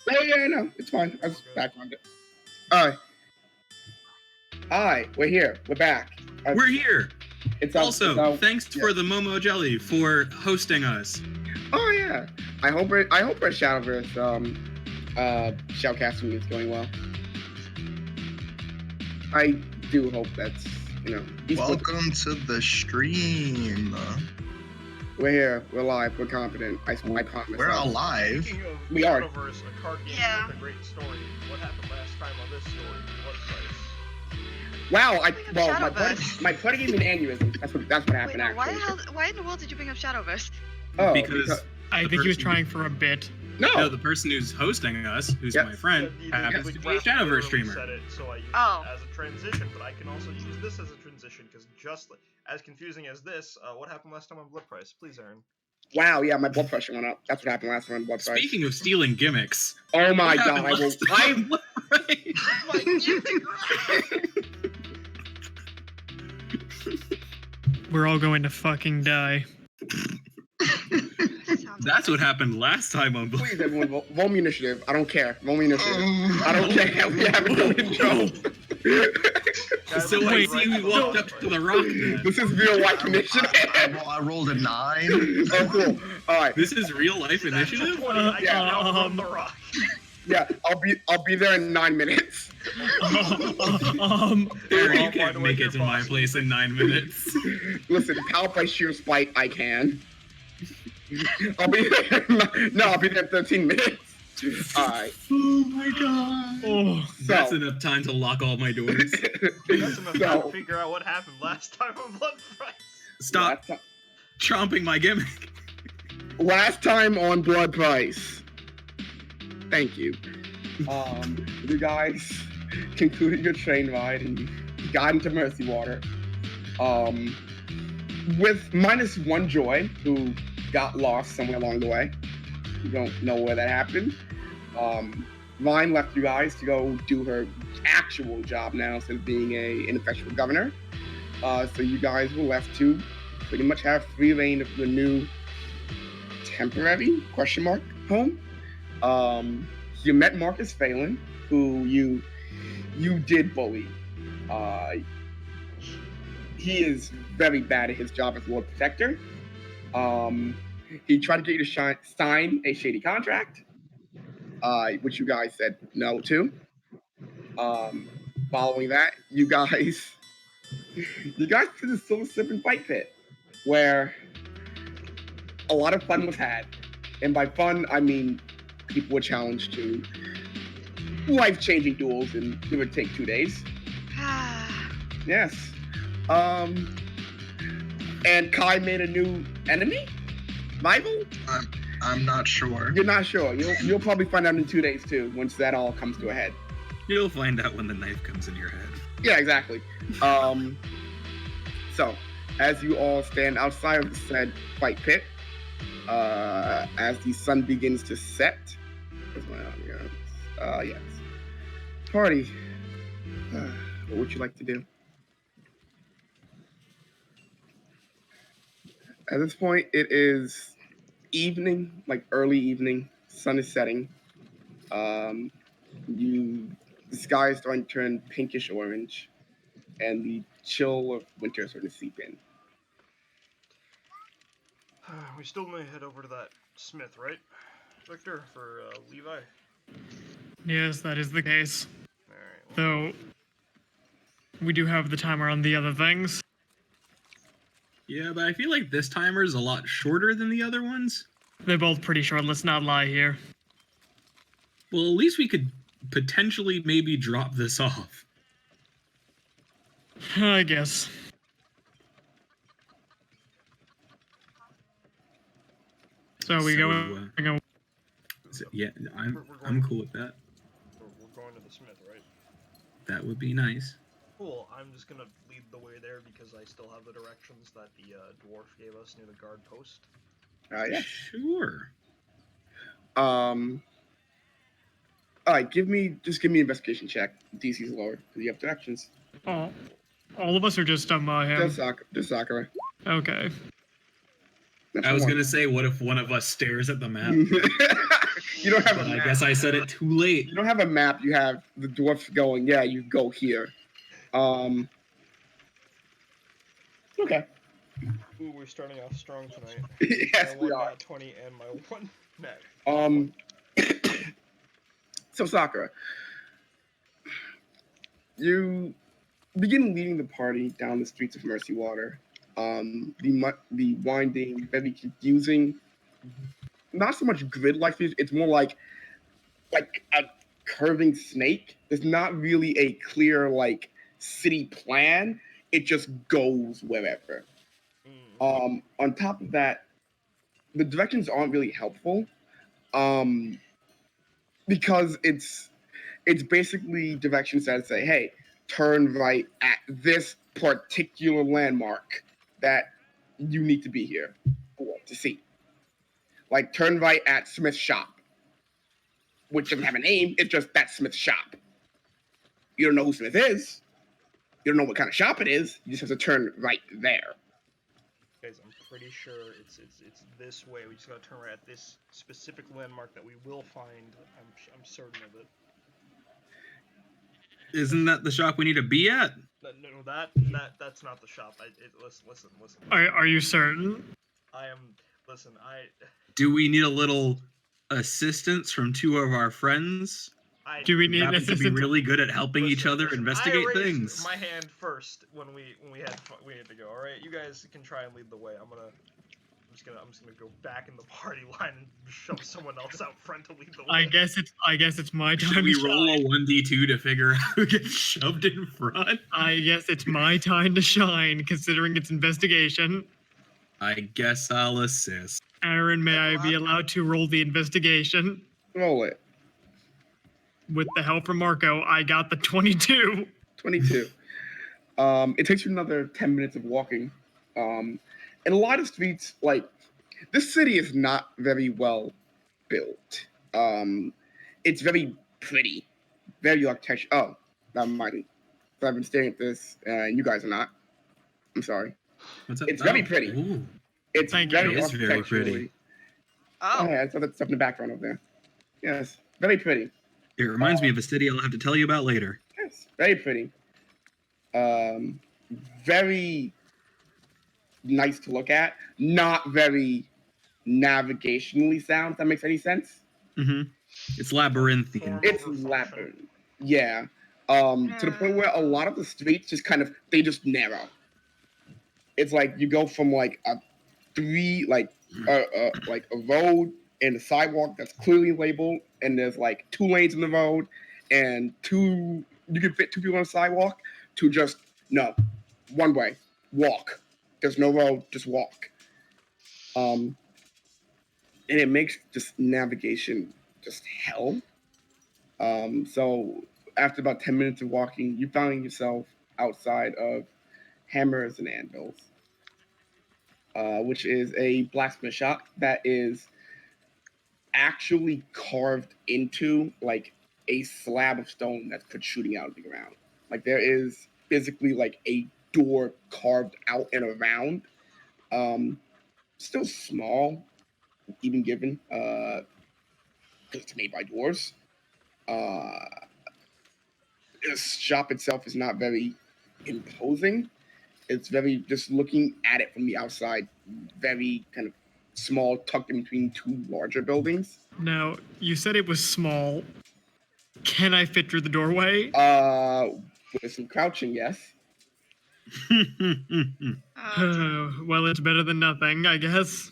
Yeah, no, it's fine. I was back on it. Alright. Hi, we're here. We're back. We're here. It's Also, thanks for the Momo Jelly for hosting us. Oh yeah. I hope our Shadowverse shoutcasting is going well. I do hope that's Welcome to the stream. We're here. We're live. We're confident. I promise. We're alive. We are. A card game with a great story. What happened last time on this story? Blood Price. Wow. My buddy gave me an aneurysm. That's what happened. Actually. Why in the world did you bring up Shadowverse? Oh, because I think he was trying for a bit. No, the person who's hosting us, who's my friend, happens to be a Shadowverse streamer. Said it, so I use it as a transition, but I can also use this as a transition because just as confusing as this, what happened last time on Blood Price? Please, Aaron. Wow, yeah, my blood pressure went up. That's what happened last time on Blood Price. Speaking of stealing gimmicks. Oh my god, We're all going to fucking die. That's what happened last time on Blood. Please, everyone, roll me initiative. I don't care. Roll me initiative. I don't care. We have no intro. So I see we walked up to the rock then. This is real life initiative. I rolled a 9. Oh, cool. All right. This is real life initiative? The rock. Yeah, I'll be there in 9 minutes. Aaron, you can't make it to my place in 9 minutes. Listen, power by sheer spite, I can. I'll be there. No, I'll be there in 13 minutes. Alright. Oh my god. Oh, that's enough time to lock all my doors. That's enough time to figure out what happened last time on Blood Price. Stop chomping my gimmick. Last time on Blood Price. Thank you. You guys concluded your train ride and you got into Mercy Water. With -1 joy, who got lost somewhere along the way. You don't know where that happened. Ryan left you guys to go do her actual job now instead of being a ineffectual governor. So you guys were left to pretty much have free reign of your new temporary home. You met Marcus Phelan, who you did bully. He is very bad at his job as Lord Protector. He tried to get you to sign a shady contract, which you guys said no to. Following that, you guys did the Silver Serpent Fight Pit, where a lot of fun was had. And by fun, I mean people were challenged to life-changing duels in give or take 2 days. Yes. And Kai made a new enemy? Rival? I'm not sure. You're not sure. You'll probably find out in 2 days too, once that all comes to a head. You'll find out when the knife comes in your head. Yeah, exactly. So, as you all stand outside of the said fight pit, as the sun begins to set, yes. Party, what would you like to do? At this point, it is evening, like early evening. Sun is setting. The sky is starting to turn pinkish orange, and the chill of winter is starting to seep in. We still may head over to that smith, right, Victor, for Levi? yes, that is the case. Alright. Though, we do have the timer on the other things. Yeah, but I feel like this timer is a lot shorter than the other ones. They're both pretty short, let's not lie here. Well, at least we could potentially maybe drop this off. I guess. So we go. Yeah, I'm cool with that. We're going to the smith, right? That would be nice. Cool. I'm just gonna lead the way there because I still have the directions that the dwarf gave us near the guard post. Yeah. Sure. All right, give me an investigation check. DC's lower because you have directions. Oh, all of us are just him. Just Sakura. Okay. That's I was one. gonna say, what if one of us stares at the map? You don't have a But I map. guess I said it too late. You don't have a map. You have the dwarf going. Yeah, you go here. Okay. Ooh, we're starting off strong tonight. Yes, My we one are. nat 20 and my one net. So Sakura, you begin leading the party down the streets of Mercy Water. The winding, very confusing, not so much grid-like streets. It's more like a curving snake. There's not really a clear city plan. It just goes wherever. On top of that, the directions aren't really helpful. Because it's basically directions that say, hey, turn right at this particular landmark that you need to be here for to see. Like turn right at Smith's shop, which doesn't have a name, it's just that Smith's shop. You don't know who Smith is, you don't know what kind of shop it is, you just have to turn right there. Guys, I'm pretty sure it's this way. We just gotta turn right at this specific landmark that we will find. I'm certain of it. Isn't that the shop we need to be at? No, that's not the shop. Listen. Are you certain? I am. Listen, Do we need a little assistance from two of our friends? Do we who need happen to be assistance? really good at helping each other listen, investigate I raised things? my hand first when we had to go. All right, you guys can try and lead the way. I'm just gonna go back in the party line and shove someone else out front to lead the way. I guess it's my time. Should we to roll shine. a 1d2 to figure out who gets shoved in front? I guess it's my time to shine, considering it's investigation. I guess I'll assist. Aaron, may I be allowed to roll the investigation? Roll it. With the help from Marco, I got the 22. 22. It takes you another 10 minutes of walking. And a lot of streets, this city is not very well built. It's very pretty, very architectural. Oh, that might. So I've been staring at this, and you guys are not. I'm sorry. What's up? It's very pretty. Ooh. It's Thank you. very It is very architecturally. pretty. Oh, yeah, I saw that stuff in the background over there. Yes, very pretty. It reminds me of a city I'll have to tell you about later. Yes, very pretty. Very nice to look at. Not very navigationally sound, if that makes any sense. Mm-hmm. It's labyrinthian. It's labyrinth. Yeah. To the point where a lot of the streets just they just narrow. It's like you go from a road and a sidewalk that's clearly labeled, and there's 2 lanes in the road, and you can fit 2 people on the sidewalk, to just no, one way, walk. There's no road, just walk. And it makes just navigation just hell. So after about 10 minutes of walking, you find yourself outside of Hammers and Anvils, which is a blacksmith shop that is actually carved into a slab of stone that's protruding out of the ground. There is physically a door carved out and around. Still small, even given because it's made by dwarves. The shop itself is not very imposing. It's very, just looking at it from the outside, very kind of small, tucked in between 2 larger buildings. Now, you said it was small. Can I fit through the doorway? With some crouching, yes. Well, it's better than nothing, I guess.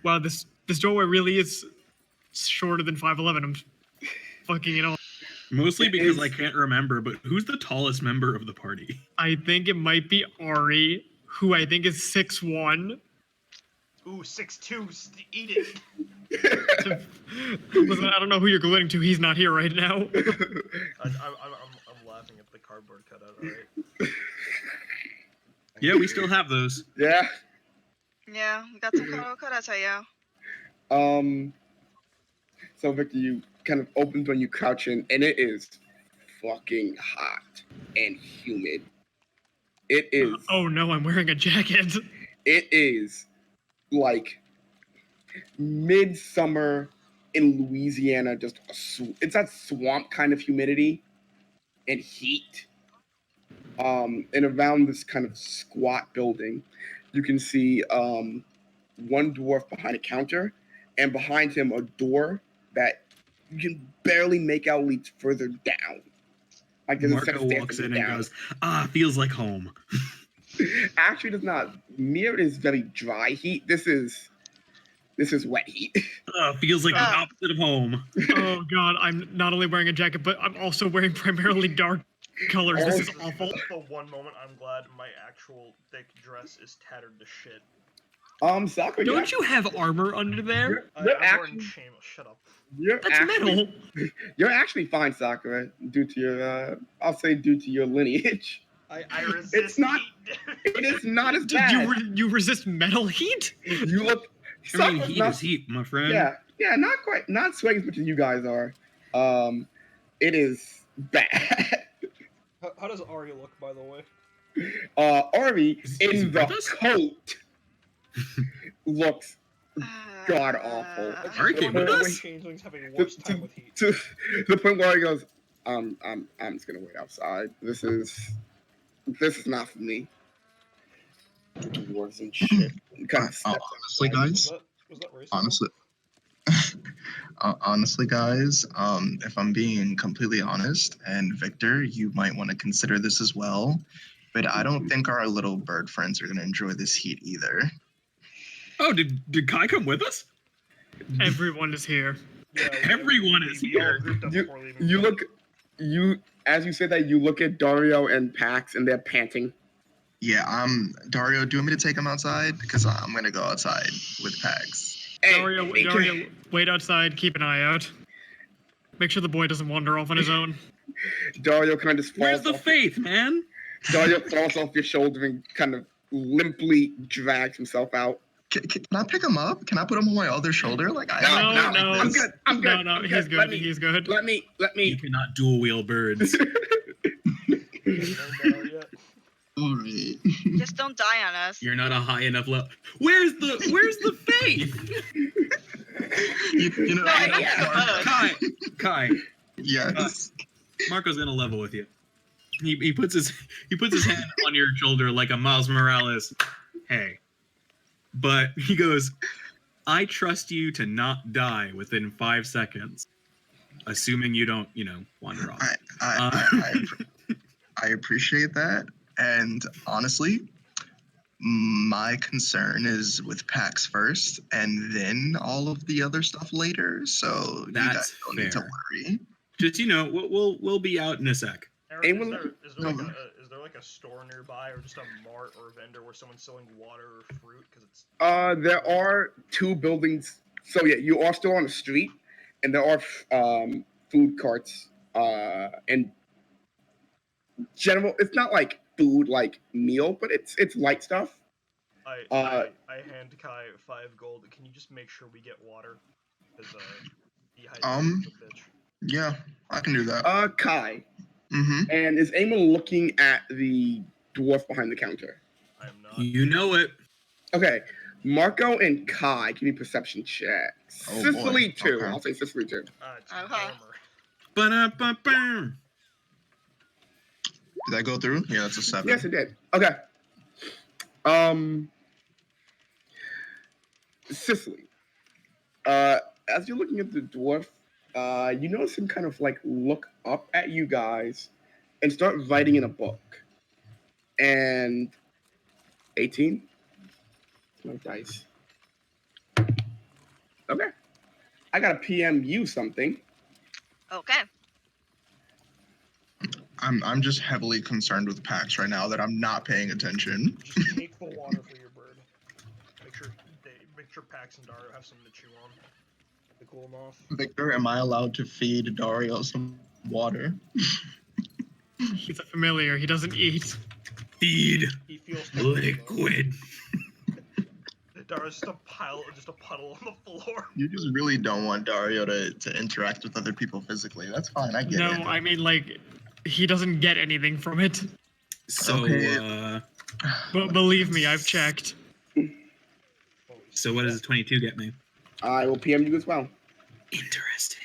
Wow, this doorway really is shorter than 5'11". I'm fucking it all. Mostly because I can't remember, but who's the tallest member of the party? I think it might be Ari, who I think is 6'1". Ooh, 6'2", eat it. Listen, I don't know who you're alluding to. He's not here right now. I'm laughing at the cardboard cutout. All right. Yeah, we still have those. Yeah. Yeah, got some cutouts out, yeah. So Victor, you kind of opens when you crouch in, and it is fucking hot and humid. It is. Oh no, I'm wearing a jacket. It is like midsummer in Louisiana, just it's that swamp kind of humidity and heat. And around this kind of squat building, you can see one dwarf behind a counter, and behind him a door that you can barely make out leads further down. Like there's a set of Marco stairs walks that go in and down. goes, feels like home. Actually, does not. Near is very dry heat. This is wet heat. Feels like the Oh. opposite of home. Oh god, I'm not only wearing a jacket, but I'm also wearing primarily dark colors. This is awful. This is the one moment I'm glad my actual thick dress is tattered to shit. Sakura, Don't you have armor under there? I'm wearing chain. Shut up. That's metal. You're actually fine, Sakura, due to your I'll say due to your lineage. I resist It's not. heat. It is not as Did bad. you resist metal heat? You look. I mean, Sakura's heat not- is heat, my friend. Yeah, not quite, not sweating as much as you guys are. It is bad. How does Ari look, by the way? Ari Is he in the with us? coat looks god awful. That's Ari just came one with of the us? changelings having worse time with heat. To the point where he goes, I'm just gonna wait outside. This is not for me. Dwarves and shit. Kind of steps Honestly, guys. Was that racist? Honestly. Honestly, guys, if I'm being completely honest, and Victor, you might want to consider this as well, but I don't think our little bird friends are going to enjoy this heat either. Oh, did Kai come with us? Everyone is here. Yeah, Everyone is we all here. grouped up You- before leaving. You look, as you say that, you look at Dario and Pax, and they're panting. Yeah, Dario, do you want me to take him outside? Because I'm going to go outside with Pax. Hey, Dario, wait outside. Keep an eye out. Make sure the boy doesn't wander off on his own. Dario kind of just Where's falls the off. faith, man? Dario falls off your shoulder and kind of limply drags himself out. Can I pick him up? Can I put him on my other shoulder? Like I No, don't no, like I'm this. good. I'm good. No, I'm he's Let good. me, He's good. let me. You cannot dual wheel birds. Alright. Just don't die on us. You're not a high enough level. Where's the faith? You know, No, you know, yeah. Kai, yes. Marco's gonna level with you. He puts his hand on your shoulder like a Miles Morales. Hey, but he goes, I trust you to not die within 5 seconds, assuming you don't, wander off. I appreciate that, and honestly, my concern is with PAX first, and then all of the other stuff later. So you That's guys don't need to fair. worry. Just we'll be out in a sec. Aaron, Anyone- is there like a store nearby, or just a mart or a vendor where someone's selling water or fruit? Because it's There are 2 buildings. So yeah, you are still on the street, and there are food carts. And general, it's not like food, like meal, but it's light stuff. I hand Kai 5 gold. Can you just make sure we get water? Because dehydration is a bitch. Yeah, I can do that. Kai, Mm-hmm. and is Eamon looking at the dwarf behind the counter? I am not. You know it. Okay, Marco and Kai, give me perception checks. Oh, Sicily boy. 2. Okay. I'll say Sicily 2. It's Uh-huh. warmer. Ba-da-ba-ba. Did that go through? Yeah, that's a 7. Yes, it did. Okay. Sicily. As you're looking at the dwarf, you notice him kind of like look up at you guys and start writing in a book. And 18. No dice. Okay. I got a PM you something. Okay. I'm just heavily concerned with PAX right now that I'm not paying attention. Just take the water for your bird. Make sure Pax and Dario have something to chew on. To cool them off. Victor, am I allowed to feed Dario some water? He's a familiar. He doesn't eat. Feed He feels thirsty, though. liquid. Dario's just a puddle on the floor. You just really don't want Dario to interact with other people physically. That's fine. I get No, it. I mean like, he doesn't get anything from it. So Okay. But believe me, I've checked. so what does 22 get me? I will PM you as well. Interesting.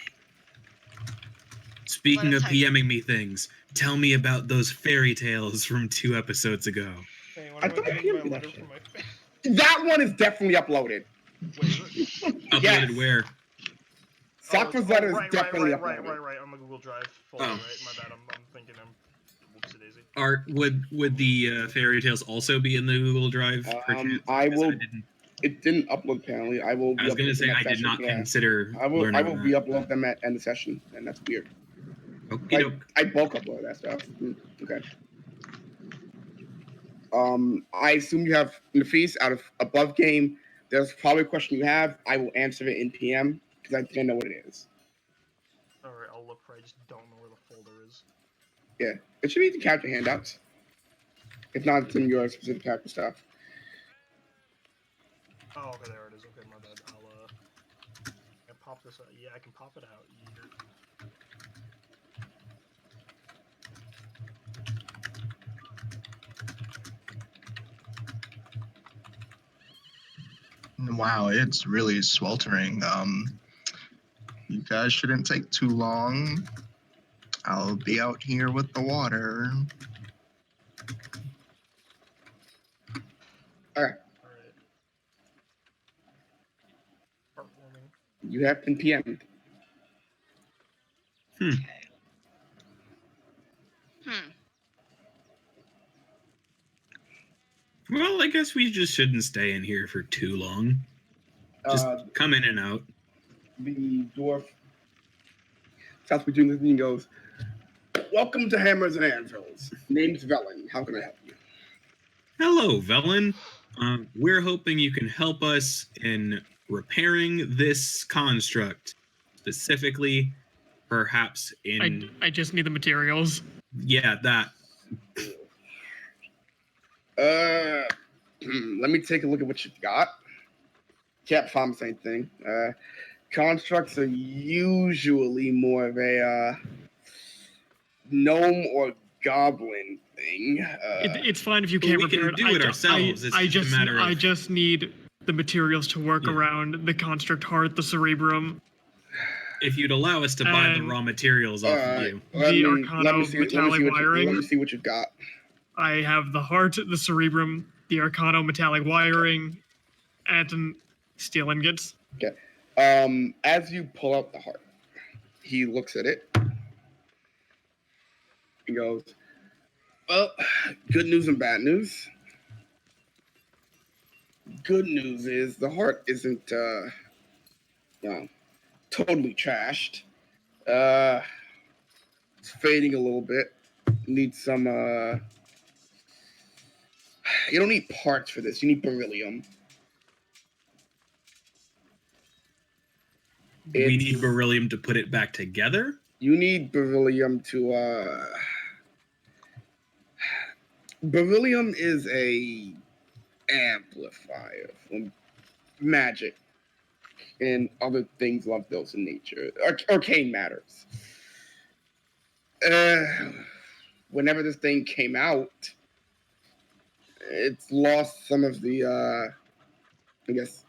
Speaking Let of us hype. PMing me things, tell me about those fairy tales from 2 episodes ago. Hey, I when I thought went I to get my PM'd you that letter shit. from my That one is definitely uploaded. Wait, is it? Uploaded Yes. where? Sakura's letter is right, definitely right, uploaded. right, on the Google Drive folder, Oh. right? My bad, I'm thinking whoopsie daisy. Would the fairy tales also be in the Google Drive? perchance? I Because will. didn't. It didn't upload apparently. I will. I Be was gonna uploading say them at I did session, not yeah. consider I will. learning I will that. be upload them at end of session, and that's weird. Okie Like doke. I bulk upload that stuff. Okay. I assume you have Nafis out of above game. There's probably a question you have. I will answer it in PM because I think I know what it is. Alright, I'll look for it. I just don't know where the folder is. Yeah, it should be the character handouts. If not, it's in your specific character stuff. Oh, okay, there it is. Okay, my bad. I pop this out. Yeah, I can pop it out. Wow, it's really sweltering. You guys shouldn't take too long. I'll be out here with the water. Alright. Heartwarming. You have been PM'd. Okay. Well, I guess we just shouldn't stay in here for too long. Just come in and out. The dwarf starts between this and goes, "Welcome to Hammers and Anvils. Name's Velen. How can I help you?" Hello, Velen. We're hoping you can help us in repairing this construct. Specifically, perhaps in... I just need the materials. Yeah, that. Let me take a look at what you've got. Can't promise anything. Constructs are usually more of a gnome or goblin thing. It's fine if you But can't we can repair it. do it ourselves. It's just a matter of... I just need the materials to work Yeah. around the construct heart, the cerebrum, If you'd allow us to buy the raw materials off of you. the Arcano metallic wiring. Let me see what you've got. I have the heart, the cerebrum, the Arcano metallic wiring, and steel ingots. Okay. As you pull out the heart, he looks at it. He goes, "Well, good news and bad news. Good news is the heart isn't, totally trashed. It's fading a little bit. Needs some, you don't need parts for this. You need beryllium. We need beryllium to put it back together? You need beryllium to, beryllium is a amplifier from magic and other things of those in nature. Arcane matters. Whenever this thing came out, it's lost some of the, I guess,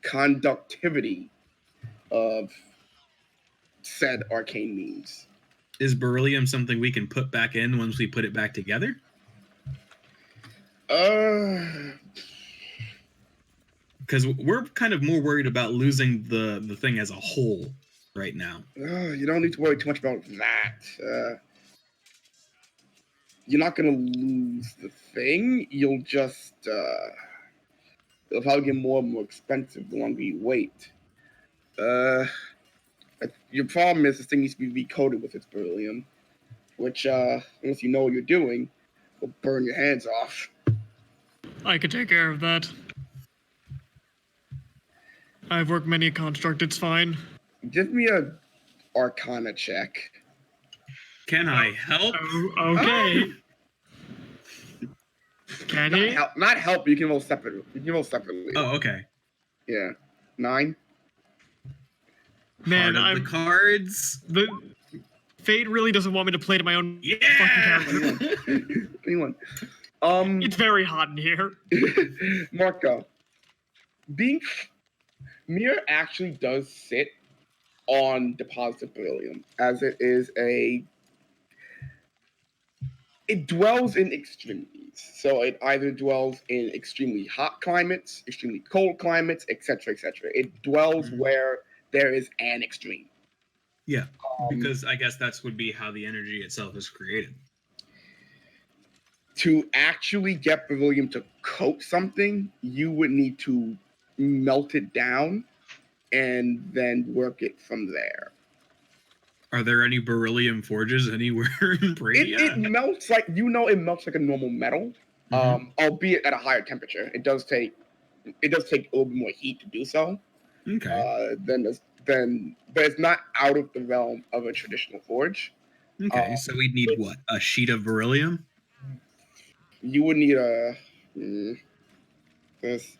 conductivity of said arcane means. Is beryllium something we can put back in once we put it back together? Because we're kind of more worried about losing the thing as a whole right now. You don't need to worry too much about that. You're not gonna lose the thing. You'll just it'll probably get more and more expensive the longer you wait. Your problem is this thing needs to be recoated with its beryllium, which unless you know what you're doing, will burn your hands off. I could take care of that. I've worked many a construct, it's fine. Give me a Arcana check. Can I help? Oh, okay. Can he? Not help. You can roll separately. Oh, okay. Yeah, 9. Man, Heart of the cards. The Fate really doesn't want me to play to my own Yeah. fucking character. 21. It's very hot in here. Marco, being Mir actually does sit on deposited beryllium, as it dwells in extremities. So it either dwells in extremely hot climates, extremely cold climates, etc., etc. It dwells Mhm. where there is an extreme. Yeah, Um, because I guess that's would be how the energy itself is created. to actually get beryllium to coat something, you would need to melt it down and then work it from there. Are there any beryllium forges anywhere in Bradia? It melts like it melts like a normal metal, Mhm. albeit at a higher temperature. It does take a little bit more heat to do so. Okay. But it's not out of the realm of a traditional forge. Okay. So we'd need it's- what? A sheet of beryllium? You would need this,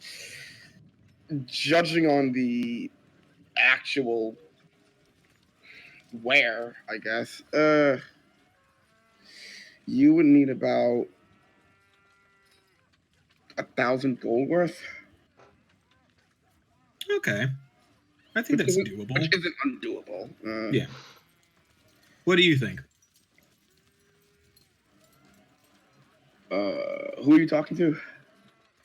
judging on the actual wear, I guess. You would need about 1,000 gold worth, Okay. I think that's doable. which isn't undoable. Yeah. What do you think? Who are you talking to?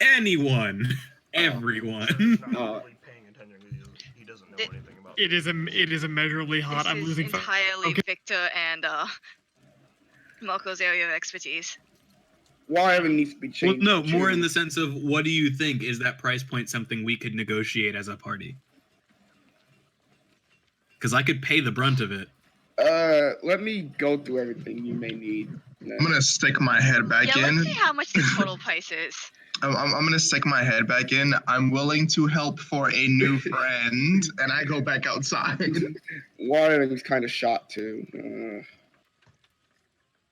Anyone. Everyone. He's not really paying attention because he doesn't know It- anything about It is immeasurably hot. This I'm is losing. entirely Okay. Victor and Marco's area of expertise. Wiring needs to be Well, changed. no, more in to- the sense of what do you think? Is that price point something we could negotiate as a party? Because I could pay the brunt of it. Let me go through everything you may need. I'm gonna stick my head back Yeah, in. let's see how much the total price is. I'm gonna stick my head back in. I'm willing to help for a new friend, and I go back outside. Wiring's kind of shot too.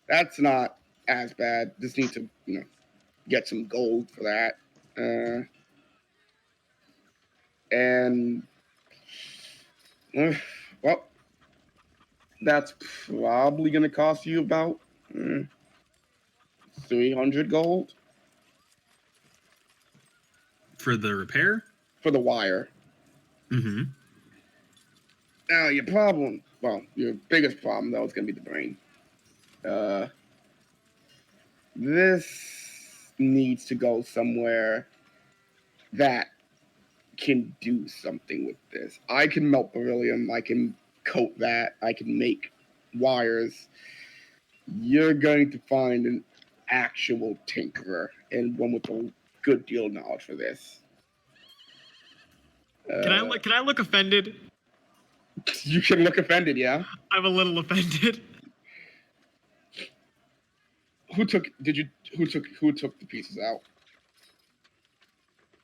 That's not as bad. Just need to, get some gold for that. And well, that's probably gonna cost you about 300 gold For the repair? for the wire. Mm-hmm. Now your biggest problem though is gonna be the brain. This needs to go somewhere that can do something with this. I can melt beryllium. I can coat that. I can make wires. You're going to find an actual tinkerer and one with a good deal of knowledge for this. Can I look offended? You can look offended, yeah. I'm a little offended. Who took the pieces out?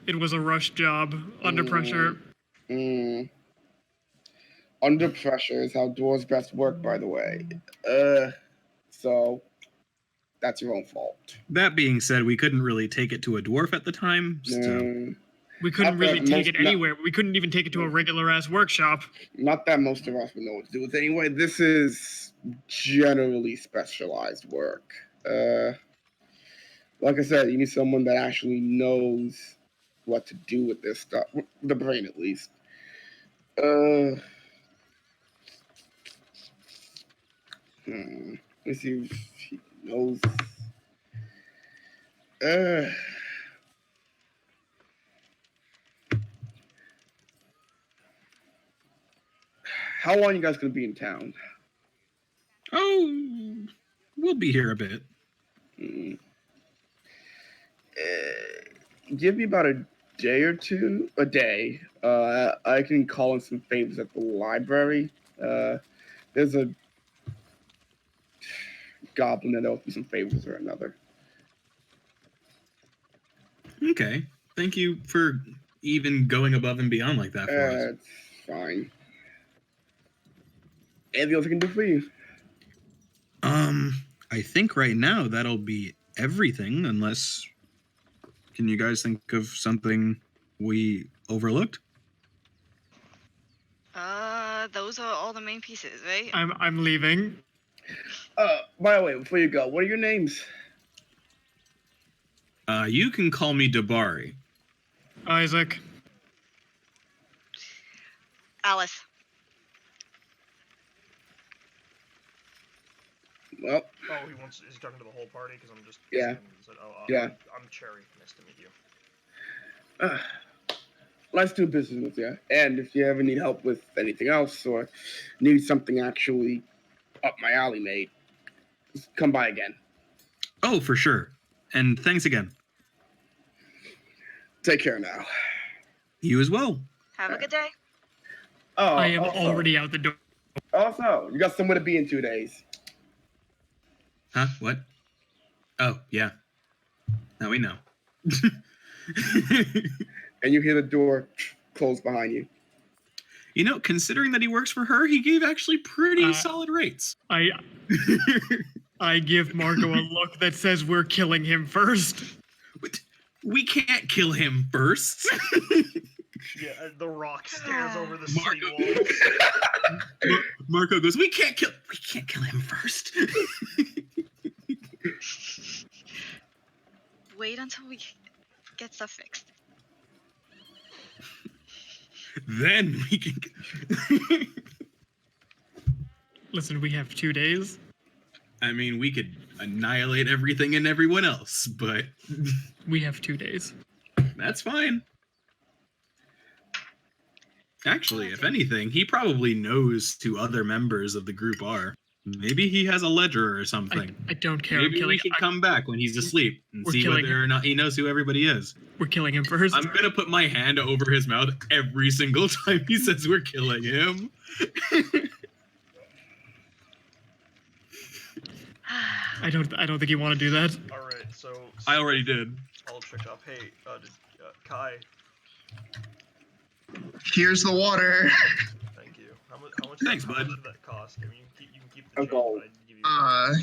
It was a rush job under pressure. Under pressure is how doors best work, by the way. So that's your own fault. That being said, we couldn't really take it to a dwarf at the time, so We couldn't Not really that take most- it anywhere. We couldn't even take it to a regular ass workshop. Not that most of us would know what to do with it anyway. This is generally specialized work. Like I said, you need someone that actually knows what to do with this stuff. The brain, at least. Let's see if he knows. How long you guys gonna be in town? oh, we'll be here a bit. Give me about a day or two. A day. I can call in some favors at the library. There's a goblin that owes me some favors or another. Okay. Thank you for even going above and beyond like that for us. It's fine. Anything else I can do for you? I think right now that'll be everything, unless can you guys think of something we overlooked? Those are all the main pieces, right? I'm leaving. By the way, before you go, what are your names? You can call me Dabari. Isaac. Alice. Well, Oh, is he talking to the whole party? Because I'm just. Yeah. Yeah. I'm Cherry. Nice to meet you. Let's do business with you. And if you ever need help with anything else or need something actually up my alley, mate, just come by again. Oh, for sure. And thanks again. Take care now. You as well. Have a good day. Oh, I am also, already out the door. Also, you got somewhere to be in 2 days. Huh? What? Oh, yeah. Now we know. And you hear the door close behind you. You know, considering that he works for her, he gave actually pretty Uh, solid rates. I give Marco a look that says we're killing him first. We can't kill him first. Yeah, the rock stares over the Marco- city wall. Marco goes, we can't kill him first. Wait until we get stuff fixed. Then we can. Listen, we have 2 days. I mean, we could annihilate everything and everyone else, but We have 2 days. that's fine. Actually, if anything, he probably knows who other members of the group are. Maybe he has a ledger or something. I don't care. Maybe we can come back when he's asleep and We're see killing whether or not he knows who everybody is. We're killing him first. I'm gonna put my hand over his mouth every single time he says we're killing him. I don't think you want to do that. All right, so I already did. I'll check off. Hey, Kai, Here's the water. thank you. How much? Thanks, how bud. much did that cost? I mean, you can keep the A change, gold. but I give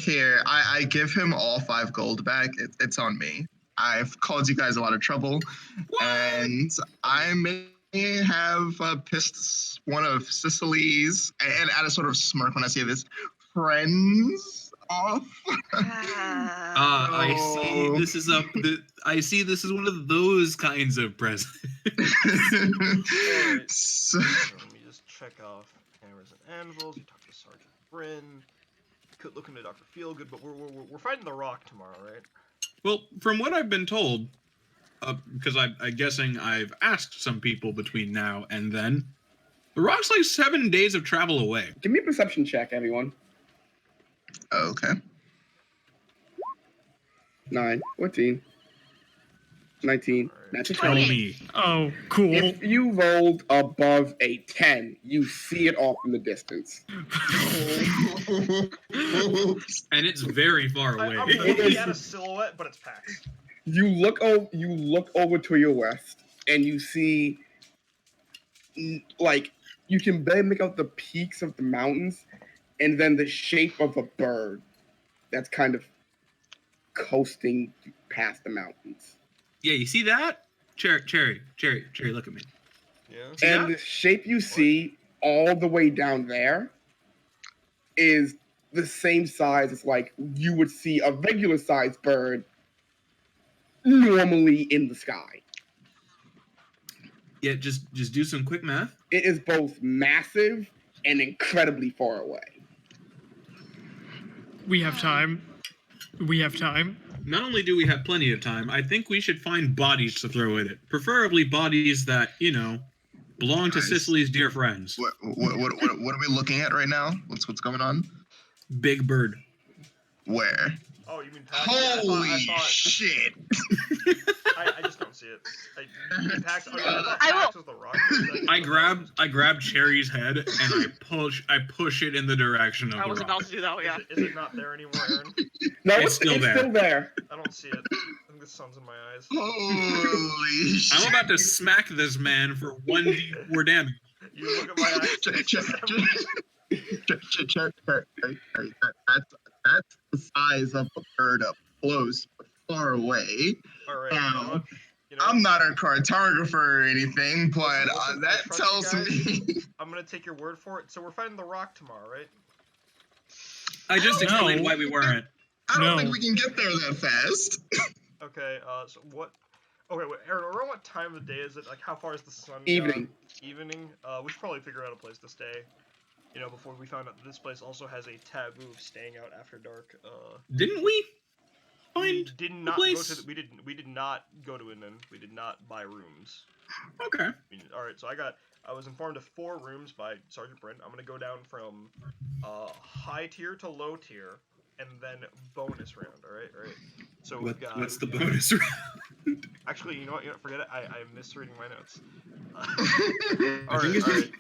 you. Here, I give him all 5 gold back. It's on me. I've caused you guys a lot of trouble, and I may have pissed one of Sicily's, and add a sort of smirk when I say this, friends off. I see. Oh. This is I see. This is one of those kinds of presents. Alright. So- Let me just check off hammers and anvils. You talked to Sergeant Bryn. Could look into Dr. Feelgood, but we're fighting the Rock tomorrow, right? Well, from what I've been told, because I'm guessing I've asked some people between now and then, the Rock's like 7 days of travel away. Give me a perception check, everyone. Okay. 9, 14, 19, natural 20. 20. Me. Oh, cool. If you rolled above a 10, you see it off in the distance. And it's very far away. I'm looking at a silhouette, but it's Pax. You look over to your west, and you see, like, you can barely make out the peaks of the mountains, and then the shape of a bird that's kind of coasting past the mountains. Yeah, you see that? Cherry, look at me. Yeah. See And that? the shape you see all the way down there is the same size as, like, you would see a regular sized bird normally in the sky. Yeah, just do some quick math. It is both massive and incredibly far away. We have time. We have time. Not only do we have plenty of time, I think we should find bodies to throw at it. Preferably bodies that, belong to Nice. Sicily's dear friends. What are we looking at right now? What's going on? Big Bird. Where? Oh, you mean Pax? Holy I thought shit! I just don't see it. You mean Pax? Oh, yeah, I thought I Pax will- was the Rock. I grab Cherry's head and I push it in the direction of I the was rock. about to do that, yeah. Is it not there anymore, Aaron? No, It's still there. still there. I don't see it. I think the sun's in my eyes. Holy shit! I'm about to smack this man for 1d4 damage. You look at my eyes. That's the size of a bird up close, but far away. All right. Now, You know, I'm not a cartographer or anything, but Listen, I that trust you tells guys. me. I'm gonna take your word for it. So we're fighting the Rock tomorrow, right? I just No. explained why we weren't. I don't No. think we can get there that fast. Okay. So what? Okay, wait, Aaron. Around what time of the day is it? Like, how far is the sun? Evening. Evening. We should probably figure out a place to stay. you know, before we found out that this place also has a taboo of staying out after dark. Didn't we We find did the not go place? to. We did not go to an inn. We did not buy rooms. Okay. All right, so I was informed of 4 rooms by Sergeant Brent. I'm gonna go down from high tier to low tier, and then bonus round. All right. So we've got. What's the bonus round? Actually, you know what? Forget it. I'm misreading my notes. I All think right, it's all just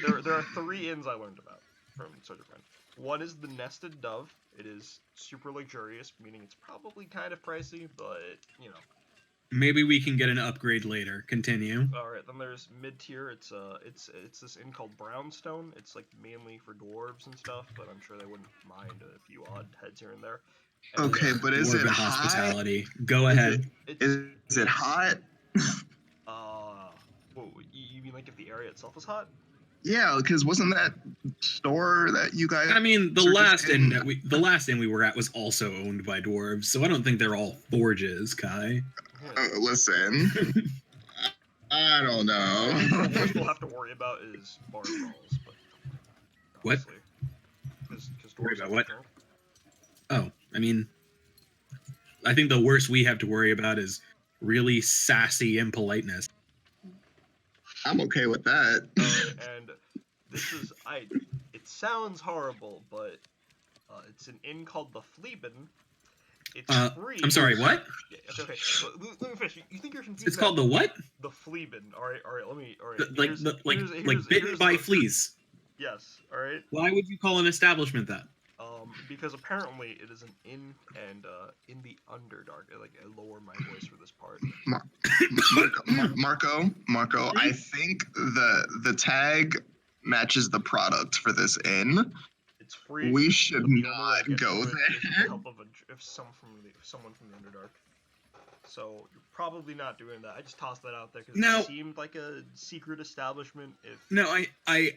right. There are 3 inns I learned about from Sergeant Brent. One is the Nested Dove. It is super luxurious, meaning it's probably kind of pricey, but you know. maybe we can get an upgrade later. Continue. All right, then there's mid tier. It's this inn called Brownstone. It's like mainly for dwarves and stuff, but I'm sure they wouldn't mind a few odd heads here and there. And Okay, then, but is Dwarven it hot? hospitality. Go Is ahead. Is it hot? Whoa, you mean like if the area itself is hot? Yeah, because wasn't that store that you guys? I mean, the searched last inn we were at was also owned by dwarves, so I don't think they're all forges, Kai. Listen, I don't The know. worst we'll have to worry about is bar brawls, but What? honestly, because Worry dwarves about have what? to drink. Oh, I mean, I think the worst we have to worry about is really sassy impoliteness. I'm okay with that. And this is it sounds horrible, but it's an inn called the Fleabin. It's free. I'm sorry, what? Yeah, okay. Let me finish. You think you're confused? It's called the what? The Fleabin. All right. Let me. All right. Like bitten by fleas. Yes. All right. Why would you call an establishment that? Because apparently it is an inn and in the Underdark. Like I lower my voice for this part. Marco, I think the tag matches the product for this inn. It's free. We should but the only way not to get go through it is with the there. help of someone from the Underdark. So you're probably not doing that. I just tossed that out there because Now- it seemed like a secret establishment. If No, I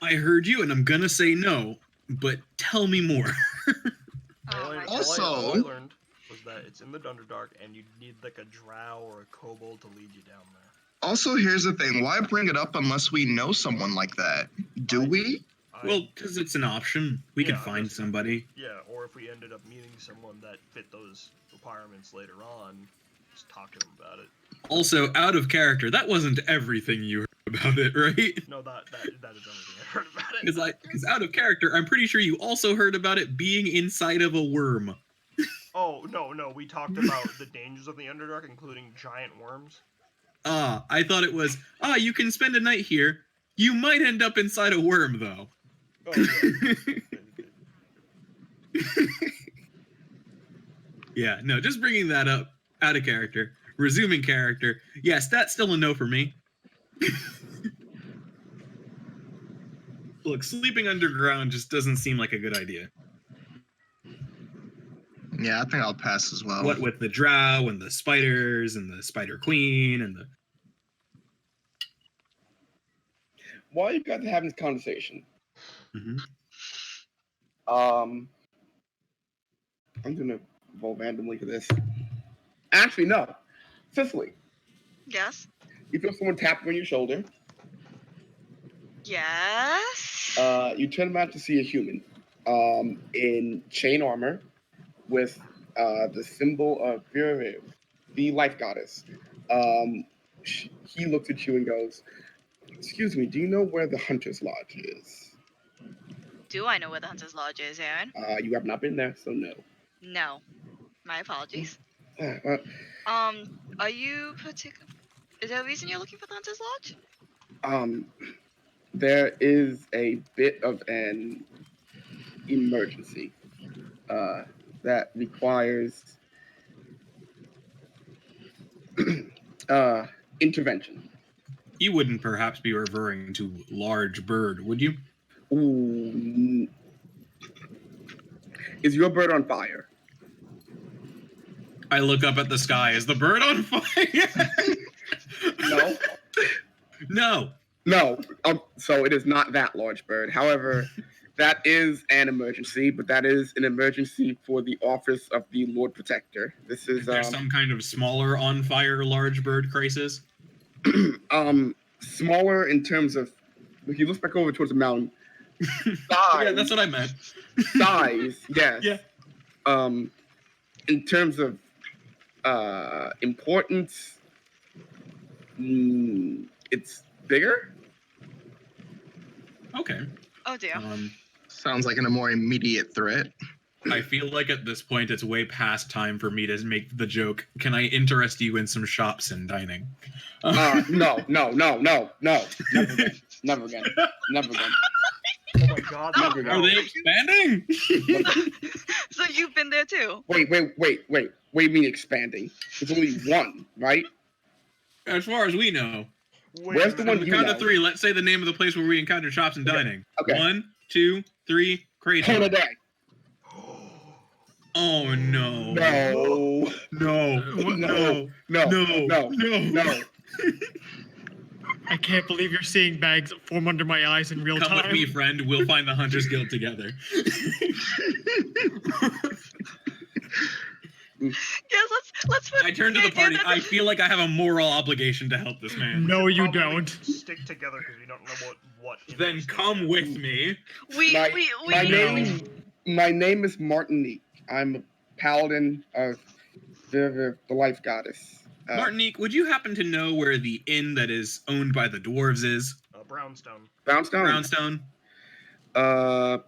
heard you, and I'm gonna say no, but tell me more. Oh my Also- all I learned was that it's in the Underdark, and you need like a drow or a kobold to lead you down there. Also, here's the thing: why bring it up unless we know someone like that? Do we? Well, because it's an option. We Yeah, can find just- somebody. Yeah, or if we ended up meeting someone that fit those requirements later on, just talk to them about it. Also, out of character, that wasn't everything you heard about it, right? No, that is everything I heard about it. Because out of character, I'm pretty sure you also heard about it being inside of a worm. Oh no, we talked about the dangers of the Underdark, including giant worms. I thought it was, you can spend a night here. You might end up inside a worm, though. Oh yeah. Yeah, no, just bringing that up out of character. Resuming character. Yes, that's still a no for me. Look, sleeping underground just doesn't seem like a good idea. Yeah, I think I'll pass as well. What with the drow and the spiders and the spider queen and the... While you guys are having this conversation, Mhm. I'm gonna vote randomly for this. Actually, no. Cicely, Yes. you feel someone tapping on your shoulder. Yes. You turn around to see a human in chain armor with the symbol of the life goddess. He looks at you and goes, "Excuse me, do you know where the Hunter's Lodge is?" Do I know where the Hunter's Lodge is, Aaron? You have not been there, so no. No. My apologies. Well, Are you particular? Is there a reason you're looking for the Hunter's Lodge? there is a bit of an emergency that requires intervention. You wouldn't perhaps be referring to large bird, would you? Ooh. Is your bird on fire? I look up at the sky. Is the bird on fire? No. No. No. So it is not that large bird. However, that is an emergency, but that is an emergency for the office of the Lord Protector. This is Is there some kind of smaller on fire large bird crisis? smaller in terms of, if you look back over towards the mountain, Yeah, that's what I meant. Size, yes. Yeah. In terms of importance, it's bigger. Okay. Oh dear. Sounds like a more immediate threat. I feel like at this point it's way past time for me to make the joke. Can I interest you in some shops and dining? No. Never again. Never again. Never again. Oh my god, No. no. Are they expanding? So you've been there too. Wait. What do you mean expanding? There's only one, right? As far as we know. Wait Where's a the minute. one On the you count know? of 3, let's say the name of the place where we encountered shops and Okay, dining. okay. 1, 2, 3, Crazy. Hold a day. Oh no. No. No. No. No. No. I can't believe you're seeing bags form under my eyes in real Come time. with me, friend. We'll find the Hunters Guild together. Yes, let's put I turn to the idea party. that I feel like I have a moral obligation to help this man. No, you Probably don't. Stick together because we don't know what. Then image they come have. with me. My name is Martinique. I'm a paladin of the life goddess. Martinique, would you happen to know where the inn that is owned by the dwarves is? Brownstone. Brownstone. Brownstone.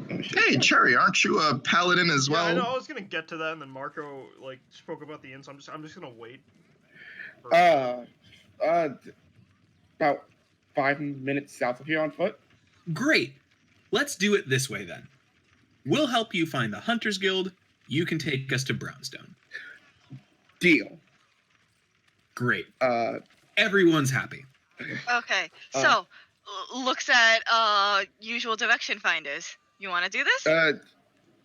Hey, Cherry, aren't you a paladin as Yeah, I know. well? I was gonna get to that, and then Marco spoke about the inn, so I'm just gonna wait. About 5 minutes south of here on foot. Great. Let's do it this way then. We'll help you find the Hunters Guild. You can take us to Brownstone. Deal. Great. Everyone's happy. Okay, so looks at usual direction finders. You want to do this?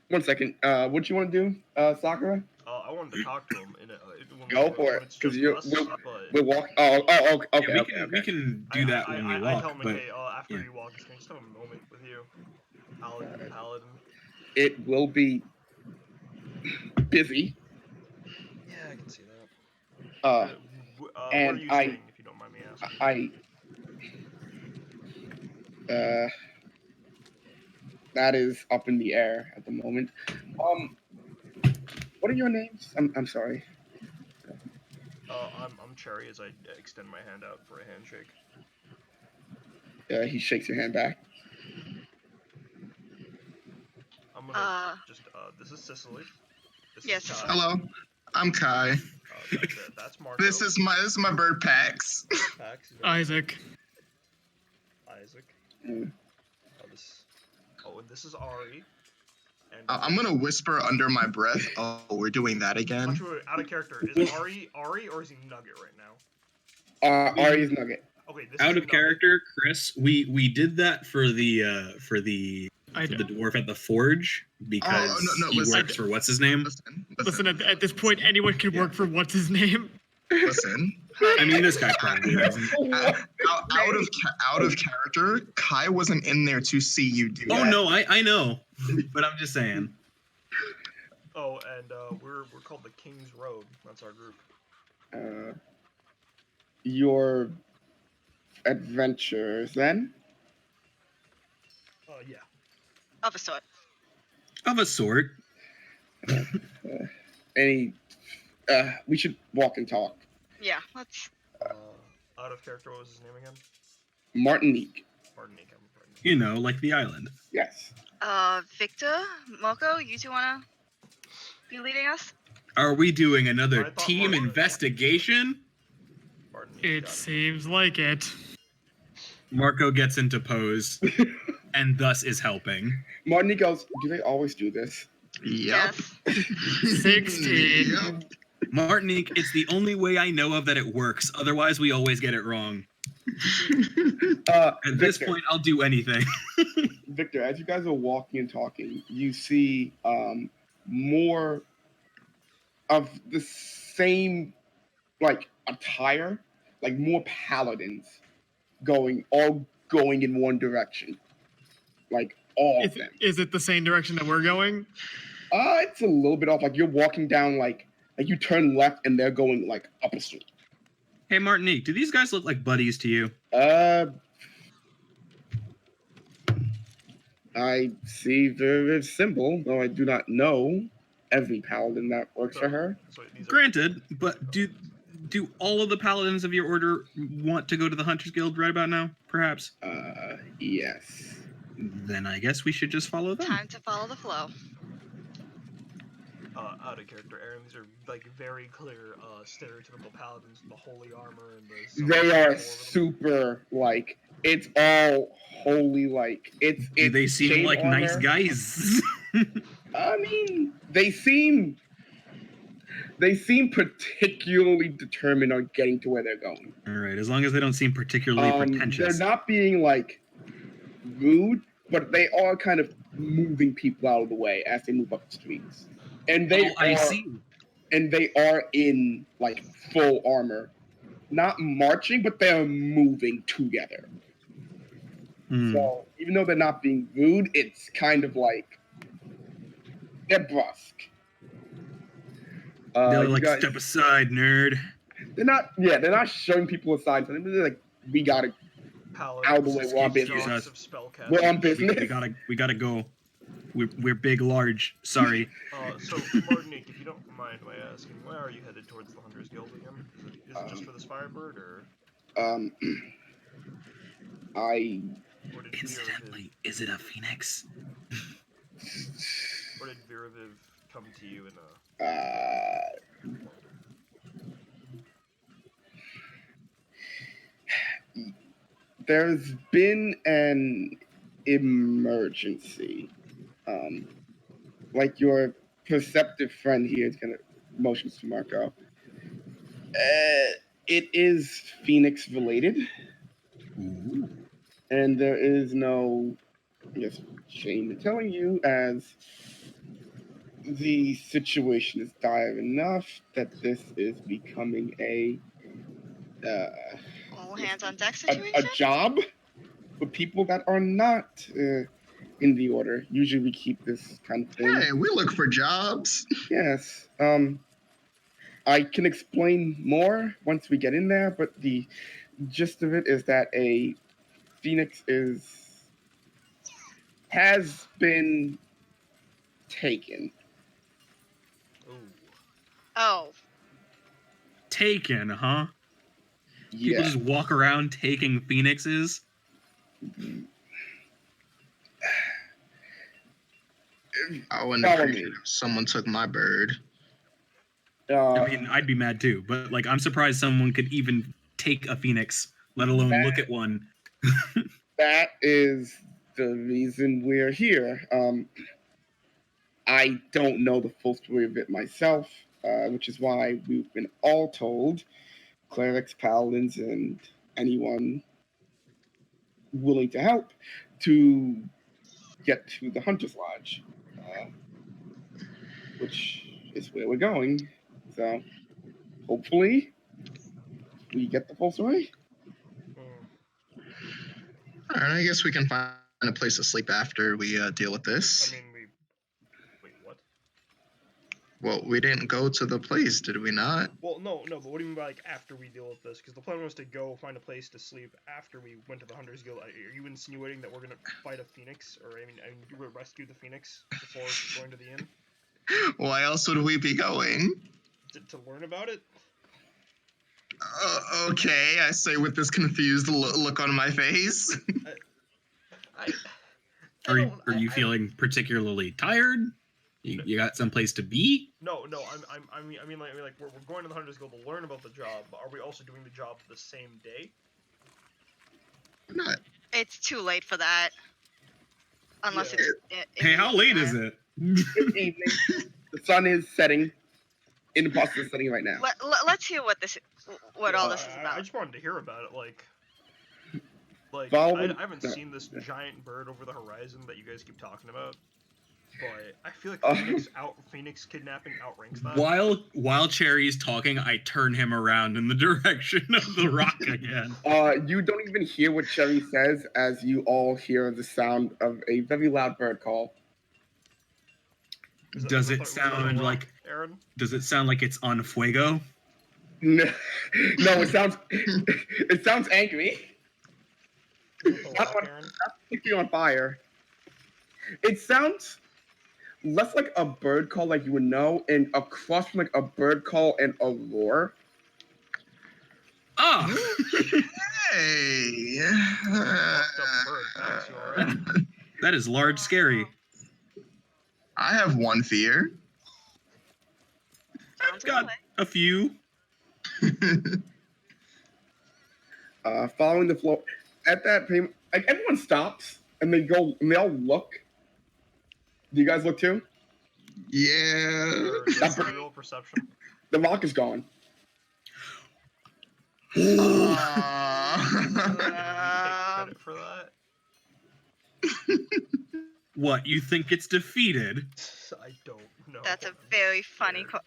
1 second. What you want to do, Sakura? I wanted to talk to him Go for it, because we're walking. Okay, Yeah, we can do that when we I walk. tell him, But okay, after yeah. you walk, can I just have a moment with you, paladin? It will be busy. Yeah, I can see that. What are and you saying, if you don't mind me asking? That is up in the air at the moment. What are your names? I'm sorry. I'm Cherry as I extend my hand out for a handshake. He shakes your hand back. I'm gonna this is Cicely. This Yes. is Kai. Hello, I'm Kai. That's Marco. This is my bird Pax. Pax, Isaac. Isaac. Mm. And this is Ari. And I'm gonna whisper under my breath. Oh, we're doing that again. out of character. Is Ari or is he Nugget right now? Ari's Nugget. Okay, this out is of Nugget. character, Chris, we did that for the dwarf at the forge because no, he listen. works for what's his name. Listen, at this point, anyone can work for what's his name. Listen. I mean, this guy probably doesn't. Out of character, Kai wasn't in there to see you do that. Oh no, I know, but I'm just saying. Oh, and we're called the King's Road. That's our group. Your adventures then? Yeah. Of a sort. Of a sort. We should walk and talk. Yeah, let's. Out of character, what was his name again? Martinique. Martinique. You know, like the island. Yes. Victor, Moko, you two wanna be leading us? Are we doing I another thought team Martin- investigation? Martinique, It got seems like it. Marco gets into pose and thus is helping. Martinique goes, do they always do this? Yep. Yes. 16. Yep. Martinique, it's the only way I know of that it works. Otherwise, we always get it wrong. At this Victor, point, I'll do anything. Victor, as you guys are walking and talking, you see more of the same, like, attire, like more paladins all going in one direction. Like, all of them. Is it the same direction that we're going? It's a little bit off. Like, you're walking down, like you turn left and they're going, like, up a street. Hey, Martinique, do these guys look like buddies to you? I see the symbol, though I do not know every paladin that works for her. So these are Granted, but do all of the paladins of your order want to go to the Hunters Guild right about now? Perhaps. Yes. Then I guess we should just follow them. Time to follow the flow. out of character, Aaron. These are like very clear stereotypical paladins with the holy armor and the. They silver are all over them. super, like, it's all holy, like, it's Do they seem shade like armor. nice guys? I mean, they seem particularly determined on getting to where they're going. All right, as long as they don't seem particularly pretentious. They're not being, like, rude, but they are kind of moving people out of the way as they move up the streets. And I see. And they are in, like, full armor. Not marching, but they're moving together. So, even though they're not being rude, it's kind of like they're brusque. They're like, step aside, nerd. They're not showing people aside. So they're like, we gotta out of the way. We're on business. We're on business. We gotta go. We're big, large. Sorry. So Martinique, if you don't mind my asking, where are you headed towards the Hunters Guild again? Is it just for this Firebird, or? Incidentally, is it a phoenix? Or did Viraviv come to you in a? There's been an emergency. Like your perceptive friend here is gonna motions to Marco. It is Phoenix related. Ooh. And there is no, shame in telling you, as the situation is dire enough that this is becoming a All hands on deck situation? a job for people that are not in the order. Usually we keep this kind of thing. Hey, we look for jobs. Yes. I can explain more once we get in there, but the gist of it is that a Phoenix has been taken. Ooh. Oh. Taken, huh? Yeah. People just walk around taking phoenixes? I wouldn't appreciate if someone took my bird. I mean, I'd be mad too, but like, I'm surprised someone could even take a phoenix, let alone look at one. That is the reason we're here. I don't know the full story of it myself, which is why we've been all told, clerics, paladins, and anyone willing to help, to get to the Hunter's Lodge, which is where we're going. So hopefully we get the full story. All right, I guess we can find a place to sleep after we deal with this. I mean, wait, what? Well, we didn't go to the place, did we not? Well, no, but what do you mean by like after we deal with this? Because the plan was to go find a place to sleep after we went to the Hunters Guild. Are you insinuating that we're gonna fight a phoenix, or I mean, rescue the phoenix before going to the inn? Why else would we be going? To learn about it? Okay, I say with this confused look on my face. Are you feeling particularly tired? You got someplace to be? No. I mean, like we're going to the Hunters Guild to learn about the job. But are we also doing the job the same day? Not. It's too late for that. Unless it's. Hey, how late is it? It's evening. The sun is setting. In the process of setting right now. Let's hear what all this is about. I just wanted to hear about it. Like I haven't seen this giant bird over the horizon that you guys keep talking about. But I feel like Phoenix kidnapping outranks that. While Cherry's talking, I turn him around in the direction of the rock again. You don't even hear what Cherry says as you all hear the sound of a very loud bird call. Does it sound like? Aaron? Does it sound like it's on fuego? No, it sounds angry. With the Not lock, on, Aaron? not particularly on fire. It sounds less like a bird call, like you would know, and a cross from like a bird call and a roar. Ah, Hey. Fucked up bird, Max, you alright? that is large, scary. I have one fear. Sounds I've got good. a few. Following the flow. At that point, like everyone stops and they go and they all look. Do you guys look too? Yeah. Or That's just right. real perception? The rock is gone. Ah. Can we take credit for that? What, you think it's defeated? I don't know. That's a very funny. I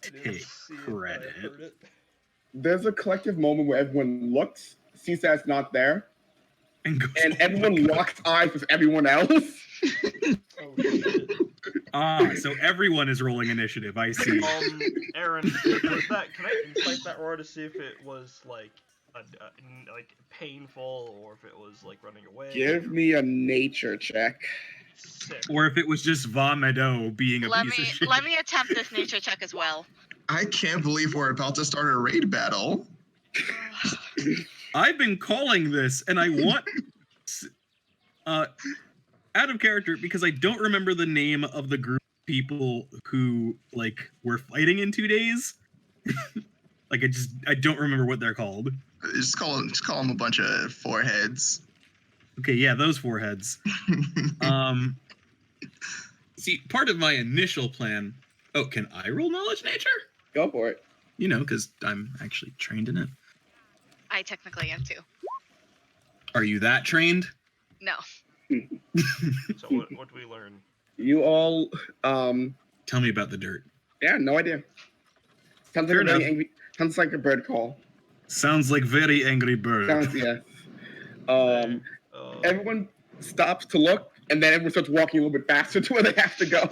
didn't Take see it, credit. but I heard it. There's a collective moment where everyone looks, sees that it's not there, And goes, and "Oh my everyone God." locks eyes with everyone else. Oh shit. Ah, so everyone is rolling initiative. I see. Aaron, was that? Can I insight that roar to see if it was like like painful or if it was like running away? Give me a nature check. Sick. Or if it was just Vomedo being a Let piece me of shit. let me attempt this nature check as well. I can't believe we're about to start a raid battle. I've been calling this, and I want out of character because I don't remember the name of the group of people who like were fighting in 2 days. Like I don't remember what they're called. Just call them a bunch of foreheads. Okay, yeah, those foreheads. See, part of my initial plan. Oh, can I roll knowledge nature? Go for it. You know, because I'm actually trained in it. I technically am too. Are you that trained? No. So what do we learn? You all, Tell me about the dirt. yeah, no idea. Sounds like Fair a very enough. angry. Sounds like a bird call. Sounds like very angry bird. Sounds yeah. Hey, Everyone stops to look, and then everyone starts walking a little bit faster to where they have to go.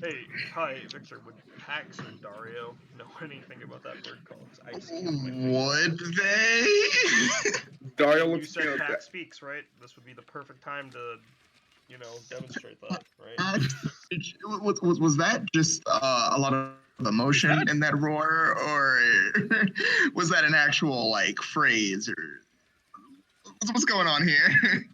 hey, hi, Victor. Would Pax or Dario know anything about that bird call? 'Cause I just can't put my finger on Would it. they? Dario You looks said scared. Pax speaks, right? This would be the perfect time to, demonstrate that, right? Was that just a lot of emotion in that roar, or was that an actual like phrase, or what's going on here?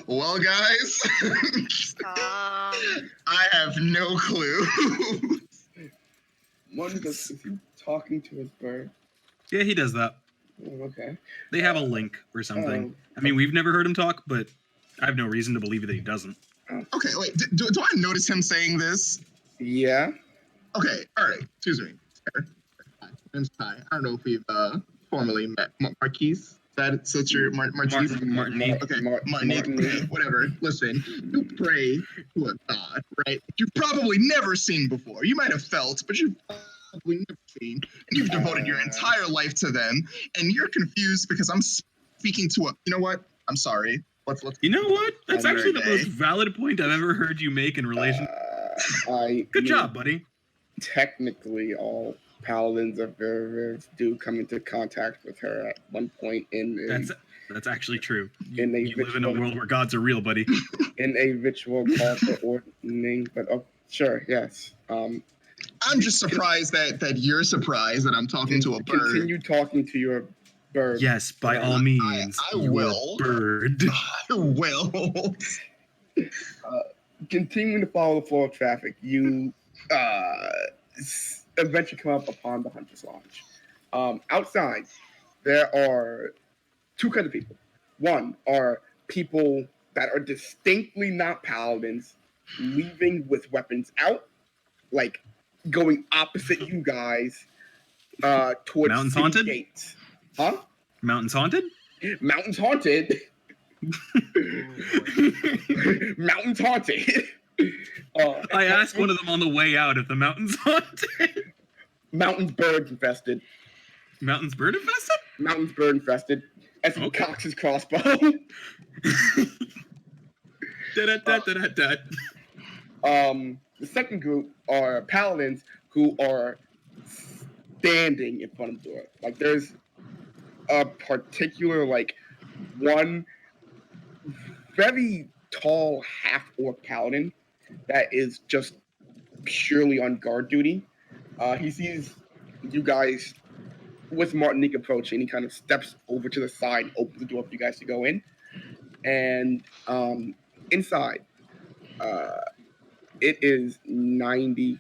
Well, guys, I have no clue. Is he talking to his bird? Yeah, he does that. Oh, okay. They have a link or something. I mean, we've never heard him talk, but I have no reason to believe that he doesn't. Okay, wait. Do I notice him saying this? Yeah. Okay, all right. Excuse me. Hi, my name's Ty. I don't know if we've formally met. Marquise? That's your Marquise? Martin. Okay, Martin. okay, whatever. Listen, you pray to a god, right? You've probably never seen before. You might have felt, but you've probably never seen. And you've devoted your entire life to them, and you're confused because I'm speaking to a. You know what? I'm sorry. Let's. You know what? That's Another actually the day. most valid point I've ever heard you make in relation. Good job, buddy. Technically, all paladins of Verve do come into contact with her at one point That's actually true. in a You live in a ritual- world where gods are real, buddy. in a ritual called the ordning. But sure, yes. I'm just surprised that you're surprised that I'm talking to a bird. Continue talking to your bird. Yes, by all means. I you will. Bird. I will. Continuing to follow the flow of traffic, you eventually come up upon the Hunter's Lodge. Outside, there are two kinds of people. One are people that are distinctly not paladins, leaving with weapons out, like going opposite you guys towards Mountains city haunted? gates. Huh? Mountains haunted? Mountains haunted. Mountains haunted. I asked one of them on the way out if the mountain's haunted. Mountains bird infested. Mountains bird infested? Mountains bird infested. As he Okay. cocks his crossbow. Da-da-da-da-da-da. The second group are paladins who are standing in front of the door. Like there's a particular one very tall half orc paladin that is just purely on guard duty. He sees you guys with Martinique approaching. He kind of steps over to the side, opens the door for you guys to go in, and inside, it is 95%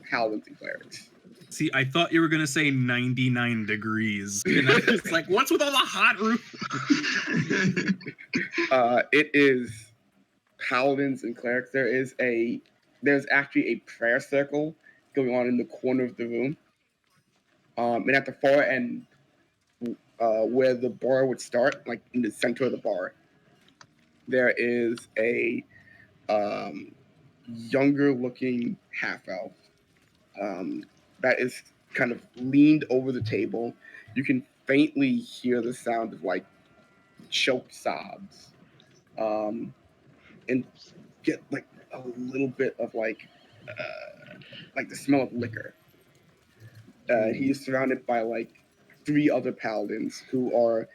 paladins and clerics. See, I thought you were gonna say 99 degrees, and I was like, "What's with all the hot room?" It is paladins and clerics. There's actually a prayer circle going on in the corner of the room, and at the far end, where the bar would start, like in the center of the bar, there is a younger-looking half-elf that is kind of leaned over the table. You can faintly hear the sound of choked sobs, and get a little bit of the smell of liquor. He is surrounded by three other paladins who are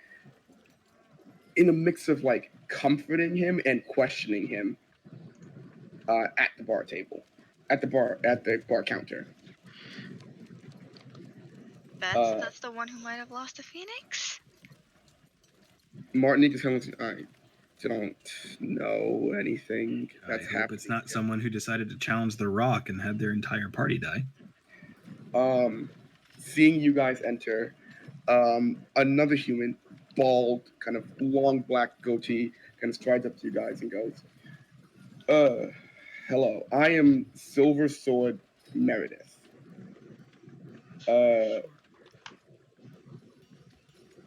in a mix of comforting him and questioning him at the bar table, at the bar counter. That's the one who might have lost a phoenix. Martinique is coming. I don't know anything that's I hope happening. it's not someone who decided to challenge the Rock and had their entire party die. Seeing you guys enter, another human, bald, kind of long black goatee, kind of strides up to you guys and goes, hello, I am Silver Sword Meredith.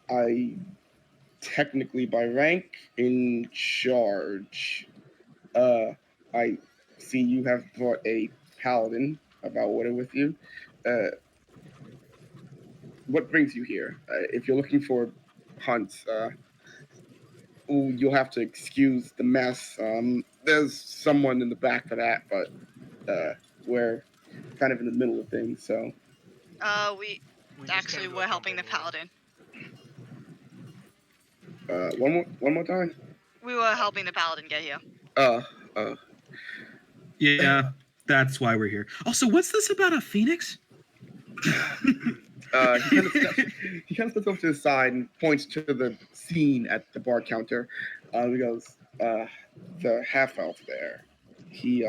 I technically by rank in charge. I see you have brought a paladin about water with you. What brings you here? If you're looking for hunts, you'll have to excuse the mess. There's someone in the back for that, but we're kind of in the middle of things, so. We We just actually kinda go we're helping the accompany paladin. One more time. We were helping the paladin get here. Yeah, that's why we're here. Also, what's this about a phoenix? He kind of steps over to the side and points to the scene at the bar counter. He goes, the half elf there. He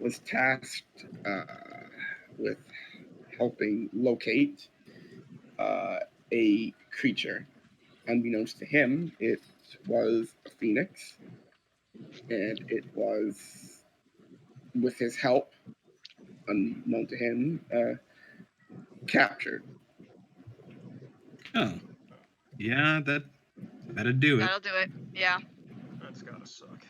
was tasked with helping locate a creature. Unbeknownst to him, it was a phoenix, and it was, with his help, unknown to him, captured. Oh, yeah, that'd do it. That'll do it. Yeah. That's gotta suck.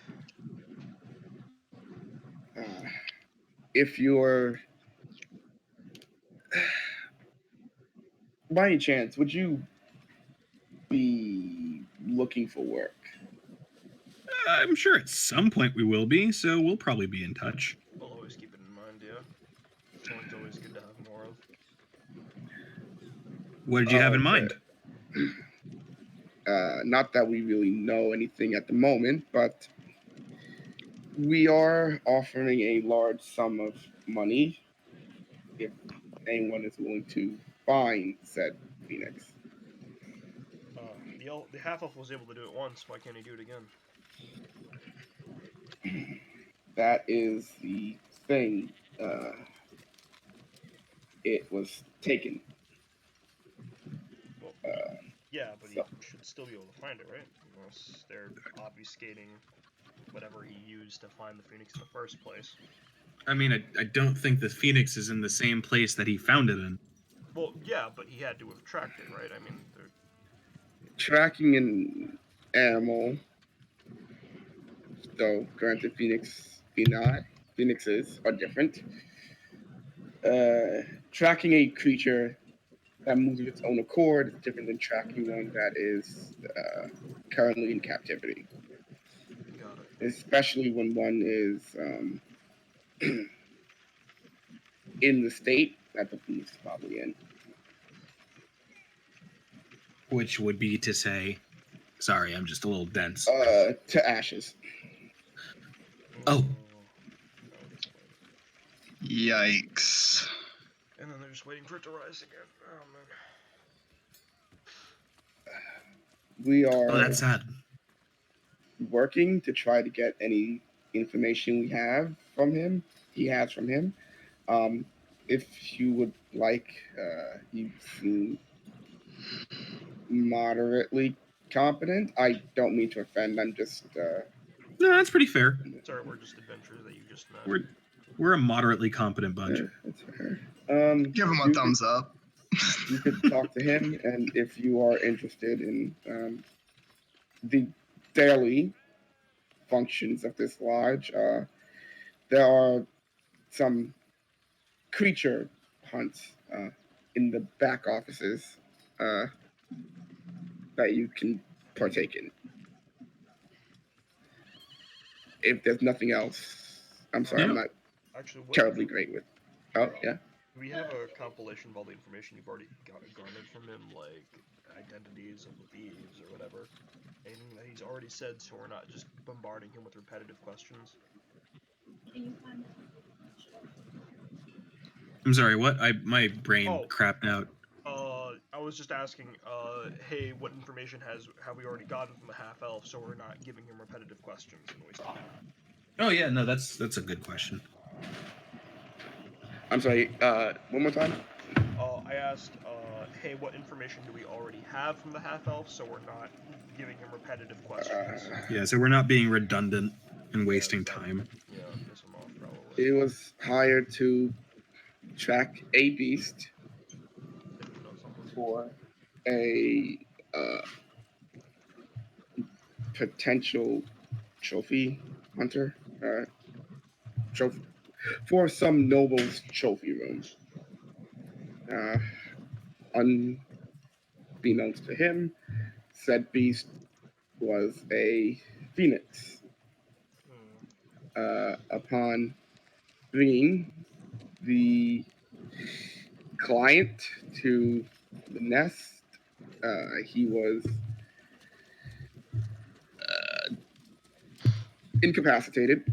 If you're, by any chance, would you be looking for work? I'm sure at some point we will be, so we'll probably be in touch. We'll always keep it in mind, yeah. Coin's always good to have more of. What did you have in mind? Not that we really know anything at the moment, but we are offering a large sum of money if anyone is willing to find said phoenix. The half elf was able to do it once. Why can't he do it again? That is the thing. It was taken. Well, yeah, but he should still be able to find it, right? Unless they're obfuscating whatever he used to find the phoenix in the first place. I mean, I don't think the phoenix is in the same place that he found it in. Well, yeah, but he had to have tracked it, right? I mean, Tracking an animal, though granted phoenixes are different. Tracking a creature that moves of its own accord is different than tracking one that is currently in captivity, Got it. especially when one is in the state that the beast is probably in. Which would be to say, sorry, I'm just a little dense. To ashes. Oh. Okay. Yikes. And then they're just waiting for it to rise again. Oh man. We are Oh, that's sad. working to try to get any information we have from him. He has from him. If you would like, you seem moderately competent. I don't mean to offend. I'm just. No, that's pretty fair. Sorry, we're just adventurers that you just met. We're a moderately competent bunch. That's fair. Give him a thumbs up. You could talk to him, and if you are interested in the daily functions of this lodge, there are some creature hunts in the back offices that you can partake in. If there's nothing else, I'm sorry, Yeah. I'm not Actually, terribly great with. Oh yeah. Do we have a compilation of all the information you've already garnered from him, like identities of the thieves or whatever? Anything that he's already said, so we're not just bombarding him with repetitive questions. I'm sorry, what? My brain crapped out. I was just asking, hey, what information have we already gotten from the half elf, so we're not giving him repetitive questions and wasting time. Oh yeah, no, that's a good question. I'm sorry. One more time. I asked, hey, what information do we already have from the half elf, so we're not giving him repetitive questions. Yeah, so we're not being redundant and wasting time. Yeah, piss him off probably. It was hired to track a beast for a potential trophy hunter. Trophy for some noble's trophy room. Unbeknownst to him, said beast was a phoenix. Upon bringing the client to the nest, he was incapacitated,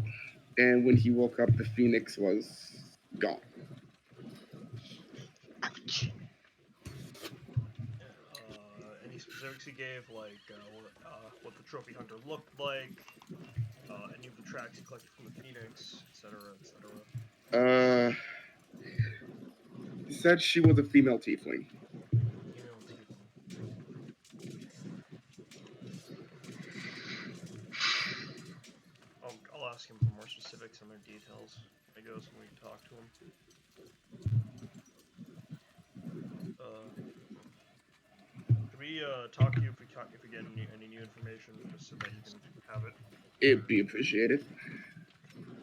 and when he woke up, the phoenix was gone. Ouch. Any specifics he gave, like what the trophy hunter looked like, any of the tracks he collected from the phoenix, etc., etc. Said she was a female tiefling. Female tiefling. I'll ask him for more specifics and their details. I guess when we talk to him. Can we talk to you if we get any new information, just so that you can have it? It'd be appreciated.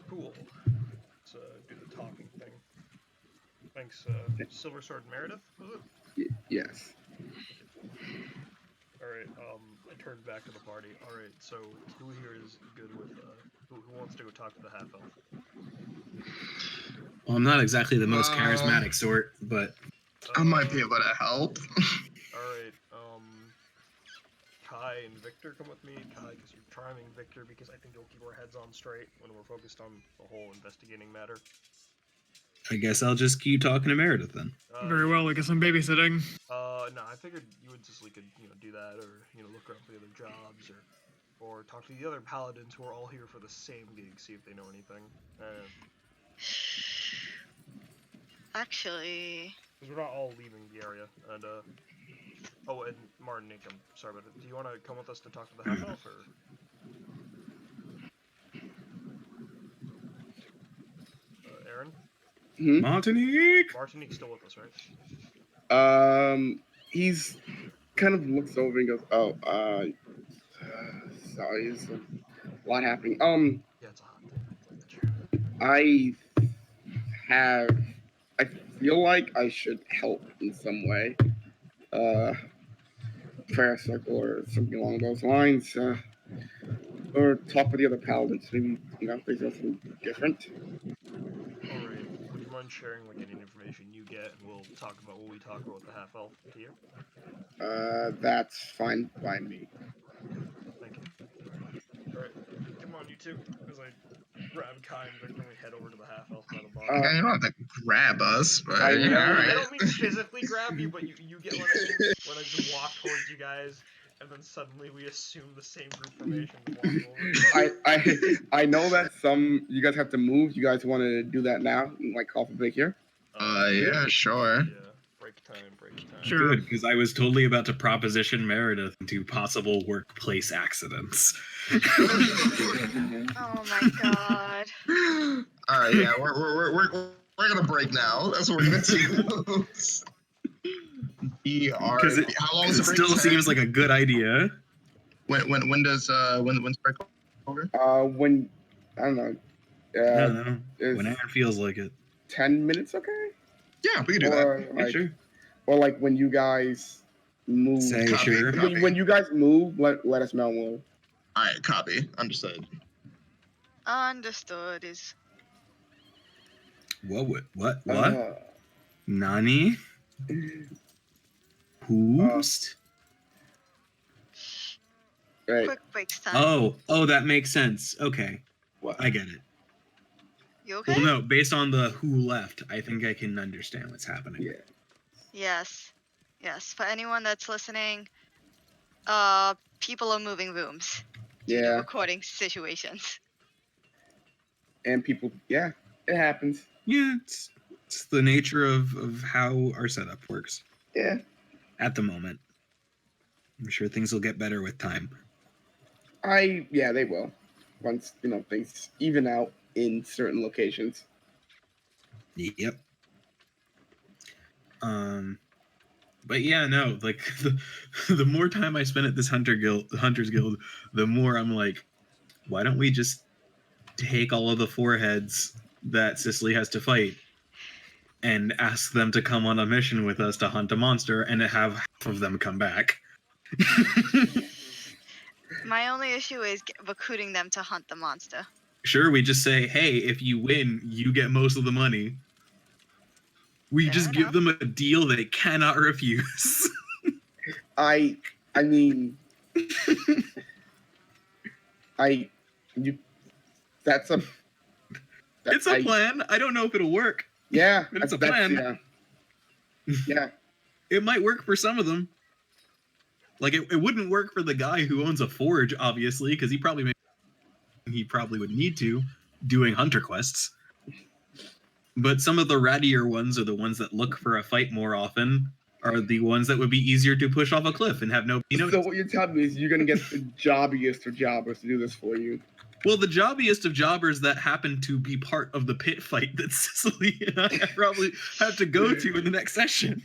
Cool. Let's do the talking thing. Thanks, Silver Sword Meredith, was it? Yes. Alright, I turned back to the party. Alright, so who here is good with, who wants to go talk to the half-elf? Well, I'm not exactly the most charismatic sort, but... I might be able to help. Alright, Kai and Victor come with me. Kai, because you're charming. Victor, because I think you'll keep our heads on straight when we're focused on the whole investigating matter. I guess I'll just keep talking to Meredith then. Very well, I guess I'm babysitting. No, I figured you and Cicely could, do that, or, look around for the other jobs, or talk to the other paladins who are all here for the same gig, see if they know anything. Actually... Because we're not all leaving the area, and, oh, and Martin, I'm sorry about it. Do you want to come with us to talk to the half-elf, or...? Aaron? Martinique! Martinique's still with us, right? He's kind of looks over and goes, "Oh, sorry, there's a lot happening. Yeah, it's a hot thing. I feel like I should help in some way. uh, prayer circle or something along those lines, or talk with the other paladins. Maybe they know something different. All right. Would you mind sharing like any information you get, and we'll talk about what we talk about with the half elf here? That's fine by me. Thank you. All right. Come on, you two. As I grab Kai and Victor, and we head over to the half elf by the bar. Okay, you don't have to grab us, but I know. all I right. don't mean physically grab you, but you get what I mean. When I just walk towards you guys, and then suddenly we assume the same group formation and walk over. I know that some you guys have to move. You guys want to do that now, like off a break here? Yeah, sure. Yeah. Break time. Sure. Good, because I was totally about to proposition Meredith into possible workplace accidents. Oh my god. All right, yeah, we're gonna break now. That's what we're gonna do. Because it How long is the break? still seems like a good idea. When does when's break over? When I don't know. I don't know. Is When Aaron feels like it. 10 minutes okay? Yeah, we can do that. Or Yeah, like, sure. or like when you guys move. Say Copy. sure. When you guys move, let us know. All right, copy. Understood. Understood is. What? Uh, Nani? Who's? right. Quick breaks time. Oh, that makes sense. Okay, What? I get it. You okay? Well, no, based on the who left, I think I can understand what's happening. Yeah. Yes. For anyone that's listening, people are moving rooms due to Yeah. recording situations. And people. Yeah. It happens. Yeah, it's the nature of how our setup works Yeah. at the moment. I'm sure things will get better with time. Yeah, they will. Once things even out in certain locations. Yep. But yeah, no, like the more time I spend at this Hunters Guild, the more I'm like, why don't we just take all of the foreheads that Cicely has to fight and ask them to come on a mission with us to hunt a monster and have half of them come back? My only issue is recruiting them to hunt the monster. Sure, we just say, hey, if you win, you get most of the money. We Fair just enough. give them a deal they cannot refuse. I mean, that's a. It's a plan. I don't know if it'll work. Yeah, But it's a that's- plan. Yeah. It might work for some of them. Like it wouldn't work for the guy who owns a forge, obviously, because he probably would need to doing hunter quests. But some of the rattier ones are the ones that look for a fight more often, are the ones that would be easier to push off a cliff and have nobody notice. So what you're telling me is you're gonna get the jobbiest of jobbers to do this for you. Well, the jobbiest of jobbers that happen to be part of the pit fight that Cicely and I probably have to go to in the next session.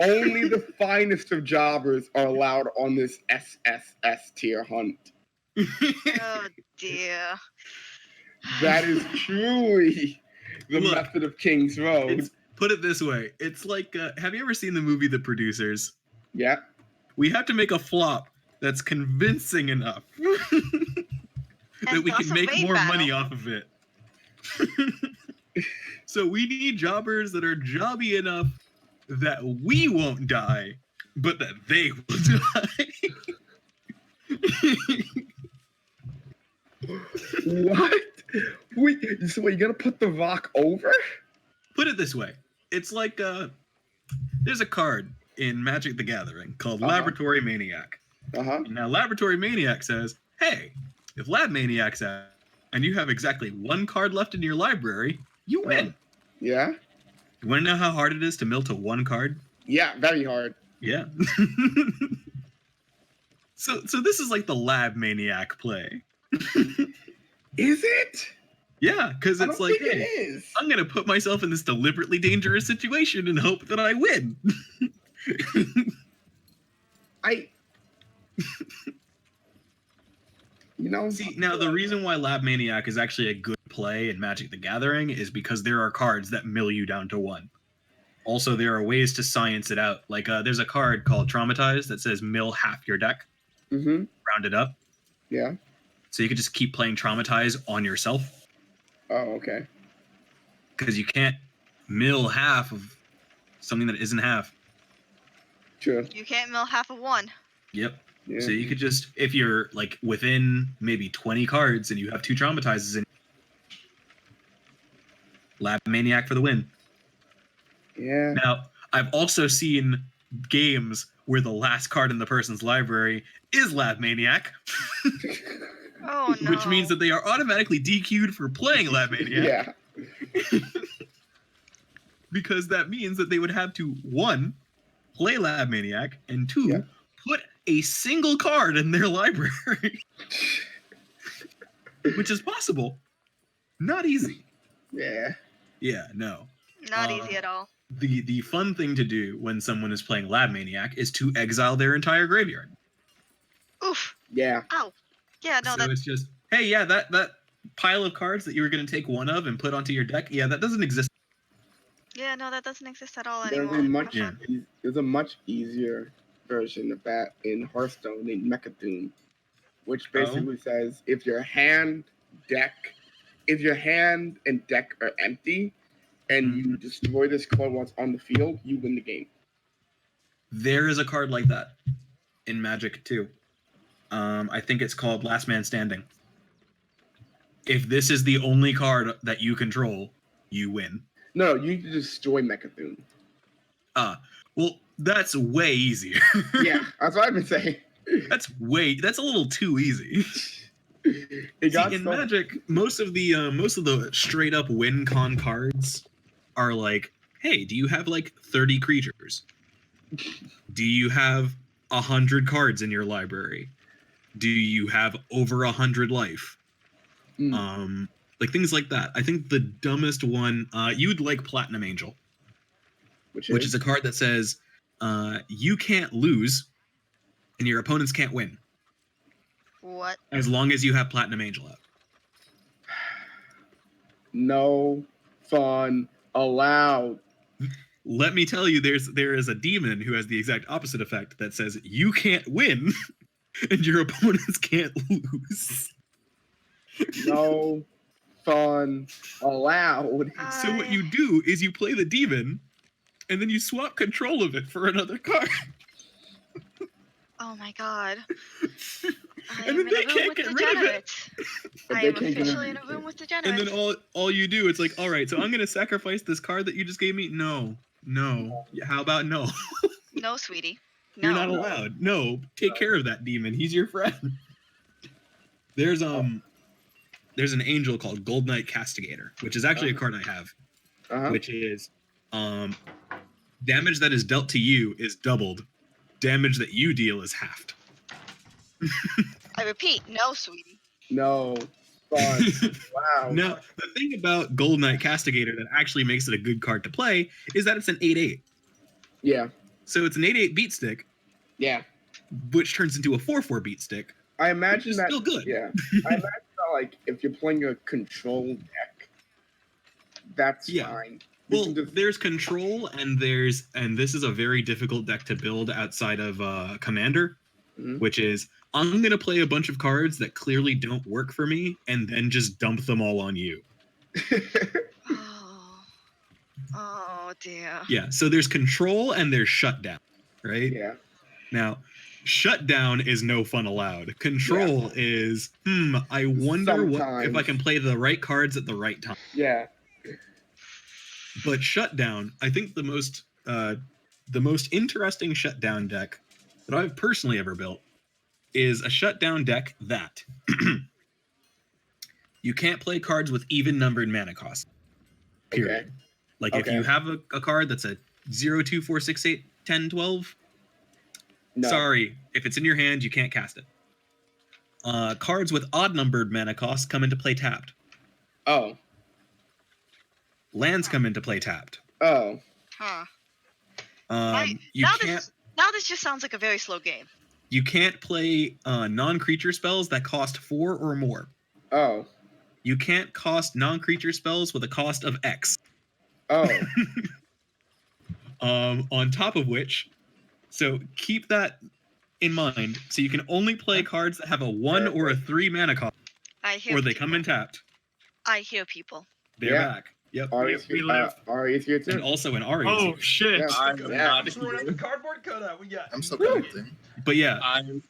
Only the finest of jobbers are allowed on this SSS tier hunt. Oh dear. That is truly the Look, method of King's Road. Put it this way. It's like, have you ever seen the movie The Producers? Yeah. We have to make a flop that's convincing enough that we can make more money off of it. So we need jobbers that are jobby enough that we won't die, but that they will die. What? So you're gonna put the rock over? Put it this way. It's like there's a card in Magic the Gathering called Laboratory Maniac. Now Laboratory Maniac says, hey, if Lab Maniac's out and you have exactly one card left in your library, you win. Yeah. You want to know how hard it is to mill to one card? Yeah, very hard. Yeah. So this is like the Lab Maniac play. Is it? Yeah, because it's like, it hey, is. I'm gonna put myself in this deliberately dangerous situation and hope that I win. See, now the reason why Lab Maniac is actually a good play in Magic the Gathering is because there are cards that mill you down to one. Also, there are ways to science it out. Like there's a card called Traumatize that says mill half your deck, Mm-hmm. round it up. Yeah. So you could just keep playing Traumatize on yourself. Oh, okay. Because you can't mill half of something that isn't half. True. You can't mill half of one. Yep. Yeah. So you could just, if you're like within maybe 20 cards and you have 2 Traumatizes in Lab Maniac for the win. Yeah. Now, I've also seen games where the last card in the person's library is Lab Maniac, Oh no. which means that they are automatically DQ'd for playing Lab Maniac. Yeah. Because that means that they would have to, 1, play Lab Maniac, and 2, Yeah. put a single card in their library. Which is possible. Not easy. Yeah. Yeah, no. Not easy at all. The fun thing to do when someone is playing Lab Maniac is to exile their entire graveyard. Oof. Yeah. Ow. Yeah, no, So it's just, hey, yeah, that pile of cards that you were going to take one of and put onto your deck, yeah, that doesn't exist. that doesn't exist at all There's anymore. a much Yeah. there's a much easier version of that in Hearthstone named Mechathune, which basically says if your hand and deck are empty and you destroy this card while it's on the field, you win the game. There is a card like that in Magic too. I think it's called Last Man Standing. If this is the only card that you control, you win. No, you need to destroy Mechathune. Well, that's way easier. Yeah, that's what I've been saying. That's a little too easy. It got See, in so- Magic, most of the straight up win con cards are like, hey, do you have like 30 creatures? Do you have 100 cards in your library? Do you have over 100 life? Like things like that. I think the dumbest one, you'd like Platinum Angel, which is a card that says you can't lose and your opponents can't win. What? As long as you have Platinum Angel out. No fun allowed. Let me tell you, there is a demon who has the exact opposite effect that says you can't win and your opponents can't lose. No fun allowed. So what you do is you play the demon and then you swap control of it for another card. Oh my god. I And am then in they a room can't with get rid of it. degenerates. But I they am can't get officially rid in of a room it. with And degenerates. then all you do, it's like, all right, so I'm gonna sacrifice this card that you just gave me. No. How about no? No, sweetie. No. You're not allowed. No, take care of that demon. He's your friend. There's an angel called Gold Knight Castigator, which is actually a card I have, which is damage that is dealt to you is doubled. Damage that you deal is halved. I repeat, no, sweetie. No fun. Wow. Now, the thing about Gold Knight Castigator that actually makes it a good card to play is that it's an 8/8. Yeah. So it's an 8/8 beat stick, Yeah. which turns into a 4/4 beat stick. I imagine Which is that. still good. Yeah. I imagine that, like, if you're playing a control deck, that's Yeah. fine. Well, there's control and this is a very difficult deck to build outside of Commander, which is I'm gonna play a bunch of cards that clearly don't work for me and then just dump them all on you. Oh dear. Yeah, so there's control and there's shutdown, right? Yeah. Now, shutdown is no fun allowed. Control is, I wonder if I Sometimes. can play the right cards at the right time. Yeah. But shutdown, I think the most interesting shutdown deck that I've personally ever built is a shutdown deck that you can't play cards with even numbered mana costs. Period. Okay. Like if you have a card that's a 0, 2, 4, 6, 8, 10, 12, No. sorry, if it's in your hand, you can't cast it. Cards with odd numbered mana costs come into play tapped. Oh. Lands come into play tapped. Oh. Huh. You can't. Now this just sounds like a very slow game. You can't play non-creature spells that cost 4 or more. Oh. You can't cost non-creature spells with a cost of X. Oh. On top of which, so keep that in mind. So you can only play cards that have a 1 or a 3 mana cost, I hear or they people. come in tapped. I hear people. They're Yeah. back. Yep. Ari's we here. live. Ari's here too. And also an Ari. Oh shit! Yeah. I'm Yeah. not Just running here. the cardboard cutout. We got. I'm still Woo! connecting. But yeah, I'm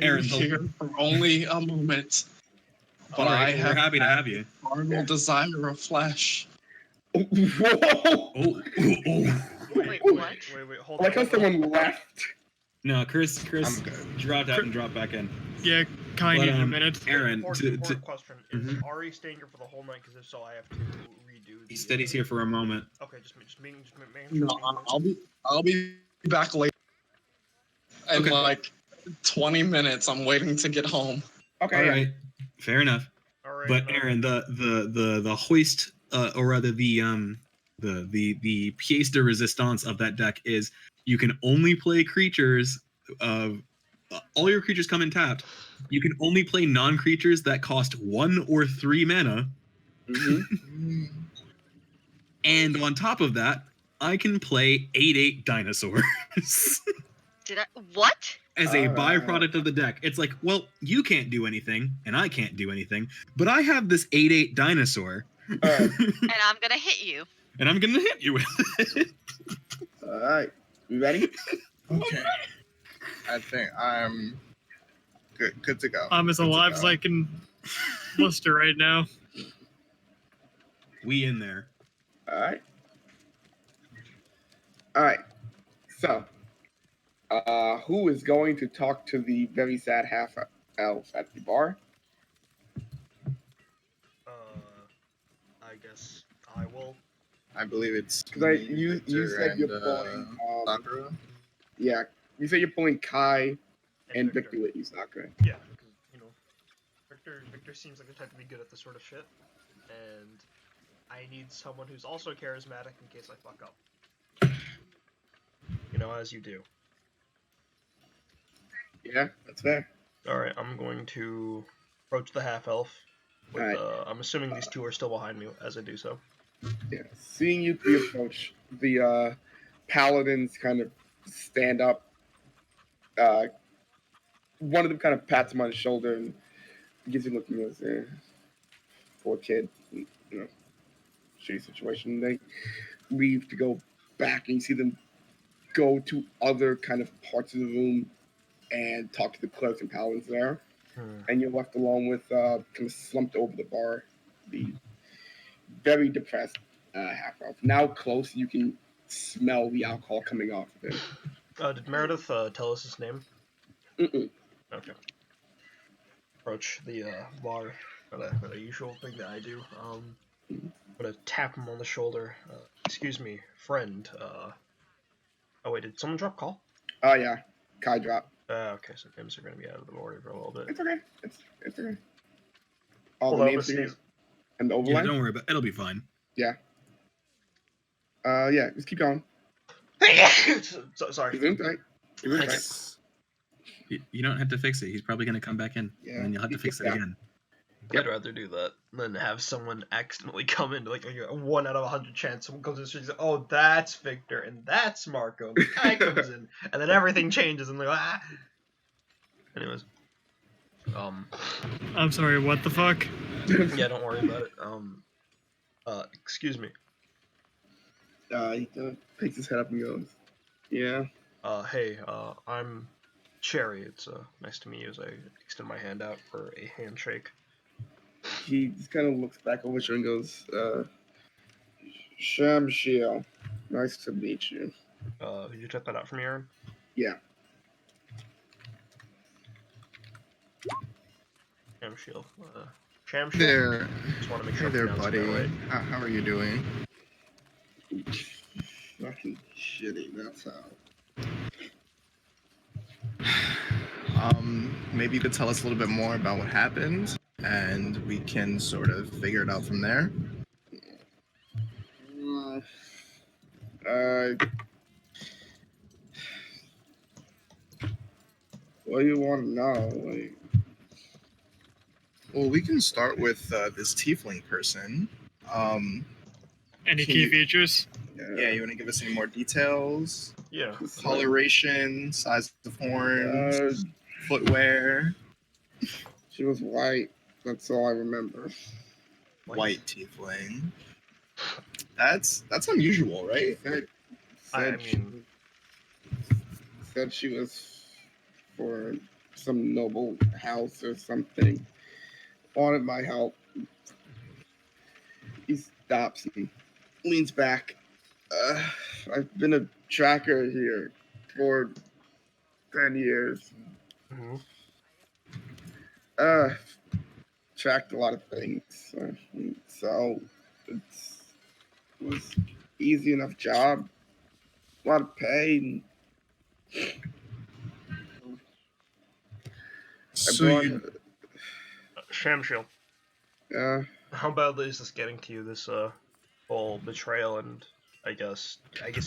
Aaron, here for only a moment. But all right, I we're have happy to have you. carnal desire of flesh. Whoa! Oh, oh, oh. Wait, what? Wait, hold I like how on. hold on. someone left. No, Chris I'm good. dropped out and dropped back in. Yeah, kind But, of in a minute. Aaron, Important question. Is Mhm. Ari staying here for the whole night? Because if so, I have to redo. he said he's here for a moment. Okay, just making sure. No, I'll be back later. In Okay. like 20 minutes. I'm waiting to get home. Okay. All yeah. right, fair enough. All right. But Aaron, the hoist, or rather the pièce de résistance of that deck is you can only play creatures of all your creatures come in tapped. You can only play non-creatures that cost 1 or 3 mana, Mm-hmm. and on top of that, I can play 8/8 dinosaurs Did I? What? as a byproduct of the deck. It's like, well, you can't do anything, and I can't do anything, but I have this 8/8 dinosaur. Alright. And I'm gonna hit you. And I'm gonna hit you with it. All right. You ready? Okay. I think I'm good to go. I'm as Good to alive as go. I can muster right now. We in there. All right. All right. So, who is going to talk to the very sad half elf at the bar? I guess I will. I believe it's Because me, you Victor, said and, you're pulling. Sakura. Yeah, you said you're pulling Kai and Victor with you, Sakura. Yeah, because Victor seems like the type to be good at this sort of shit, and I need someone who's also charismatic in case I fuck up. As you do. Yeah, that's fair. All right, I'm going to approach the half elf. With, Alright. I'm assuming these two are still behind me as I do so. Yeah, seeing you three approach, the paladins kind of stand up. One of them kind of pats him on the shoulder and gives him a look and goes, poor kid, shitty situation. They leave to go back, and you see them go to other kind of parts of the room and talk to the clerks and paladins there. And you're left alone with kind of slumped over the bar, the very depressed half elf. Now close, you can smell the alcohol coming off of him. Did Meredith tell us his name? Mm-mm. Okay. Approach the bar. Not a usual thing that I do. I'm gonna tap him on the shoulder. Excuse me, friend. Oh wait, did someone drop call? Oh yeah, Kai drop. Okay, so names are gonna be out of the order for a little bit. It's okay. It's okay. All Hold the on, names let's here and the Yeah, overlay. don't worry about it. It'll be fine. Yeah, just keep going. Sorry. You're doing great. You're doing great. You don't have to fix it. He's probably going to come back in, Yeah. and then you'll have to fix it Yeah. again. I'd rather do that than have someone accidentally come in, like a 1 out of 100 chance someone comes in the street and says, oh, that's Victor, and that's Marco, and the guy comes in, and then everything changes, and they're like, ah! Anyways. I'm sorry, what the fuck? Yeah, don't worry about it. Excuse me. He picks his head up and goes, yeah. Hey, I'm Cherry. It's, nice to meet you as I extend my hand out for a handshake. He just kind of looks back over his shoulder and goes, Shamshil, nice to meet you. Could you check that out for me, Aaron? Yeah. Shamshil. Shamshil? There. Just want to make Hey sure there, I'm pronouncing buddy. that right. How are you doing? Fucking shitty, that's how. Maybe you could tell us a little bit more about what happened, and we can sort of figure it out from there. What do you want to know? Like, Well, we can start with this tiefling person. Any Can key you- features? Yeah, you want to give us any more details? Yeah. Coloration, size of horns, Uh, footwear, she was white. That's all I remember. white tiefling. That's unusual, right? I Said mean, said she was for some noble house or something. Wanted my help. He stops and leans back. I've been a tracker here for 10 years. mhm. Uh, tracked a lot of things. So it was easy enough job. A lot of pay. And I So brought, you Shamshield, uh, how badly is this getting to you? This whole betrayal, and I guess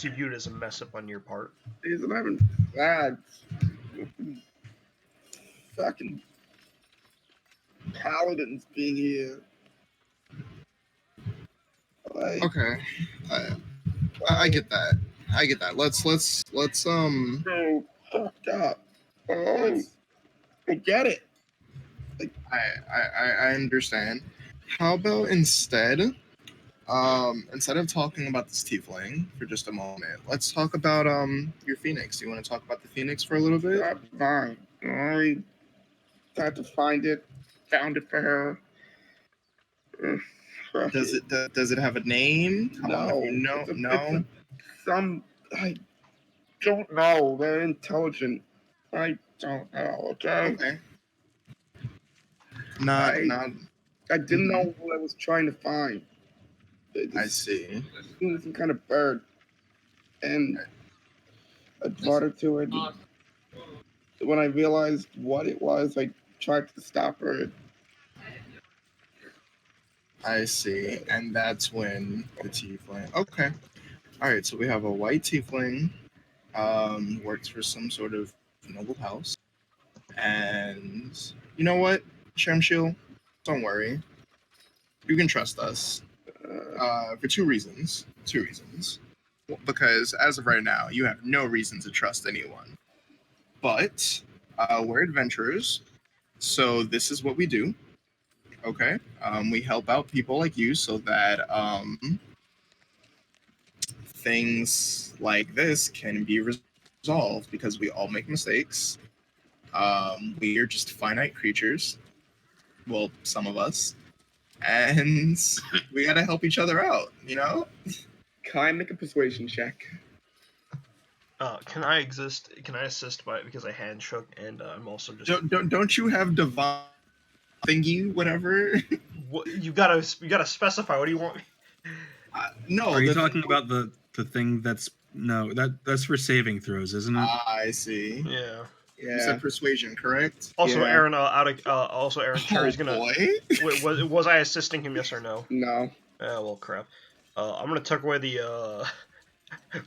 you view it as a mess up on your part. these are having bad fucking paladins being here. Like, okay? I get that. I get that. Let's so fucked up. Oh, I get it. I understand. How about instead of talking about this tiefling for just a moment, let's talk about your phoenix. Do you want to talk about the phoenix for a little bit? That's fine. I had to find it, found it for her. Fuck Does it have a name? How long have No. you know? It's a- No. Some I don't know. They're intelligent. I don't know. Okay. Okay. Not I not. I didn't Mhm. know what I was trying to find. It I just see. seemed some kind of bird, and I brought her to it. When I realized what it was, I tried to stop her. I see. And that's when the tiefling. Okay. All right. So we have a white tiefling. Works for some sort of noble house. And you know what, Shamshil? Don't worry. You can trust us. For two reasons. Two reasons. Because as of right now, you have no reason to trust anyone. But we're adventurers, so this is what we do. Okay, we help out people like you so that things like this can be resolved because we all make mistakes. We are just finite creatures. Well, some of us, and we gotta help each other out. You know. Can I make a persuasion check? Can I exist? Can I assist by because I hand shook and I'm also just. Don't you have divine thingy whatever? What you gotta specify. What do you want? No. Are you talking about the thing that's no that's for saving throws, isn't it? I see. Yeah. You Yeah. said persuasion, correct? Also, Yeah. Aaron. Also, Aaron. Cherry's gonna. boy. Wait, was I assisting him? Yes or no? No. Well, crap. I'm gonna tuck away the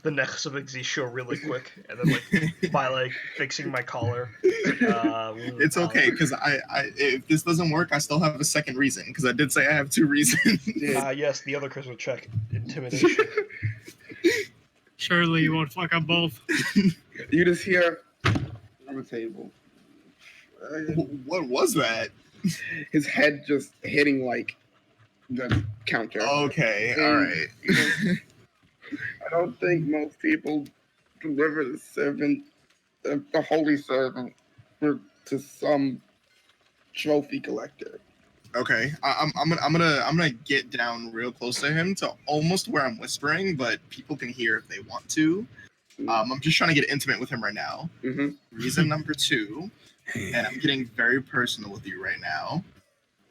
the necklace of Xisho really quick, and then by fixing my collar. It's okay because I if this doesn't work, I still have a second reason because I did say I have two reasons. Yes, the other charisma check, intimidation. Surely you won't fuck up both. You just hear on the table. What was that? His head just hitting the counter. Okay, And, all right. I don't think most people deliver the servant, the holy servant, to some trophy collector. Okay, I'm gonna get down real close to him to almost where I'm whispering, but people can hear if they want to. I'm just trying to get intimate with him right now. Mm-hmm. Reason number two, and I'm getting very personal with you right now,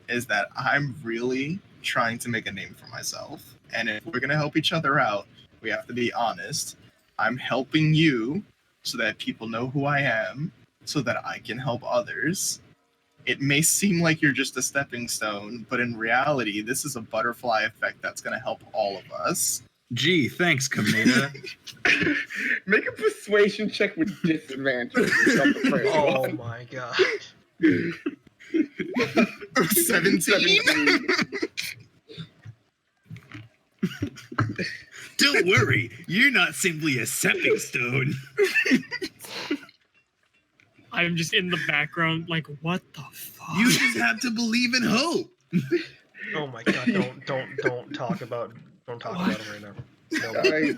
is that I'm really trying to make a name for myself. And if we're gonna help each other out, we have to be honest. I'm helping you so that people know who I am, so that I can help others. It may seem like you're just a stepping stone, but in reality, this is a butterfly effect that's gonna help all of us. Gee, thanks, Kameda. Make a persuasion check with disadvantage. Oh my god. 17? Don't worry, you're not simply a stepping stone. I'm just in the background, like, what the fuck? You just have to believe and hope. Oh my god! Don't talk about him right now. No. I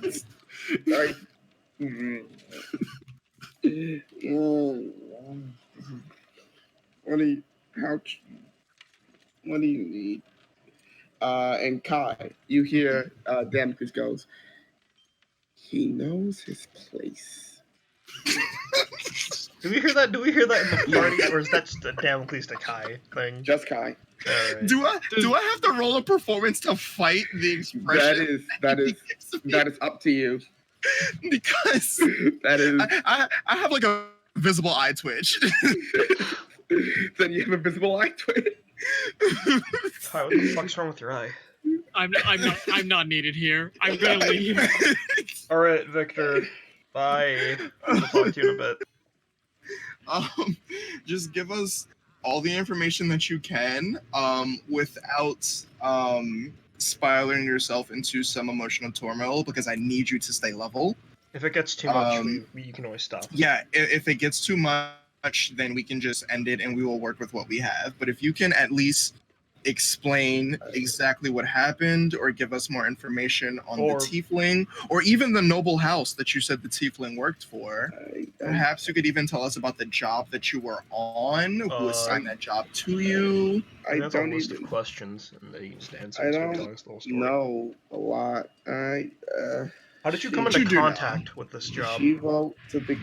what do you how what do you need? And Kai, you hear Damocles goes, he knows his place. Do we hear that? Do we hear that in the party, or is that just a Damocles to Kai thing? Just Kai. All right. Do I have to roll a performance to fight the expression? That is up to you. Because That is I have like a visible eye twitch. then you have a visible eye twitch. Kai, what the fuck's wrong with your eye? I'm not needed here. I'm gonna leave. All right, Victor. Bye. We'll talk to you in a bit. Just give us all the information that you can, without spiraling yourself into some emotional turmoil, because I need you to stay level. If it gets too much, you can always stop. Yeah, if it gets too much, then we can just end it and we will work with what we have. But if you can at least explain exactly what happened or give us more information on the tiefling, or even the noble house that you said the tiefling worked for, perhaps you could even tell us about the job that you were on, who assigned that job to you. I That's don't a list even of questions, and then you just answer. I instead of don't telling us the whole story. know a lot. How did you come into contact with this job? She wrote to the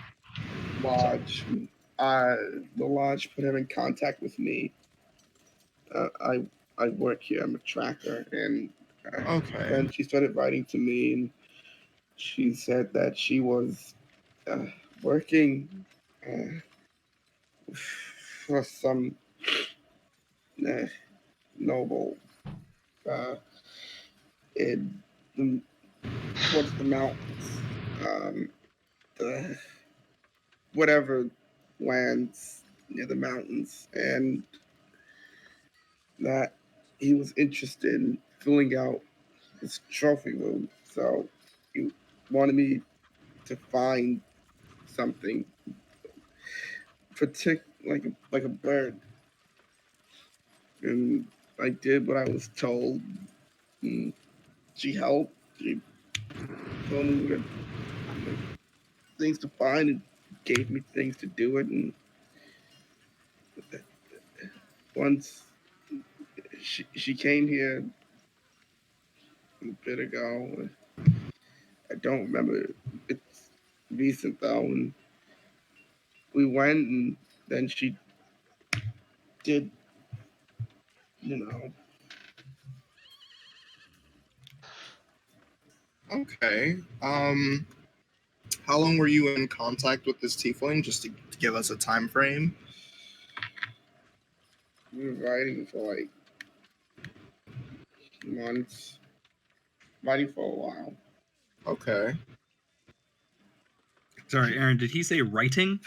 lodge. The lodge put him in contact with me. I work here. I'm a tracker, and Okay. then she started writing to me, and she said that she was working for some noble in the, towards the mountains, the, whatever lands near the mountains, and that he was interested in filling out his trophy room. So he wanted me to find something like a bird, and I did what I was told. And she helped. She told me what things to find and gave me things to do it. And once she came here a bit ago, I don't remember. It's recent though, and we went, and then she did, you know. Okay. How long were you in contact with this tiefling, just to give us a time frame? We were writing for like months, writing for a while. Okay. Sorry, Aaron, did he say writing?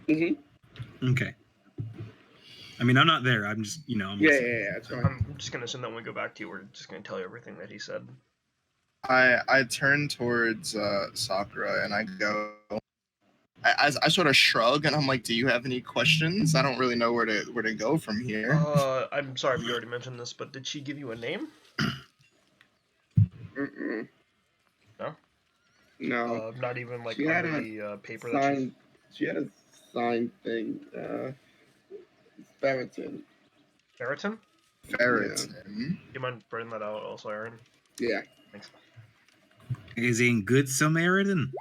Mm-hmm. Okay. I mean, I'm not there. I'm just, I'm listening. Yeah, that's right. I'm just gonna assume that when we go back to you, we're just gonna tell you everything that he said. I turn towards Sakura and I go. I sort of shrug and I'm like, "Do you have any questions? I don't really know where to go from here." I'm sorry if you already mentioned this, but did she give you a name? Mm-mm. No. No. Not even like She had under a the paper sign. that She had a sign thing. Ferritin. Ferritin? Ferritin. You mind writing that out also, Aaron? Yeah. Thanks. Is he in good Samaritan?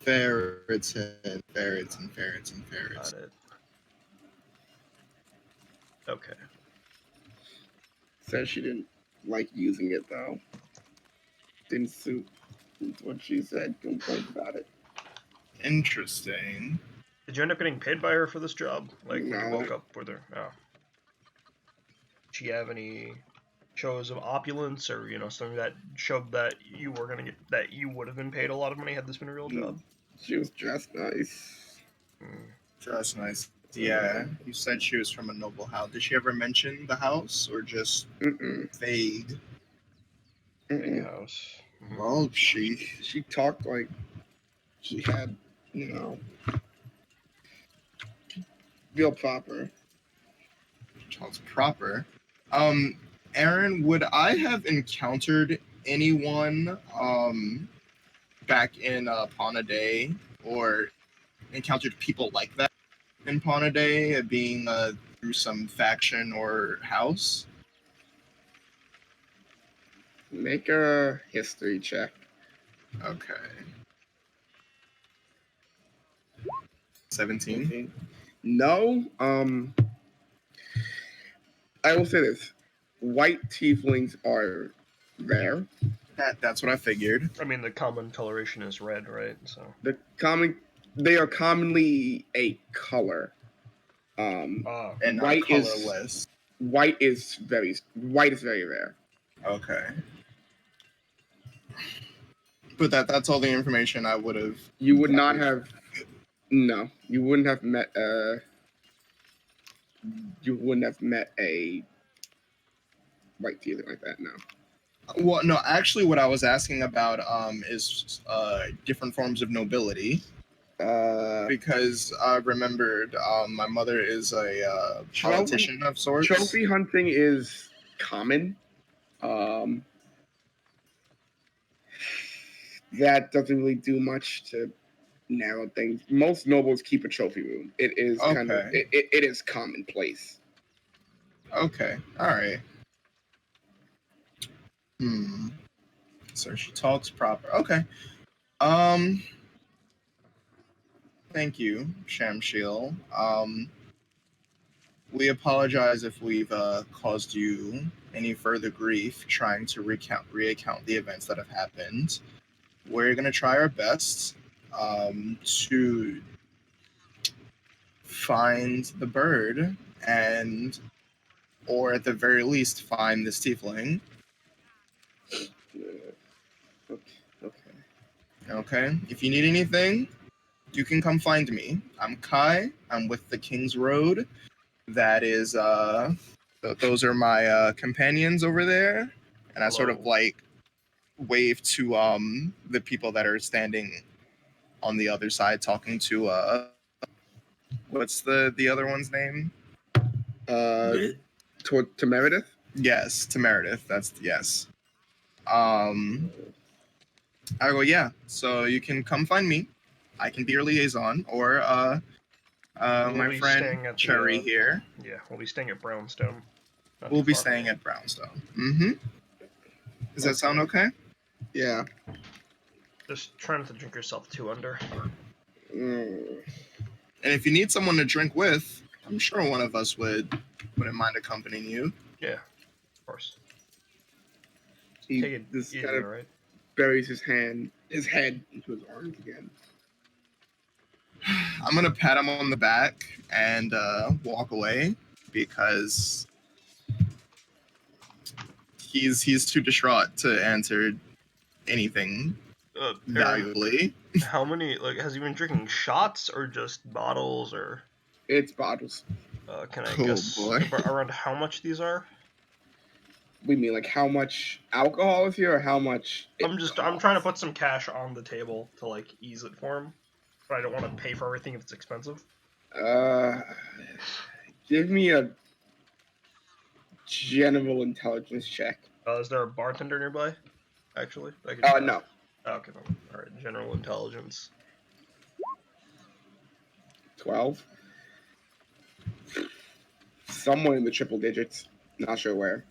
Ferritin. Got it. Okay. Said she didn't like using it though. Didn't suit what she said. Complained about it. Interesting. Did you end up getting paid by her for this job? Like when you No. woke up with her? Oh. Did she have any shows of opulence, or something that showed that you were gonna get that you would have been paid a lot of money had this been a real job? She was dressed nice. Just nice. Yeah, you said she was from a noble house. Did she ever mention the house, or just Mm-mm. vague? Big house. Mhm. Well, she talked like she had, real proper. Sounds proper. Um, Aaron, would I have encountered anyone back in Pawn a Day, or encountered people like that in Pawn a Day, being through some faction or house? Make a history check. Okay. 17. No. I will say this: white tieflings are rare. That's what I figured. I mean, the common coloration is red, right? So. They are commonly a color. And not White is colorless. white is very rare. Okay. But that's all the information I would have. You would not have. No, you wouldn't have met. You wouldn't have met a white tiefling like that. No. Well, no, actually, what I was asking about is different forms of nobility, because I remembered my mother is a politician of sorts. Trophy hunting is common. That doesn't really do much to narrow things. Most nobles keep a trophy room. It is kind of Okay. it is commonplace. Okay. All right. So she talks proper. Okay. Um. Thank you, Shamshil. We apologize if we've caused you any further grief trying to reaccount the events that have happened. We're gonna try our best to find the bird and, or at the very least, find this tiefling. Okay. Okay. If you need anything, you can come find me. I'm Kai. I'm with the King's Road. That is those are my companions over there, and I sort of Hello. like wave to the people that are standing on the other side talking to what's the other one's name? To Meredith. Yes, to Meredith. That's yes. I go, yeah. So you can come find me. I can be your liaison, or We'll my be friend staying at the, Cherry here. Yeah, we'll be staying at Brownstone. Not We'll too be far. staying at Brownstone. Mm-hmm. Does that sound okay? Yeah. Just try not to drink yourself too under. Mm. And if you need someone to drink with, I'm sure one of us wouldn't mind accompanying you. Yeah, of course. He Take it just easy, kind of alright? buries his head into his arms again. I'm gonna pat him on the back and walk away because he's too distraught to answer anything Aaron, valuably. how many, like, has he been drinking shots or just bottles, or? It's bottles. Can I Oh, guess boy. around how much these are? We mean like how much alcohol is here, or how much? I'm trying to put some cash on the table to like ease it for him, but I don't want to pay for everything if it's expensive. Give me a general intelligence check. Is there a bartender nearby? Actually, I could No. Okay, no. All right, general intelligence. 12. Somewhere in the triple digits. Not sure where.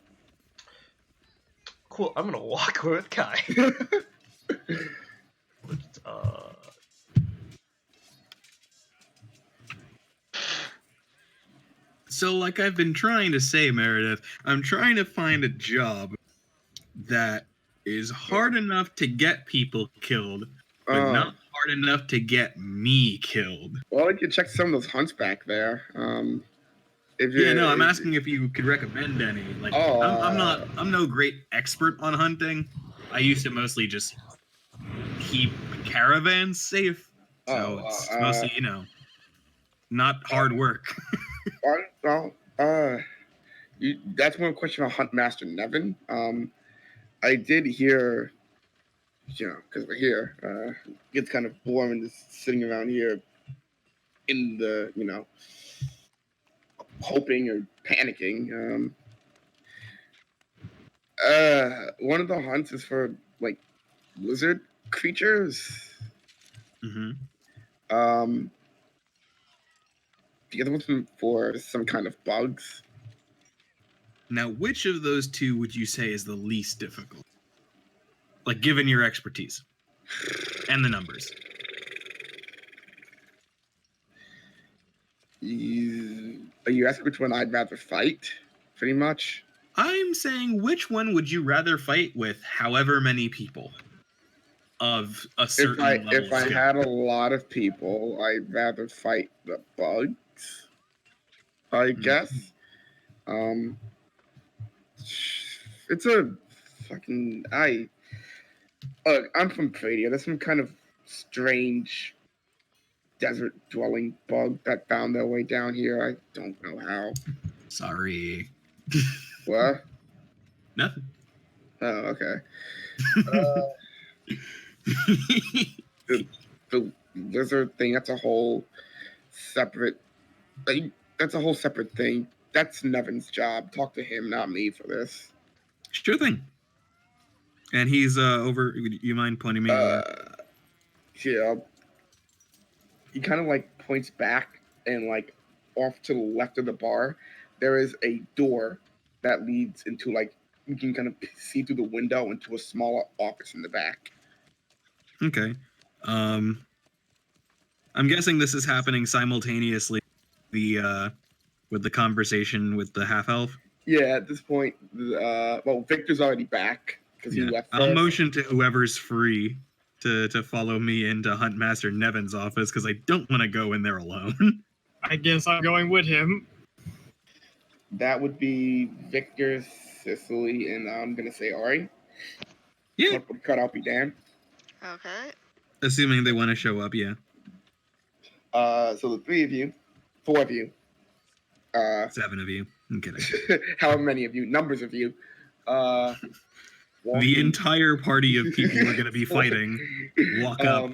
Cool. I'm gonna walk with Kai. So, like I've been trying to say, Meredith, I'm trying to find a job that is hard enough to get people killed, but not hard enough to get me killed. Well, you check some of those hunts back there. I'm asking if you could recommend any. Like, I'm no great expert on hunting. I used to mostly just keep caravans safe, so it's mostly, not hard work. That's one question about Hunt Master Nevin. I did hear, because we're here, it gets kind of boring just sitting around here in the, hoping or panicking. One of the hunts is for like lizard creatures. Mm-hmm. The other one's for some kind of bugs. Now, which of those two would you say is the least difficult? Like, given your expertise and the numbers. Are you asking which one I'd rather fight? Pretty much. I'm saying, which one would you rather fight with however many people of a certain level If of I skill? had a lot of people, I'd rather fight the bugs. I guess. It's a fucking I'm from Pradia. There's some kind of strange desert dwelling bug that found their way down here. I don't know how. Sorry. What? Nothing. Oh, okay. The lizard thing, that's a whole separate thing. That's a whole separate thing. That's Nevin's job. Talk to him, not me, for this. Sure thing. And he's over. You mind pointing me? Yeah. He kind of like points back and like off to the left of the bar. There is a door that leads into like you can kind of see through the window into a smaller office in the back. Okay. I'm guessing this is happening simultaneously. With the conversation with the half elf. Yeah, at this point, well, Victor's already back because he left. I'll motion to whoever's free to follow me into Huntmaster Nevin's office because I don't want to go in there alone. I guess I'm going with him. That would be Victor, Cicely, and I'm gonna say Ari. Yeah. Cut out be damned. Okay. Assuming they want to show up, yeah. So the 4 of you. 7 of you. I'm kidding. However many of you, numbers of you. The entire party of people we're going to be fighting walk up.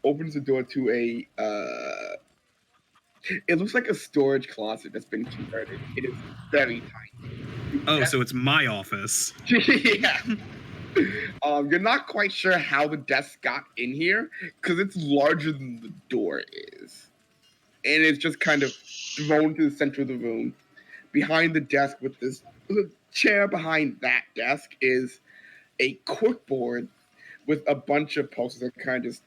Opens the door to a. It looks like a storage closet that's been converted. It is very tiny. Oh, so it's my office. Yeah. You're not quite sure how the desk got in here because it's larger than the door is. And it's just kind of thrown to the center of the room. Behind the desk with this chair behind that desk is a corkboard with a bunch of posters that kind of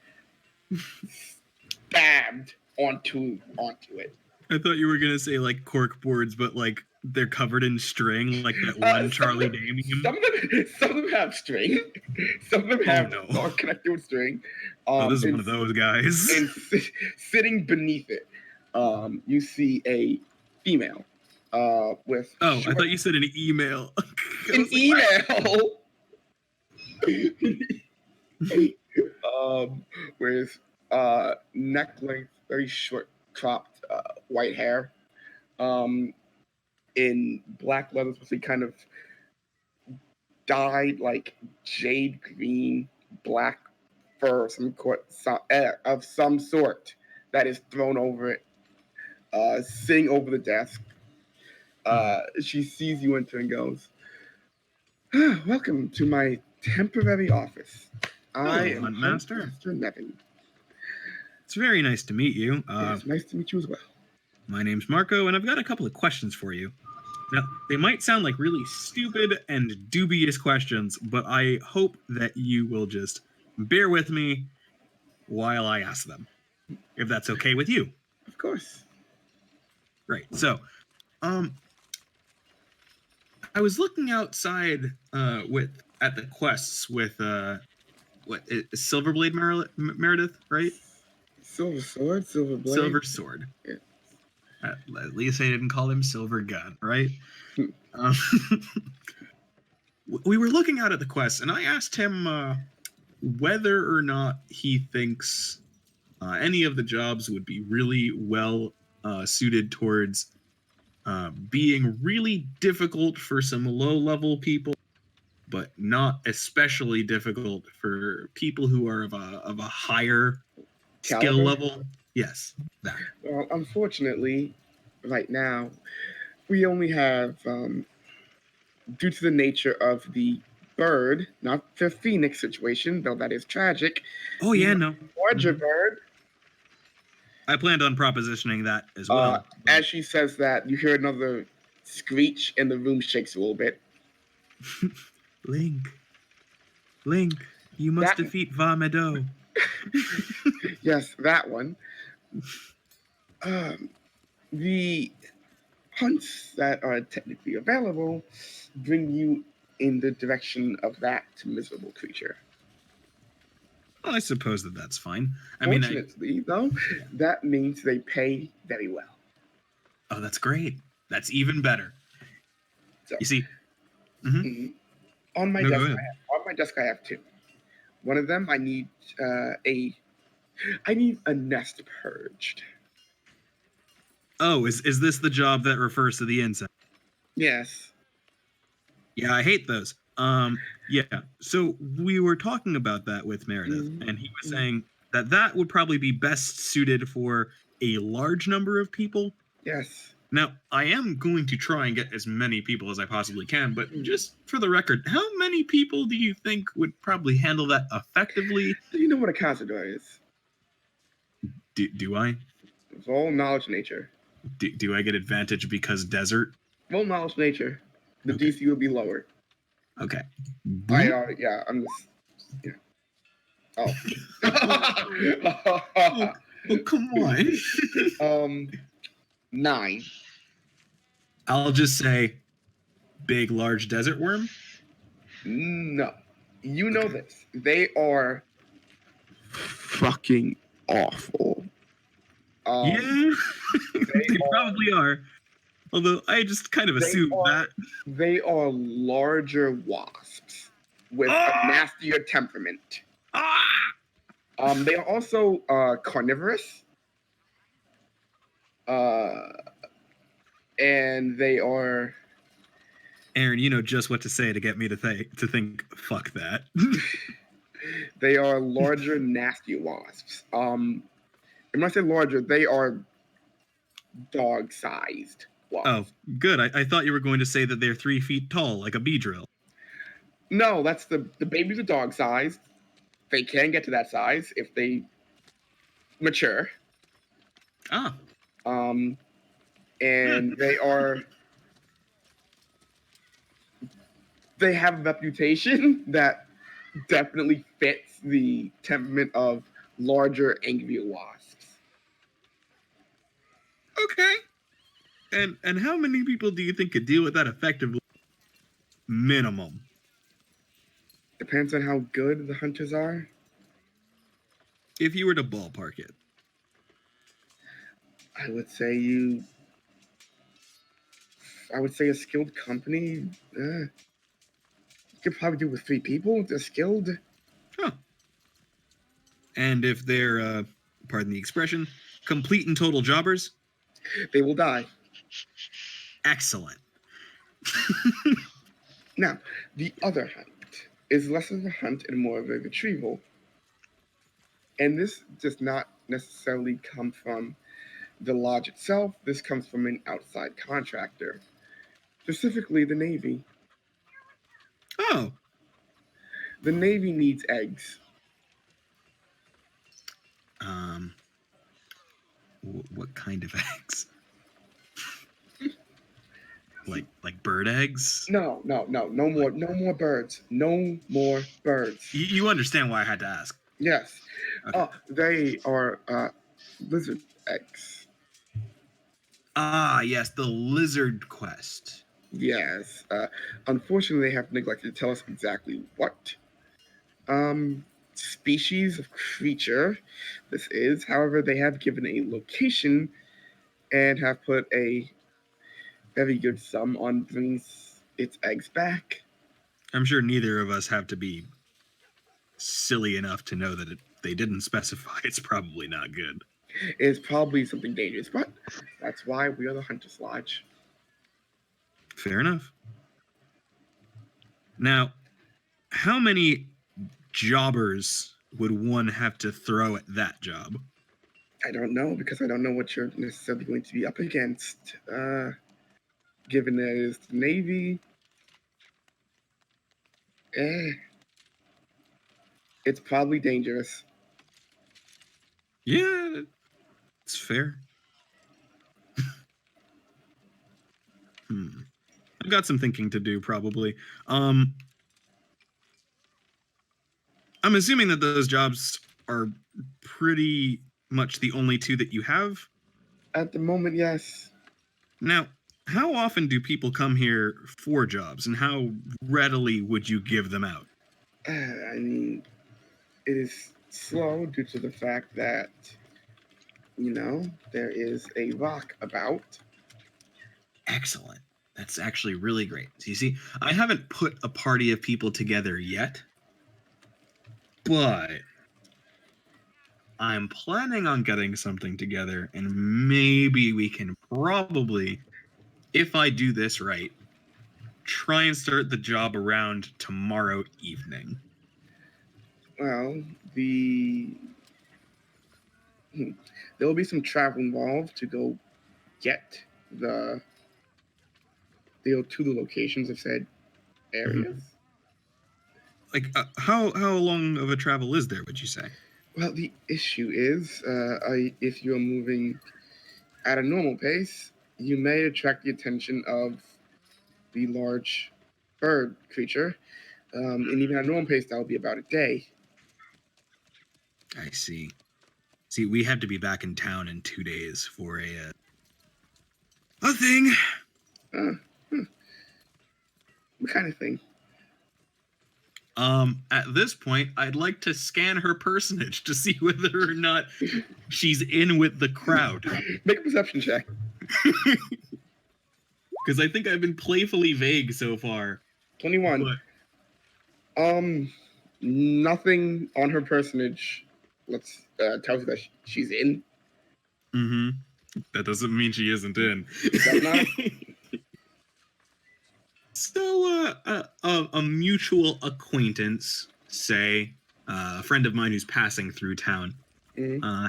stabbed onto it. I thought you were going to say like cork boards, but like they're covered in string, like that one Charlie Day meme. Some of them have string. Some of them are connected with string. This is one of those guys. And sitting beneath it, you see a female with. Oh, I thought you said an email. An email. With neck length, very short, cropped white hair. In black leathers with a kind of dyed like jade green black fur of some sort that is thrown over it, sitting over the desk. She sees you enter and goes, "Welcome to my temporary office. I am Huntmaster Nevin. It's very nice to meet you. It's nice to meet you as well. My name's Marco, and I've got a couple of questions for you. Now, they might sound like really stupid and dubious questions, but I hope that you will just bear with me while I ask them, if that's okay with you." Of course. Right. So, I was looking outside at the quests with Silverblade Meredith, right? Silver sword, silver blade. Silver sword. Yeah. At least I didn't call him Silver Gun, right? We were looking out at the quest, and I asked him whether or not he thinks any of the jobs would be really well suited towards being really difficult for some low-level people, but not especially difficult for people who are of a higher skill Caliber? level. Yes, that. Well, unfortunately, right now, we only have, due to the nature of the bird, not the phoenix situation, though that is tragic, Oh the yeah, no. larger Mhm. bird, I planned on propositioning that as well. but- as she says that, you hear another screech and the room shakes a little bit. Link, Link, you must That- defeat Vamedo. Yes, that one. The hunts that are technically available bring you in the direction of that miserable creature. I suppose that's fine. I mean, Fortunately, though, that means they pay very well. oh, that's great. That's even better. So, You see, mhm. mhm. on my No, go desk, ahead. I have two. One of them, I need a nest purged. Oh, is this the job that refers to the insect? Yes. Yeah, I hate those. Yeah. So we were talking about that with Meredith, and he was saying that that would probably be best suited for a large number of people. Yes. Now, I am going to try and get as many people as I possibly can, but just for the record, how many people do you think would probably handle that effectively? Do you know what a cazador is? Do I? It's all knowledge nature. Do I get advantage because desert? Well, knowledge nature. The Okay. DC will be lower. Okay. Yeah, I'm just. Yeah. Oh. Oh, come on. 9. I'll just say big, large desert worm. No. You know Okay. this. They are fucking awful. Yeah, they are- probably are. Although I just kind of They assumed are- that. They are larger wasps with Ah! a nastier temperament. Ah! They are also carnivorous. And they are. Aaron, you know just what to say to get me to think. Fuck that. They are larger, nasty wasps. And when I say larger, they are dog-sized wasps. Oh, good. I thought you were going to say that they're 3 feet tall, like a bee drill. No, that's the babies are dog-sized. They can get to that size if they mature. Ah. And they are. They have a reputation that definitely fits the temperament of larger, angrier wasps. Okay. And how many people do you think could deal with that effectively? Minimum. Depends on how good the hunters are. If you were to ballpark it. I would say a skilled company. You could probably do it with 3 people. They're skilled. Huh. And if they're, pardon the expression, complete and total jobbers? They will die. Excellent. Now, the other hunt is less of a hunt and more of a retrieval. And this does not necessarily come from the lodge itself. This comes from an outside contractor, specifically the Navy. Oh. The Navy needs eggs. What kind of eggs? like bird eggs? No more birds. No more birds. You understand why I had to ask. Yes. Okay. They are lizard eggs. Ah, yes, the lizard quest. Yes. Unfortunately, they have neglected to tell us exactly what species of creature this is. However, they have given a location and have put a very good sum on bringing its eggs back. I'm sure neither of us have to be silly enough to know that they didn't specify. It's probably not good. It's probably something dangerous, but that's why we are the Hunter's Lodge. Fair enough. Now, how many jobbers would one have to throw at that job? I don't know because I don't know what you're necessarily going to be up against. Given that it's the Navy, it's probably dangerous. Yeah, it's fair. I've got some thinking to do, probably. I'm assuming that those jobs are pretty much the only two that you have. At the moment, yes. Now, how often do people come here for jobs, and how readily would you give them out? I mean, it is slow due to the fact that, there is a rock about. Excellent. That's actually really great. So you see, I haven't put a party of people together yet, but I'm planning on getting something together, and maybe we can probably, if I do this right, try and start the job around tomorrow evening. Well, there will be some travel involved to go get to the locations of said areas. Like, how long of a travel is there, would you say? Well, the issue is, if you're moving at a normal pace, you may attract the attention of the large bird creature, and even at a normal pace, that would be about a day. I see. See, we have to be back in town in 2 days for a thing. What kind of thing? At this point, I'd like to scan her personage to see whether or not she's in with the crowd. Make a perception check. Because I think I've been playfully vague so far. 21. But Nothing on her personage tells you that she's in. that doesn't mean she isn't in. Does not? So, a mutual acquaintance, say, a friend of mine who's passing through town,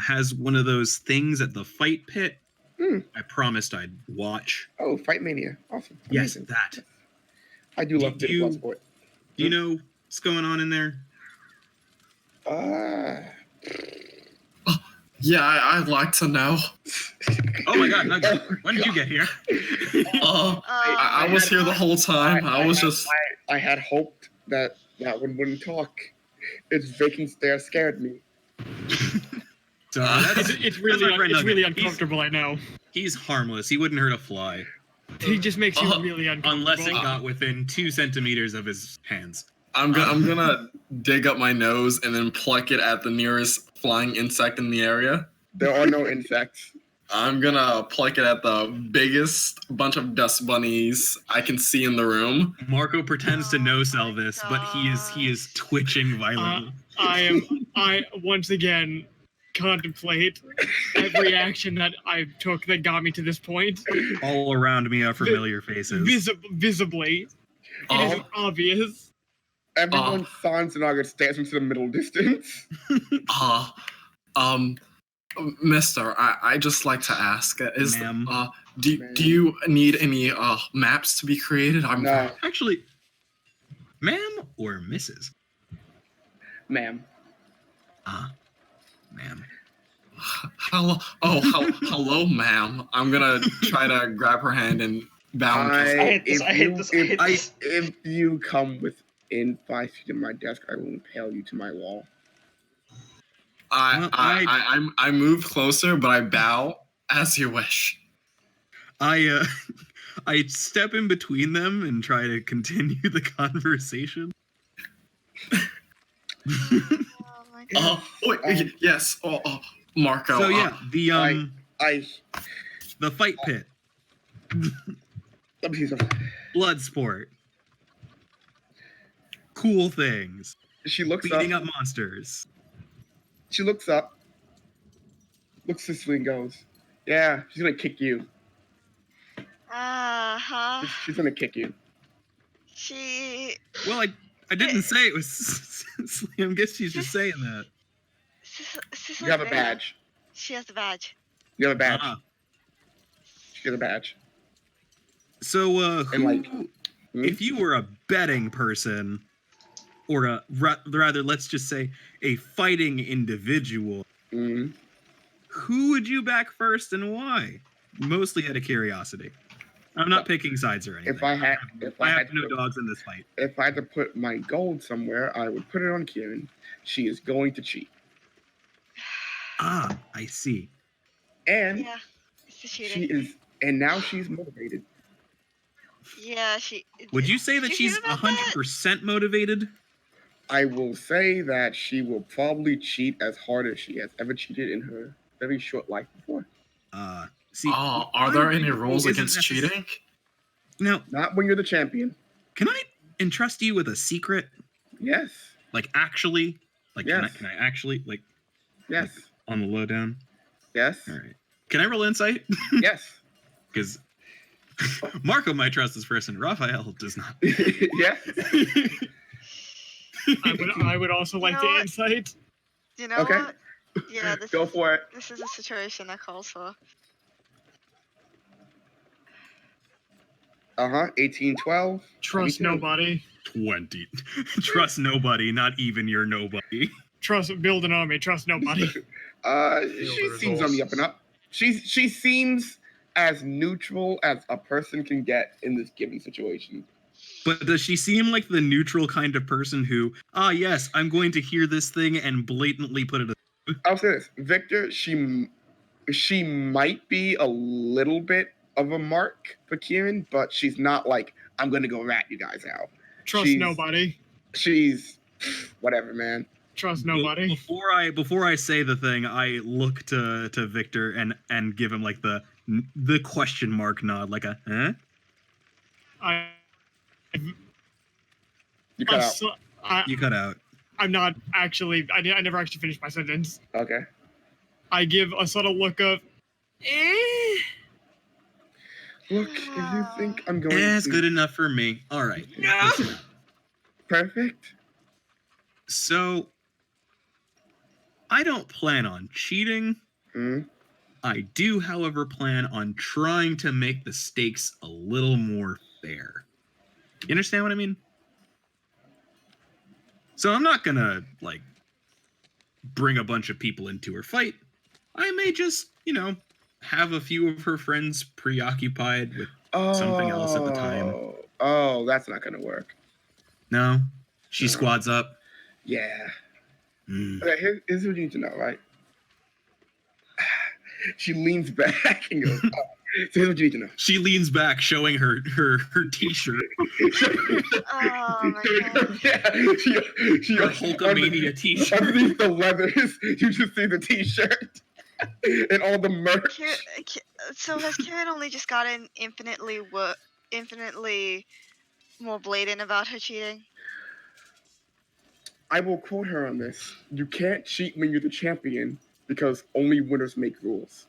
has one of those things at the fight pit. I promised I'd watch. Oh, Fight Mania. Awesome. Yes, Amazing. that. I do love Do you- Bloodsport. Do you know what's going on in there? Yeah, I'd like to know. Oh my god, Nugget, when did you get here? I was here the whole time. I had hoped that one wouldn't talk. Its vacant stare scared me. So It's really uncomfortable. I know. He's harmless. He wouldn't hurt a fly. He just makes you really uncomfortable. Unless it got within 2 centimeters of his hands. I'm gonna dig up my nose and then pluck it at the nearest flying insect in the area. There are no insects. I'm gonna pluck it at the biggest bunch of dust bunnies I can see in the room. Marco pretends to no sell this, but he is twitching violently. I once again contemplate every action that I took that got me to this point. All around me are familiar faces. Visibly. It is obvious. Everyone signs and Nugget stands into the middle distance. Mister, I just like to ask, Ma'am. do you need any maps to be created? No. Actually, ma'am or Mrs.? Ma'am. Ma'am. Hello, ma'am. I'm gonna try to grab her hand and bow. If you come within 5 feet of my desk, I will impale you to my wall. I move closer, but I bow as you wish. I step in between them and try to continue the conversation. Yes. Marco. So yeah, the fight pit. Let me see something. Blood sport. Cool things. She looks Beating up. up monsters. She looks up. Looks this way and goes, "Yeah, she's gonna kick you. She's gonna kick you." She. Well, I didn't say it was Slim. I guess she's just saying that. You have a badge. She has the badge. You have a badge. Ah. She has a badge. So, And, like, if you were a betting person, or rather, let's just say a fighting individual, who would you back first and why? Mostly out of curiosity. I'm not picking sides or anything. I have no dogs in this fight. If I had to put my gold somewhere, I would put it on Kieran. She is going to cheat. Ah, I see. And Yeah, it's the cheating. she is, and now she's motivated. Yeah, she. Would you say Did that you she's hear about that? 100% motivated? I will say that she will probably cheat as hard as she has ever cheated in her very short life before. See, are there any rules against cheating? No. Not when you're the champion. Can I entrust you with a secret? Yes. Like, actually? Like, yes. can I actually, like... Yes. Like, on the lowdown? Yes. All right. Can I roll insight? Yes. Because Marco might trust this person. Raphael does not. Yes. I would also like to insight. You know Okay. what? Yeah, Go for it. This is a situation that calls for. 1812. Trust 22. nobody. 20. Trust nobody, not even your nobody. Build an army. Trust nobody. She seems on the up and up. She seems as neutral as a person can get in this given situation. But does she seem like the neutral kind of person who, yes, I'm going to hear this thing and blatantly put it... I'll say this. Victor, she might be a little bit of a mark for Kieran, but she's not like, I'm going to go rat you guys out. Trust nobody. She's... whatever, man. Trust nobody. Before I say the thing, I look to Victor and give him like the question mark nod, like a You cut out. You cut out. I'm not actually. I never actually finished my sentence. Okay. I give a subtle look of. Look, if you think I'm going That's to... good enough for me. All right. No. Perfect. So, I don't plan on cheating. I do, however, plan on trying to make the stakes a little more fair. You understand what I mean? So I'm not gonna, like, bring a bunch of people into her fight. I may just, have a few of her friends preoccupied with something else at the time. Oh, that's not gonna work. No? She squads up? Yeah. Okay, here's what you need to know, right? She leans back and goes, so here's what you need to know. She leans back, showing her t-shirt. Oh my god. Yeah, she Her Hulkamania t-shirt. Underneath the leathers, you just see the t-shirt and all the merch. So has Kieran only just gotten infinitely more blatant about her cheating? I will quote her on this. You can't cheat when you're the champion because only winners make rules.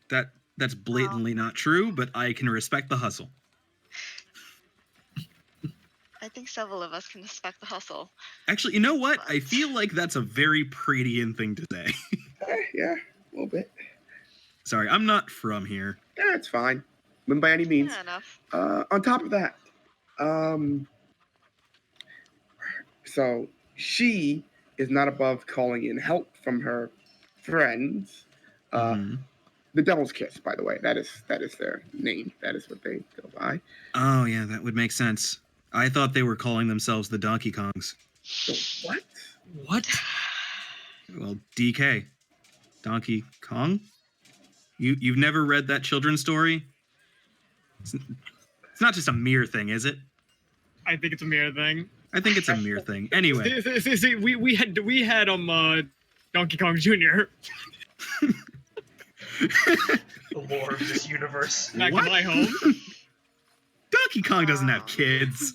That's blatantly not true, but I can respect the hustle. I think several of us can respect the hustle. Actually, you know what? I feel like that's a very Pradian thing to say. Yeah, a little bit. Sorry, I'm not from here. Yeah, it's fine. Wouldn't by any means. Fair enough. On top of that, so she is not above calling in help from her friends. The Devil's Kiss, by the way, that is their name. That is what they go by. Oh yeah, that would make sense. I thought they were calling themselves the Donkey Kongs. So what? What? Well, DK, Donkey Kong. You've never read that children's story? It's not just a mere thing, is it? I think it's a mere thing. I think it's a mere thing. Anyway, See, we had Donkey Kong Jr. The lore of this universe. Back in my home. Donkey Kong doesn't have kids.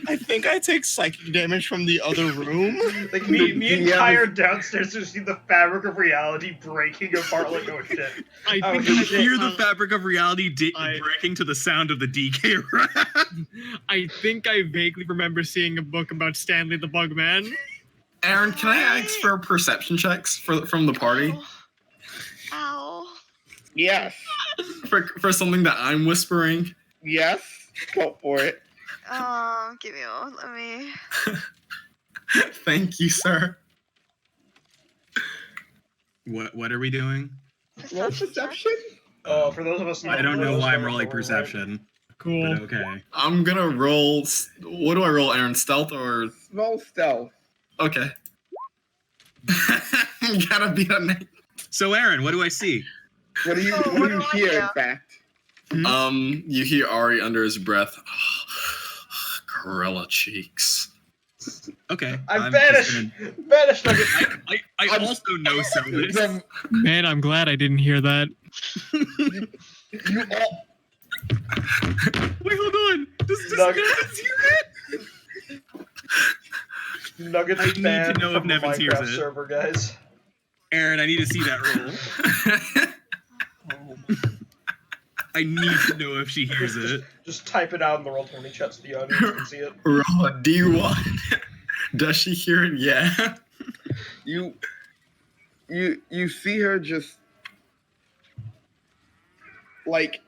I think I take psychic damage from the other room. Like me and Yeah, Kai are downstairs to see the fabric of reality breaking apart. Like, oh shit. I Oh, think You shit. hear the fabric of reality I- breaking to the sound of the DK rap. I think I vaguely remember seeing a book about Stanley the Bugman. Aaron, can I ask for perception checks from the party Ow. Yes. for something that I'm whispering? Yes. Go for it. Give me a. Let me. Thank you, sir. What are we doing? Roll perception. For those of us, I don't know why I'm rolling rolling perception. Cool. But okay. I'm gonna roll. What do I roll, Aaron? Stealth or Roll stealth. okay? Gotta be a name. So Aaron, what do I see? What do you, Oh, what do what you do I hear, hear? in fact? You hear Ari under his breath. Gorilla cheeks. Okay. I'm just banished. gonna- Banished Nugget. I I'm- also know Sylvis. The- Man, I'm glad I didn't hear that. you all, Wait, hold on. Does Nugget. Nevins hear it? Nuggets I need to banned know if from the Nevins hears Minecraft it. server, guys. Aaron, I need to see that roll. I need to know if she hears it. Just type it out in the Roll20 chat so the audience can see it. Roll a D1. Does she hear it? Yeah. you see her just like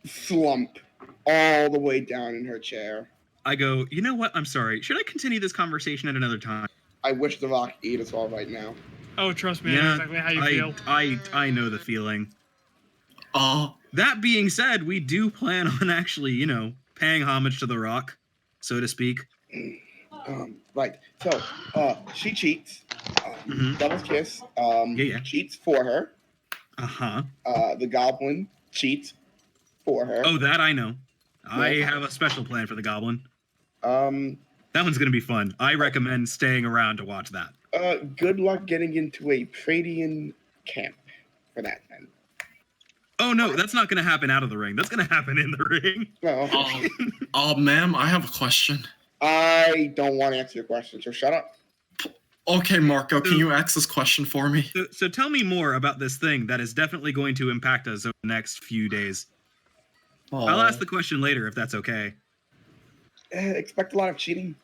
slump all the way down in her chair. I go, you know what? I'm sorry. Should I continue this conversation at another time? I wish the rock ate us all right now. Oh, trust me, I know Yeah, exactly how you feel. I know the feeling. Oh, That being said, we do plan on actually, paying homage to the Rock, so to speak. Right. So, she cheats. Mhm. Devil's kiss. Yeah. Cheats for her. Uh-huh. The goblin cheats for her. Oh, that I know. I Yeah. have a special plan for the Goblin. Um. That one's gonna be fun. I recommend staying around to watch that. Good luck getting into a Pradian camp for that then. Oh no, that's not gonna happen out of the ring. That's gonna happen in the ring. Well, ma'am, I have a question. I don't want to answer your question, so shut up. Okay, Marco, can you ask this question for me? So tell me more about this thing that is definitely going to impact us over the next few days. I'll ask the question later if that's okay. Expect a lot of cheating.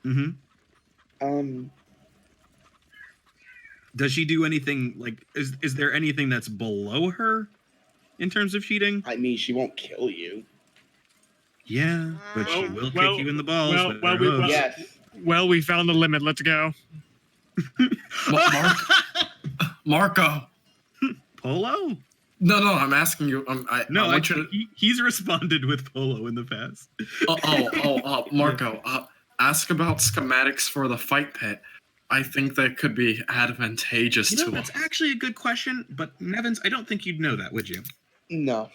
Mm-hmm. Does she do anything like is there anything that's below her in terms of cheating? I mean, she won't kill you. Yeah, but she will kick you in the balls. with her hooves. Yes. Well, we found the limit. Let's go. Marco. Polo? No, I'm asking you. I want you to. He's responded with Polo in the past. Marco. Ask about schematics for the fight pit. I think that could be advantageous to That's us. actually a good question, but Nevins, I don't think you'd know that, would you? No.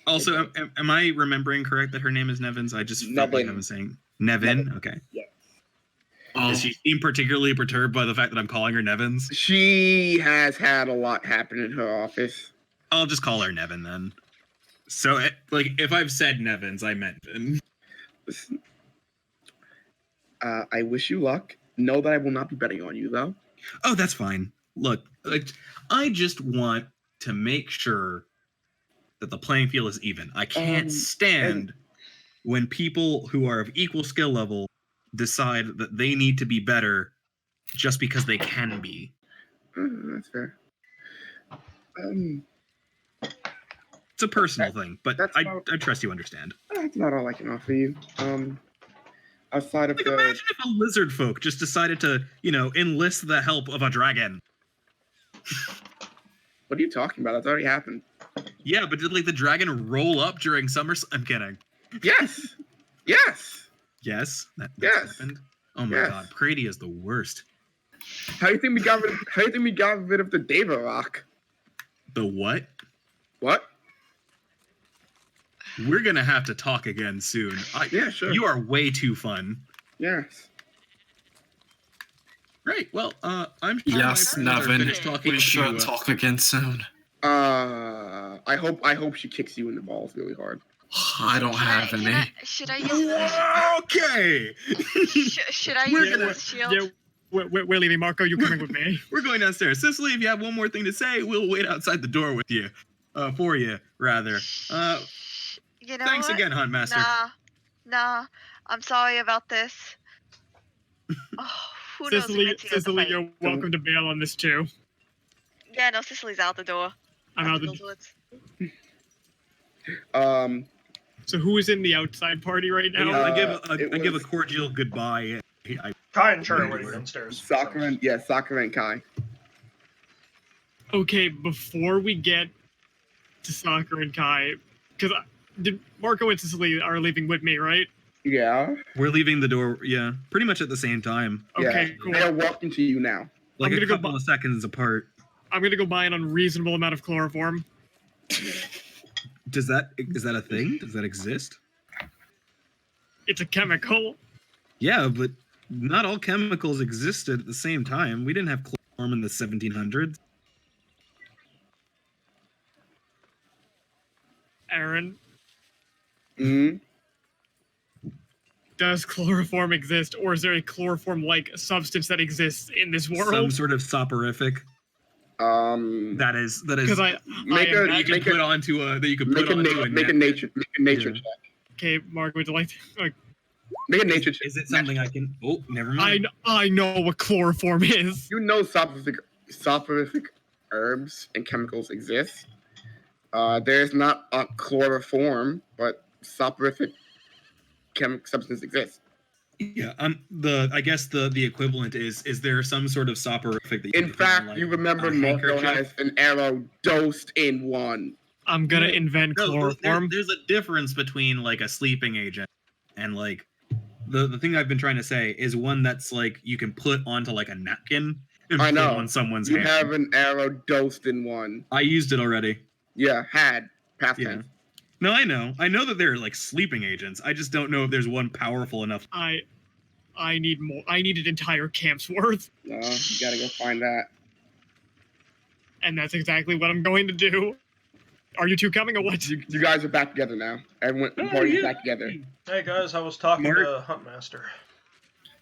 Also, am I remembering correct that her name is Nevins? I just felt like I was saying Nevin. Okay. Yeah. Does she seem particularly perturbed by the fact that I'm calling her Nevins? She has had a lot happen in her office. I'll just call her Nevin then. So, if I've said Nevins, I meant Vin. Listen, I wish you luck. Know that I will not be betting on you, though. Oh, that's fine. Look, I just want to make sure that the playing field is even. I can't stand when people who are of equal skill level decide that they need to be better just because they can be. That's fair. It's a personal thing, but I trust you understand. That's not all I can offer you. Outside of the... Imagine if a lizard folk just decided to, enlist the help of a dragon. What are you talking about? That's already happened. Yeah, but did the dragon roll up during summer? I'm kidding. Yes. Yes. Yes, that Yes. happened. Oh my Yes. god, Brady is the worst. How do you think we got rid of the Deva Rock? The what? What? We're gonna have to talk again soon. Yeah, sure. You are way too fun. Yes. Right. Well, I'm sure Yes, my friends are Nevin. finished talking We should to, talk again soon. I hope she kicks you in the balls really hard. I don't have any. Should I use the Okay. should I We're use gonna- the shield? Yeah, we're leaving. Marco, you coming with me? We're going downstairs. Cicely, if you have one more thing to say, we'll wait outside the door with you. For you, rather. You know Thanks what? again, Huntmaster. Nah. I'm sorry about this. Oh, who knows who gets you at the Cicely, fight. you're welcome to bail on this too. Yeah, no, Cicely's out the door. I'm out After the. those words. So who is in the outside party right now? I it give a was- cordial goodbye. Kai and Char are waiting downstairs. Sakura and Kai. Okay, before we get to Sakura and Kai, because did Marco and Cicely are leaving with me, right? Yeah. We're leaving the door, yeah, pretty much at the same time. Okay, Yeah. cool. They are walking to you now. Like I'm a gonna go couple of seconds apart. I'm gonna go buy an unreasonable amount of chloroform. Is that a thing? Does that exist? It's a chemical. Yeah, but not all chemicals existed at the same time. We didn't have chloroform in the 1700s. Aaron, Hmm. does chloroform exist, or is there a chloroform-like substance that exists in this Some world? sort of soporific that is Because Make am a- that you can make put onto a that you can make put a onto a make a napkin. nature Yeah. check. okay, Mark, would you like to? Like, Make a nature check. Is it something I can? Oh, never mind. I know what chloroform is. You know soporific herbs and chemicals exist. There's not a chloroform, but soporific chemical substance exists. Yeah, I guess the equivalent is there some sort of soporific that you In can put on, fact, like, you remember a Marco handkerchief? has an arrow dosed in one. I'm gonna No, invent No, chloroform. there's a difference between like a sleeping agent and like the thing I've been trying to say is one that's like you can put onto like a napkin and I put know. on someone's You hand. have an arrow dosed in one. I used it already. Yeah, had. Past Yeah. tense. No, I know. I know that they're like sleeping agents. I just don't know if there's one powerful enough. I need more. I need an entire camp's worth, No, you gotta go find that. and that's exactly what I'm going to do. Are you two coming or what? You guys are back together now. Everyone, the Oh, party's yeah. back together. Hey guys, how was talking Mark- to Huntmaster?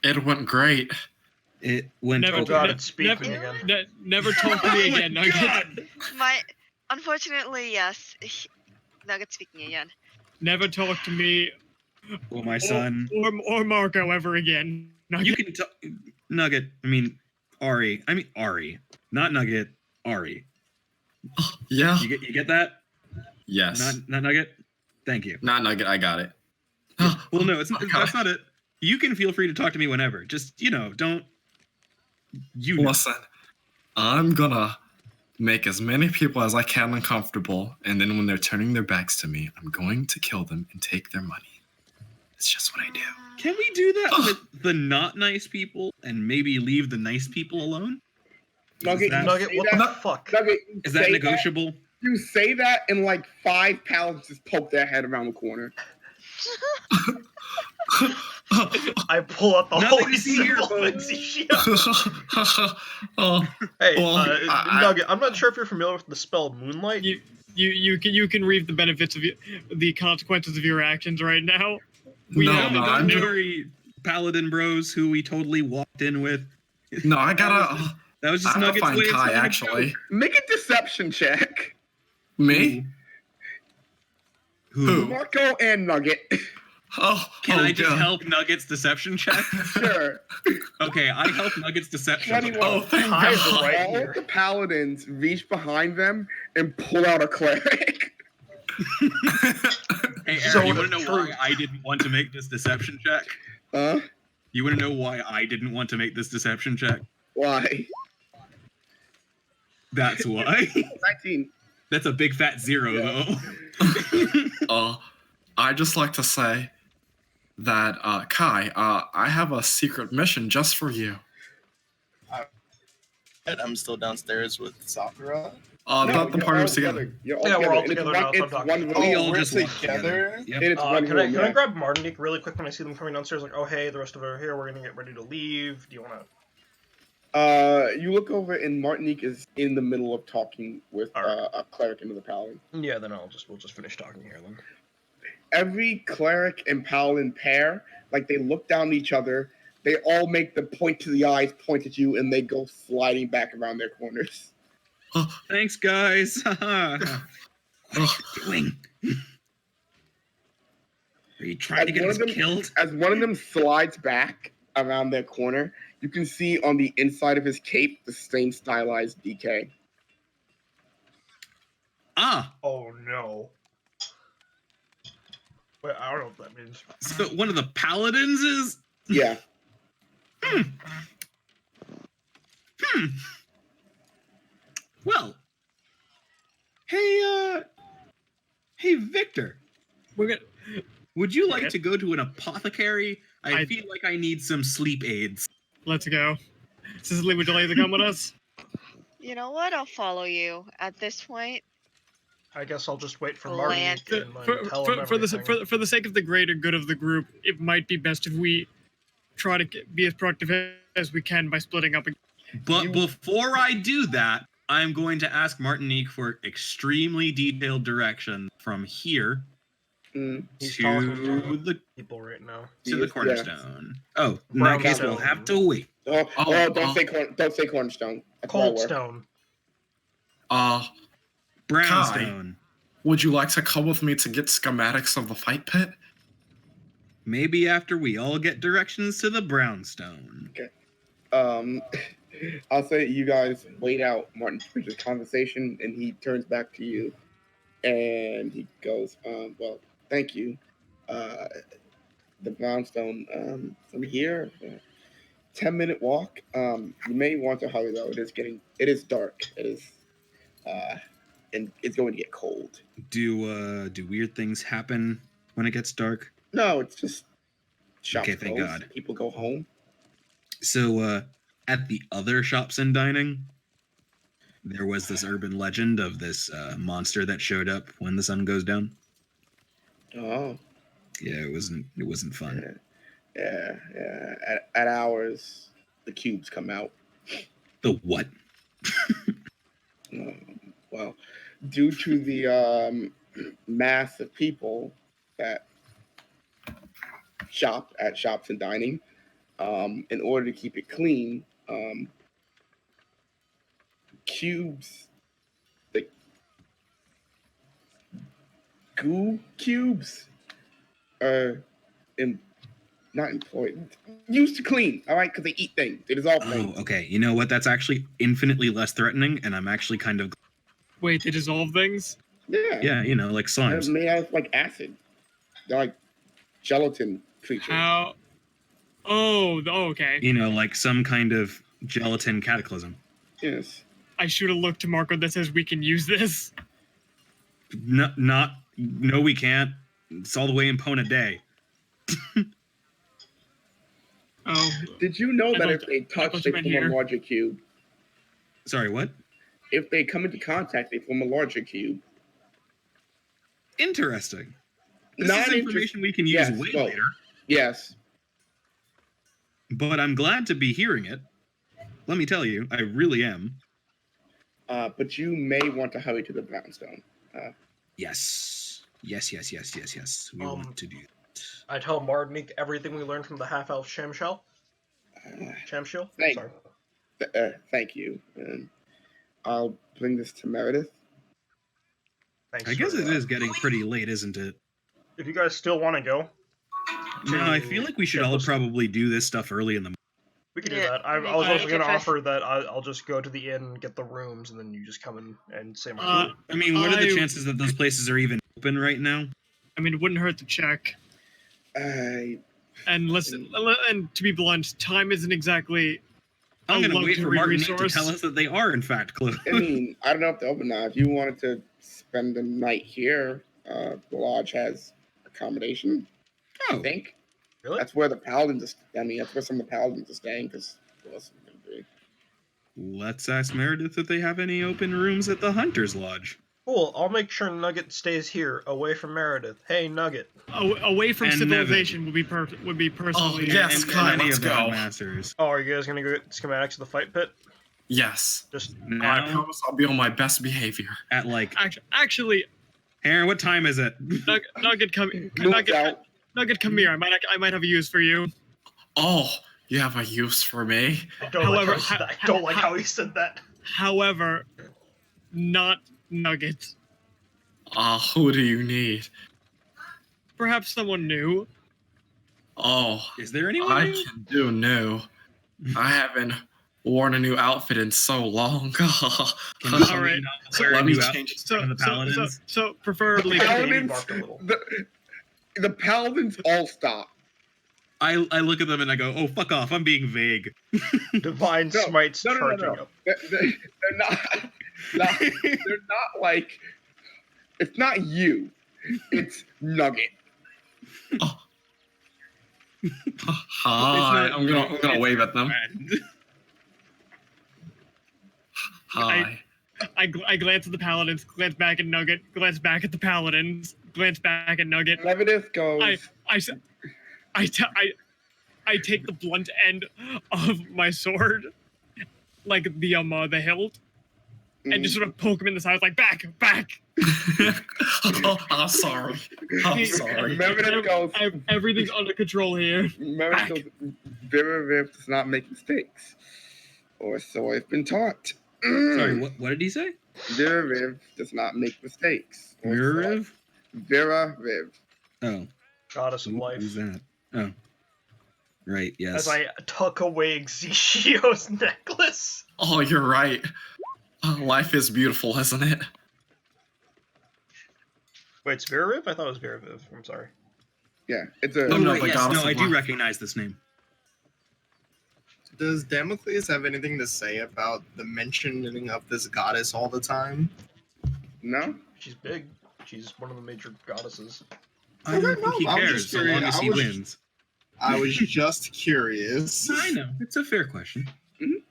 It went great. It went Never Oh over. god, ne- it's speaking never- again. Never talk to Oh me my again, Nugget. God! Unfortunately, yes. Nugget speaking again. Never talk to me Oh, my son. or Marco ever again. Nugget. You can Nugget. I mean Ari. Not Nugget. Ari. Yeah. You get that? Yes. Not Nugget. Thank you. Not Nugget. I got it. Well, no, it's Okay. that's not it. You can feel free to talk to me whenever. Just don't. You know. Listen, I'm gonna make as many people as I can uncomfortable, and then when they're turning their backs to me, I'm going to kill them and take their money. It's just what I do. Can we do that with the not nice people and maybe leave the nice people alone? Nugget, that- you Nugget, say what that- the fuck? Nugget, you Is that say negotiable? You say that, and like 5 pals just poke their head around the corner. I pull out the Nothing holy to see here, symbol folks. Vinci shield. Oh, Hey, Well, Nugget, I'm not sure if you're familiar with the spell Moonlight. You can reap the benefits of the consequences of your actions right now. No, have no, the- I'm Don't ju- worry, Paladin Bros, who we totally walked in with. no, I gotta. That was I just have to Nugget's find way of Kai telling a actually. joke. Make a deception check. Me? Who? Marco and Nugget. Oh, Can oh, I just God. help Nugget's deception check? Sure. Okay, I help Nugget's deception check. 21. Oh, thank Kai's God. right All here. the paladins reach behind them and pull out a cleric. Hey, So Aaron, you the want to know why truth. I didn't want to make this deception check? Huh? You want to know why I didn't want to make this deception check? Why? That's why. 19. That's a big fat zero, Yeah. though. I'd just like to say that, Kai, I have a secret mission just for you. I'm still downstairs with Sakura. I No, thought the you're party all was together. You're all Yeah, we're all together. together now, And so it's I'm one talking. room. We all we're just walked together. Yep. And it's one Can I room, can I yeah. grab Martinique really quick when I see them coming downstairs? Like, oh hey, the rest of it are here. We're gonna get ready to leave. Do you wanna? You look over and Martinique is in the middle of talking with Alright. a cleric into the paladin. Yeah, then we'll just finish talking here then. every cleric and paladin pair, like they look down at each other, they all make the point to the eyes, point at you, and they go sliding back around their corners. Thanks, guys. What are you doing? Are you trying to get us killed? As one of them slides back around their corner, you can see on the inside of his cape the same stylized DK. Ah. Oh no. Wait, I don't know what that means. So one of the paladins is. Yeah. Well. Hey, Victor. Would you like to go to an apothecary? I feel like I need some sleep aids. Let's go. Cicely, would you like to come with us? You know what? I'll follow you at this point. I guess I'll just wait for Land. Martin and tell him For the sake of the greater good of the group, it might be best if we try to be as productive as we can by splitting up. But before I do that, I'm going to ask Martinique for extremely detailed direction from here He's to talking the people right now. to the cornerstone. Oh, in that case, we'll have to wait. Don't say cornerstone. That's where I work. Coldstone. Brownstone. Would you like to come with me to get schematics of the fight pit? Maybe after we all get directions to the brownstone. Okay. I'll say you guys wait out Martin Bridges' conversation, and he turns back to you, and he goes, well, thank you. The brownstone from here, 10-minute walk. You may want to hurry though. It is dark. It is, and it's going to get cold. Do weird things happen when it gets dark? No, it's just shops Okay, thank close, God. people go home. So, at the other shops and dining, there was this urban legend of this monster that showed up when the sun goes down. Oh. Yeah, it wasn't fun. Yeah. At ours, the cubes come out. The what? Well, due to the mass of people that shop at shops and dining, in order to keep it clean, cubes, the goo cubes, are not employed, used to clean. All right, because they eat things, they dissolve things. Oh, okay. You know what? That's actually infinitely less threatening, and I'm actually kind of. Wait, they dissolve things? Yeah, you know, like slimes. They're made out of like acid. They're like gelatin creatures. How? Oh, okay. You know, like some kind of gelatin cataclysm. Yes. I shoot a look to Marco that says we can use this. No, we can't. It's all the way in Pona Day. Oh. Did you know that if they touch, they form a larger cube? Sorry, what? If they come into contact, they form a larger cube. Interesting. This is information we can use way later. Yes. But I'm glad to be hearing it. Let me tell you, I really am. But you may want to hurry to the brownstone. Yes. We want to do that. I tell Martinique everything we learned from the half-elf Shamshell. Shamshell? Sorry. Thank you. And I'll bring this to Meredith. Thanks. I guess it is getting pretty late, isn't it? If you guys still want to go. No, I feel like we should all probably do this stuff early in the morning. We can do that. I was also going to offer that I'll just go to the inn, get the rooms, and then you just come in and say my name. I mean, what are the chances that those places are even open right now? I mean, it wouldn't hurt to check. And listen, and to be blunt, time isn't exactly. I'm going to wait for Martin to resource. tell us that they are in fact closed. I mean, I don't know if they're open now. If you wanted to spend the night here, the lodge has accommodation. Oh, I think. Really? That's where the paladins are. I mean, that's where some of the paladins are staying. Because let's ask Meredith if they have any open rooms at the Hunter's Lodge. Cool. I'll make sure Nugget stays here, away from Meredith. Hey, Nugget. Away from And civilization would be personally. Oh, yes, and Kai, any let's of the go. masters. Oh, are you guys gonna go get schematics of the fight pit? Yes. Just I Now, promise I'll be on my best behavior. at like Actually, Aaron, what time is it? Nugget, come Moves out. Nugget, come here. I might have a use for you. Oh, you have a use for me? I don't However, like how he said that. I don't like how he said that. However, not Nugget. Who do you need? Perhaps someone new. Oh, Is there anyone I new? can do new. I haven't worn a new outfit in so long. Can you All right. not So wear a let me new change- outfit in front of the paladins? So preferably. The Baby paladins, barked a little. the paladins all stop. I look at them and I go, oh, fuck off. I'm being vague. Divine No, smites no, charging no. up. They're not like. It's not you. It's Nugget. Hi, I'm gonna wave at them. Friend. Hi. I glance at the paladins, glance back at Nugget, glance back at the paladins, glance back at Nugget. Levitus goes. I take the blunt end of my sword, like the hilt, and just sort of poke him in the side, like back. Oh, I'm sorry. I'm sorry. Levitus goes. Everything's under control here. Levitus goes. Vera does not make mistakes, or so I've been taught. Sorry, what did he say? Vera Viv does not make mistakes. or so Muriv? Vera Viv. Oh. Goddess of Who's life. that? Oh. Right, yes. As I tuck away Xishio's necklace. Oh, you're right. Life is beautiful, isn't it? Wait, it's Veraviv? I thought it was Veraviv. I'm sorry. Yeah, it's a. Oh, no, right, the yes, goddess no, of I do life. recognize this name. Does Damocles have anything to say about the mentioning of this goddess all the time? No. She's big. She's one of the major goddesses. I don't Okay, think he no, I'm cares just so long curious. as I he was- wins. I was just curious. I know. It's a fair question. Mhm.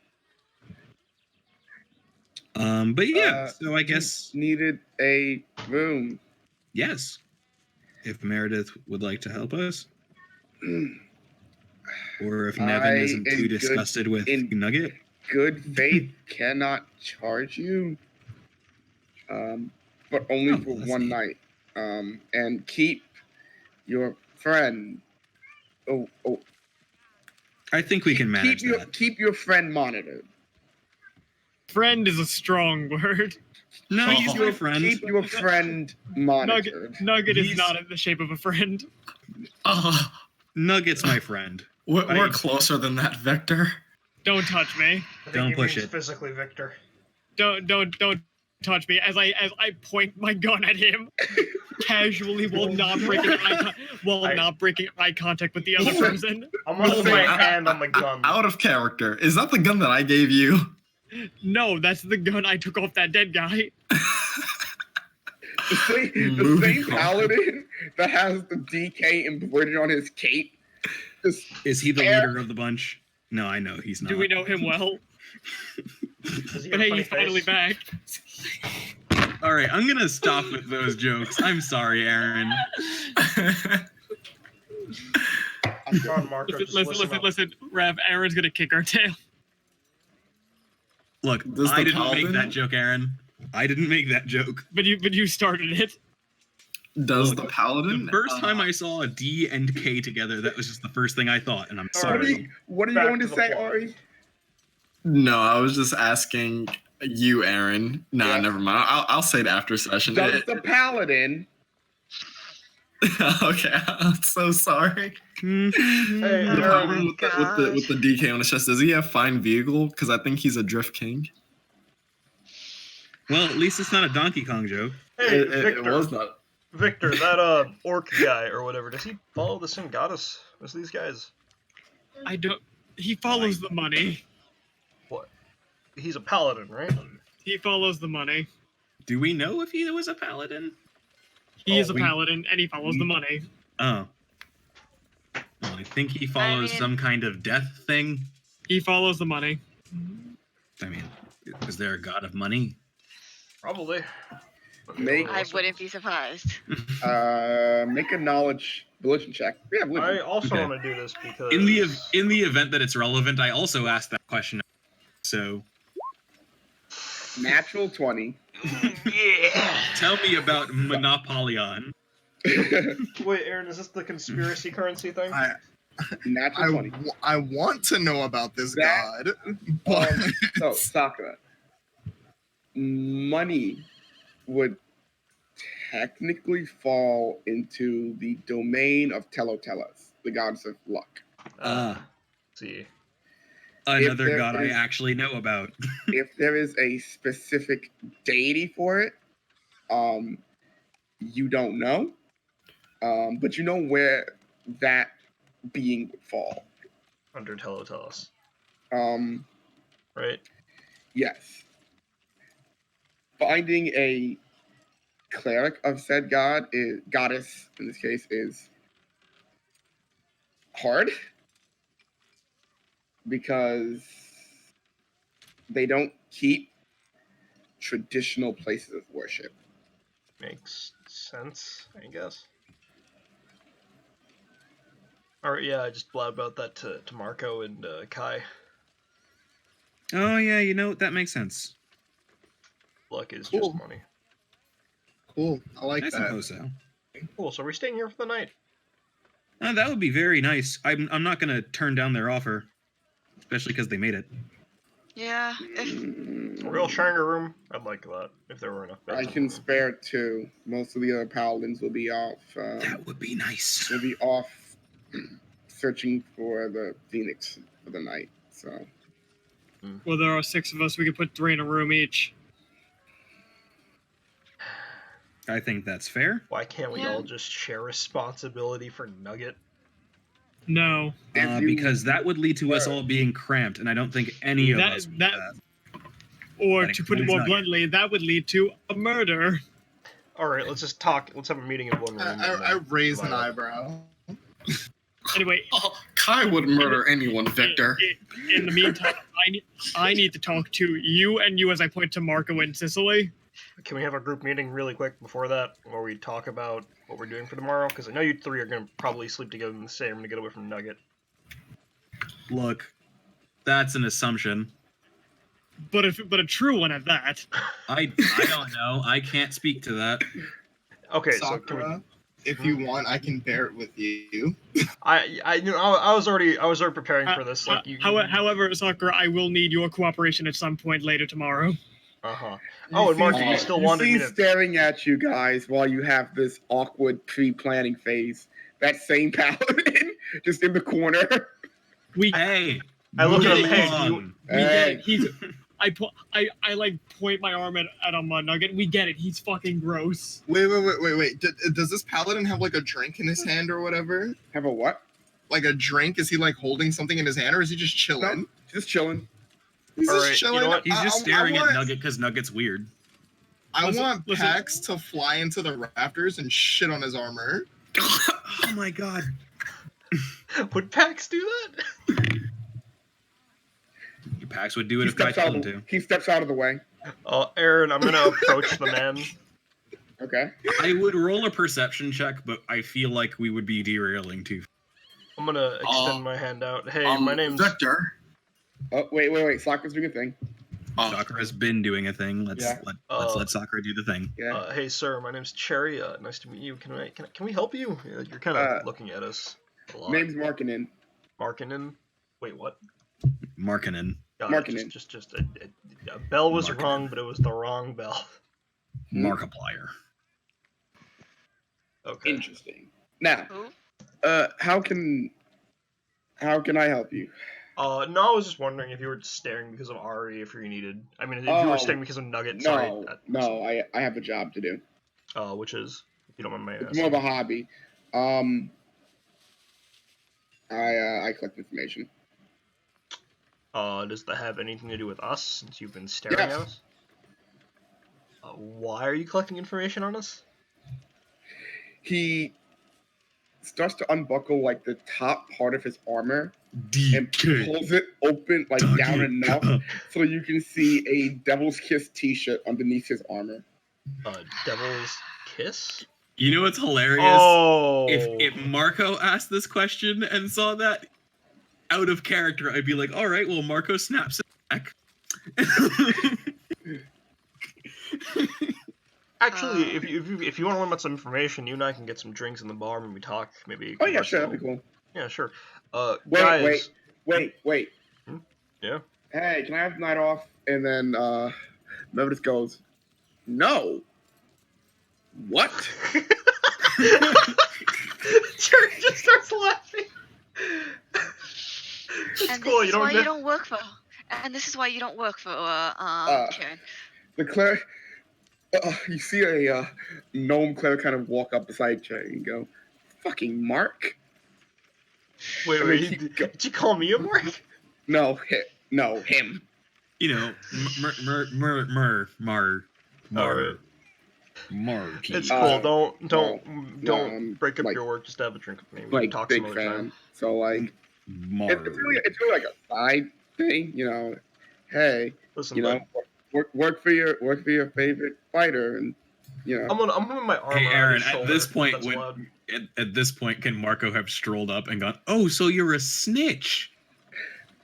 But yeah, Uh, so I guess Needed a room. yes. If Meredith would like to help us, or if Nevin I, isn't in too good- disgusted with in- Nugget. Good faith cannot charge you, but only Oh, for that's one neat. night. And keep your friend. Oh, I think we can manage that. keep your friend monitored. Friend is a strong word. No, Oh. he's my friend. Keep your friend monitored. Nugget is He's- not in the shape of a friend. Nugget's my friend. We're I- closer than that, Victor. Don't touch me. I think Don't he push means it. physically, Victor. Don't touch me as I point my gun at him casually while not breaking eye contact with the other person. I'm gonna Well, put my wait, hand on the gun. Out of character. Is that the gun that I gave you? No, that's the gun I took off that dead guy. The Moving same on. paladin that has the DK embroidered on his cape. Just Is he the leader of the bunch? No, I know he's not. Do we know him well? Does he But have hey, a he's finally funny back. All right, I'm gonna stop with those jokes. I'm sorry, Aaron. face? Come on, Marco, just up. Listen. Rev, Aaron's gonna kick our tail. Look, Does I the didn't make paladin- that joke, Aaron. I didn't make that joke. But you started it. Does Look, the paladin? The first time I saw a D and K together, that was just the first thing I thought, and I'm All sorry. what are you Back going to to the say, plot. Ari? No, I was just asking you, Aaron. Nah, Yeah. never mind. I'll say it after session. Does the paladin Okay, I'm so sorry. Hey, The Aaron, paladin with the DK on his chest, does he have fine vehicle? Because I think he's a drift king. Well, at least it's not a Donkey Kong joke. hey, It Victor. was not. Victor, that orc guy or whatever, does he follow the same goddess as these guys? I don't. He follows the money. What? He's a paladin, right? He follows the money. Do we know if he was a paladin? He Oh, is a paladin, and he follows the money. Oh. Well, I think he follows mean- some kind of death thing. He follows the money. I mean, is there a god of money? Probably. Make- I wouldn't be surprised. make a knowledge religion check? Yeah, I religion. also Okay. want to do this because In the event that it's relevant, I also asked that question. So Natural 20. Yeah. Tell me about Monopolion. Wait, Aaron, is this the conspiracy currency thing? Natural 20. I want to know about this That- god, but So, Sakura, money would technically fall into the domain of Telotelos, the goddess of luck. See. Another there god I is- actually know about. If there is a specific deity for it, you don't know, but you know where that being would fall. Under Telotelos, Um, right? yes. Finding a cleric of said goddess in this case is hard because they don't keep traditional places of worship. Makes sense, I guess. Alright, yeah, I just blabbed about that to Marco and Kai. Oh yeah, you know that makes sense. Luck is Cool. just money. cool. I like I that. suppose so. Cool, so we're staying here for the night. That would be very nice. I'm not gonna turn down their offer, especially because they made it. Yeah. If We're all sharing a room. I'd like that if there were enough beds. I in the can room. spare 2. Most of the other paladins will be off. That would be nice. Will be off searching for the phoenix for the night. So Well, there are 6 of us. We could put 3 in a room each. I think that's fair. Why can't we Yeah. all just share responsibility for Nugget? No. if you- Because that would lead to us all being cramped, and I don't think any of That- us. would that- do that. Or That to put it includes more Nugget. bluntly, that would lead to a murder. Alright, let's just talk. Let's have a meeting in one room. I raised an divide up. eyebrow. Anyway, Oh, Kai would murder anyone, Victor. in the meantime, I need to talk to you and you as I point to Marco and Sicily. Can we have a group meeting really quick before that, where we talk about what we're doing for tomorrow? Because I know you 3 are going to probably sleep together in the same room to get away from Nugget. Look, that's an assumption. But a true one at that. I don't know. I can't speak to that. Okay, so can we, Sakura, if you want, I can bear it with you. I knew I was already preparing for this. Like you. However, Sakura, I will need your cooperation at some point later tomorrow. Uh-huh. Oh, and Mark, you still you wanted see me to. staring at you guys while you have this awkward pre-planning phase. That same paladin just in the corner. We Hey, I look at move him. Hey, do you, along. we get Hey. it. He's I like point my arm at a mud nugget. We get it. He's fucking gross. Wait. Does this paladin have like a drink in his hand or whatever? Have a what? Like a drink? Is he like holding something in his hand, or is he just chilling? No, just chilling. He's All just right, you chilling. know what? He's just I staring at want- Nugget because Nugget's weird. I Listen- want listen. Pax to fly into the rafters and shit on his armor. Oh my god. would Pax do that? Pax would do it if I told him to. He steps out of the way. Aaron, I'm gonna approach the man. Okay. I would roll a perception check, but I feel like we would be derailing too. I'm gonna extend my hand out. Hey, Um, my name's. Victor. Oh, wait. Sakura's doing a thing. Sakura's been doing a thing. Let's Yeah. let Sakura do the thing. Yeah. Hey, sir, my name's Cherry. Nice to meet you. Can we help you? You're kind of looking at us a lot. Name's Markinen. Markinen. Wait, what? Markinen. Markinen. Just a bell was Markinen. wrong, but it was the wrong bell. Markiplier. Okay. Interesting. Now, Who? how can I help you? No, I was just wondering if you were staring because of Ari, if you needed. I mean, if you Oh, were staring because of Nugget. Sorry. No, I have a job to do. Which is, if you don't mind my It's asking. more of a hobby. I collect information. Does that have anything to do with us, since you've been staring Yes. at us? Why are you collecting information on us? He starts to unbuckle like the top part of his armor and pulls it open like down enough so you can see a Devil's Kiss T-shirt underneath his armor. Devil's Kiss? You know what's hilarious? Oh! If Marco asked this question and saw that out of character, I'd be like, all right, well, Marco snaps it back. Actually, if you want to learn about some information, you and I can get some drinks in the bar and we talk. Maybe. Oh yeah, converse a sure, that'd little. be cool. Yeah, sure. Wait, Guys. wait. Yeah. Hey, can I have the night off? And then Meredith goes, no. What? Jerry just starts laughing. It's And cool. this You is don't why you get. don't work for. And this is why you don't work for Karen. The cleric, you see a gnome cleric kind of walk up beside Cherry and go, fucking Mark? Wait, And wait. they keep Did you call me a mark? No, him. You know, Alright. Marky. It's cool. Don't no, break up like- your work. Just have a drink with me. We Like, can talk big some other fan. time. So, like, Mark. it's really like a side thing, you know. Hey, Listen, you know, work for your favorite fighter, and you know. I'm gonna put my arm Hey, around Aaron, his shoulder. at this point, That's when, loud. at this point, can Marco have strolled up and gone, oh, so you're a snitch?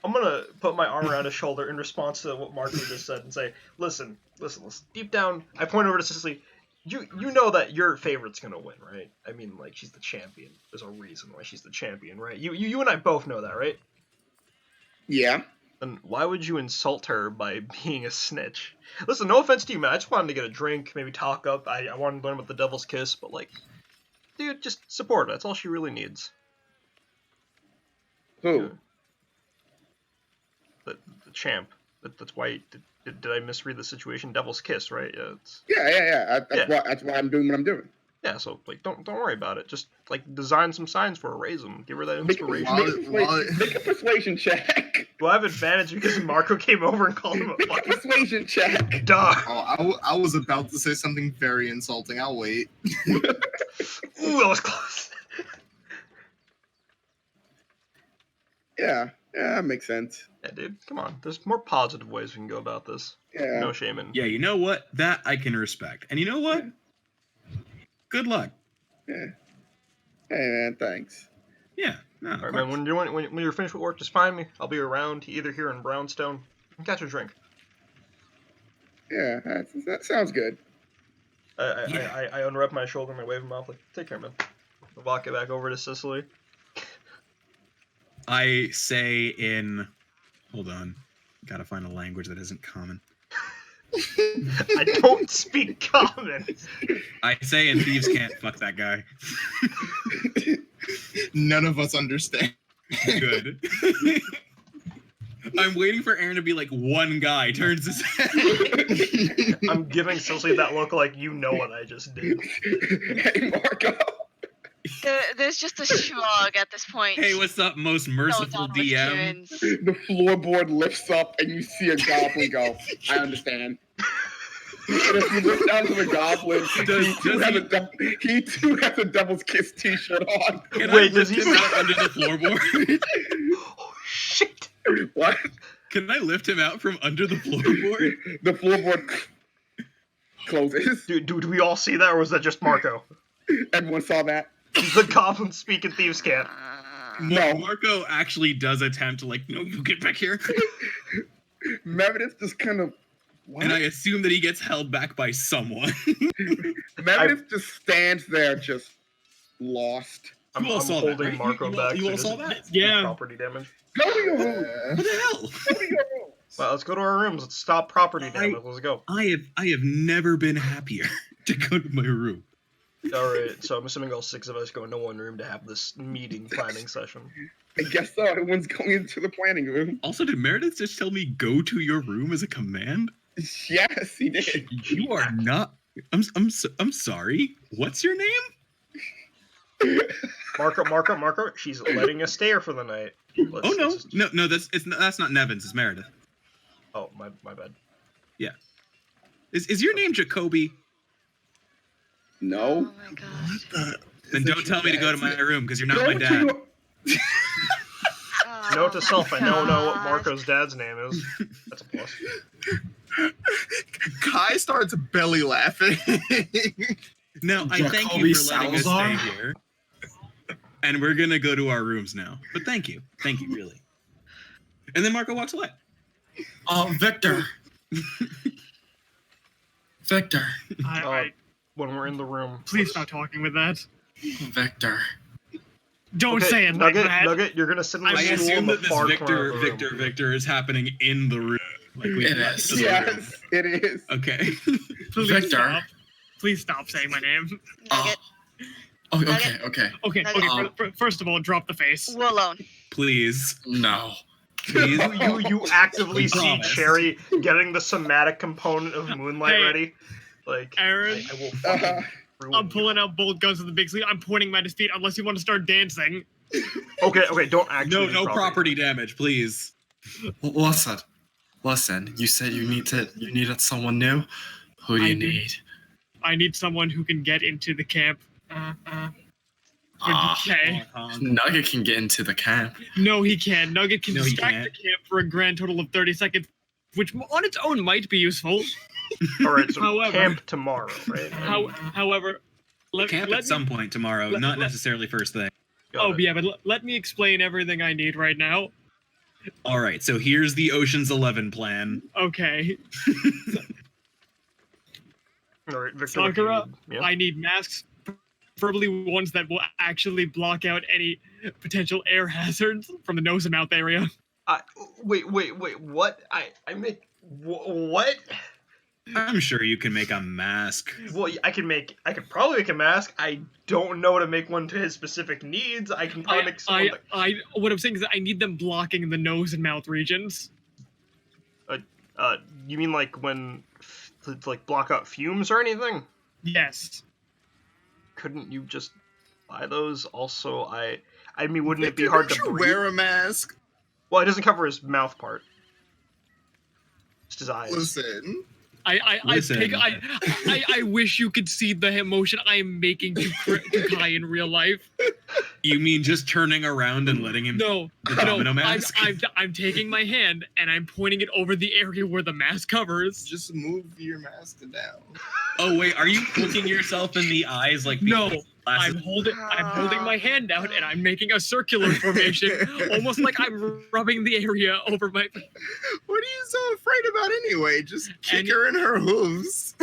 I'm gonna put my arm around his shoulder in response to what Marco just said and say, listen. Deep down, I point over to Cicely. You know that your favorite's gonna win, right? I mean, like, she's the champion. There's a reason why she's the champion, right? You and I both know that, right? Yeah. Then why would you insult her by being a snitch? Listen, no offense to you, man. I just wanted to get a drink, maybe talk up. I wanted to learn about the Devil's Kiss, but, like, dude, just support her. That's all she really needs. Who? The champ. That's why. Did I misread the situation? Devil's Kiss, right? Yeah. Yeah. That's why I'm doing what I'm doing. Yeah. So, like, don't worry about it. Just, like, design some signs for her, raise them, give her that Make inspiration. make a persuasion check. Do I have advantage because Marco came over and called him a Make a fucking persuasion check. dog? Oh, I was about to say something very insulting. I'll wait. Ooh, that was close. Yeah, that makes sense. Yeah, dude, come on. There's more positive ways we can go about this. Yeah. No shame in. Yeah, you know what? That I can respect. And you know what? Good luck. Yeah. Hey man, thanks. Yeah. No, All right, man. When you're finished with work, just find me. I'll be around, either here in Brownstone. Catch a drink. Yeah, that sounds good. I unwrap my shoulder and I wave him off like, take care, man. I walk it back over to Cicely. I say in... Hold on. Gotta find a language that isn't common. I don't speak common. I say in Thieves Can't fuck that guy. None of us understand. Good. I'm waiting for Aaron to be like, one guy turns his head. I'm giving Cicely that look like you know what I just did. Hey Marco. There's just a shrug at this point. Hey, what's up, most merciful Done with DM? Karen's. The floorboard lifts up and you see a goblin go, I understand. And if you look down to the goblin, he too has a Devil's Kiss t-shirt on. Can Wait, I does lift he him out under the floorboard? Oh, shit. What? Can I lift him out from under the floorboard? The floorboard closes. Dude, do we all see that, or was that just Marco? Everyone saw that. The goblins speak in Thieves' Can't. No. Marco actually does attempt to, like, no, you get back here. Meredith just kind of... What? And I assume that he gets held back by someone. Meredith just stands there, just lost. I'm You all saw that, holding right? Marco You back. all so he saw doesn't that? do Yeah. Property damage. Go to your room. What the hell? Go to your room. Well, let's go to our rooms. Let's stop property damage. Let's go. I have never been happier to go to my room. All right. So I'm assuming all six of us go into one room to have this meeting planning session. I guess so. Everyone's going into the planning room. Also, did Meredith just tell me go to your room as a command? Yes, he did. You are not. I'm sorry. What's your name? Marco. She's letting us stay here for the night. No. That's not Nevins. It's Meredith. Oh, my bad. Is your name Jacoby? No. Oh my gosh. Then don't tell me to go to my room because you're not Go my to dad. your- Note to self: I now know what gosh. Marco's dad's name is. That's a plus. Kai starts belly laughing. No, I thank Jacoby you for letting us Salazar? stay here. And we're gonna go to our rooms now. But thank you, really. And then Marco walks away. Victor. Victor. I When we're in the room. please stop talking with that. Victor. Don't Okay, say it like Nugget, that. Nugget, you're gonna sit on the I stool assume in the that this far corner of Victor is happening in the room. Like we It got is. to the room. Yes, it is. Okay. Please Victor. stop. Please stop saying my name. Nugget, Oh, okay, Nugget. okay. Okay, Nugget. first of all, drop the face. we're alone. Please. No. Please. You actively We see promise. Cherry getting the somatic component of Moonlight Hey, ready. Like, Aaron, I will fucking ruin I'm you. pulling out both guns with the big sleeve. I'm pointing mine at his feet unless you want to start dancing. Okay, don't actually. No property damage, please. Listen. You said you needed someone new. Who do I you do. need? I need someone who can get into the camp. Okay. Nugget can get into the camp. No, he can't. Nugget can No, he distract can't. the camp for a grand total of 30 seconds, which on its own might be useful. All right, so However- camp tomorrow, right? However, let Camp me, at some point tomorrow, not necessarily first thing. Got it. yeah, but let me explain everything I need right now. All right, so here's the Ocean's 11 plan. Okay. All right, Victor. what do you Sakura, need? Yeah. I need masks, preferably ones that will actually block out any potential air hazards from the nose and mouth area. Wait, what? I make what? I'm sure you can make a mask. Well, I could probably make a mask. I don't know how to make one to his specific needs. I can probably make someone What I'm saying is that I need them blocking the nose and mouth regions. you mean like when to like block out fumes or anything? Yes. Couldn't you just buy those? Also, I mean, wouldn't it be Victor, hard don't to you breathe? wear a mask? Well, it doesn't cover his mouth part. Just his eyes. Listen. Listen. I wish you could see the emotion I am making to Kai in real life. You mean just turning around and letting him No, the domino I'm, mask? I'm taking my hand and I'm pointing it over the area where the mask covers. Just move your mask down. Oh wait, are you looking yourself in the eyes like No, glasses? I'm holding my hand out and I'm making a circular formation, almost like I'm rubbing the area over my. What are you so afraid about anyway? Just kick Any- her in her hooves.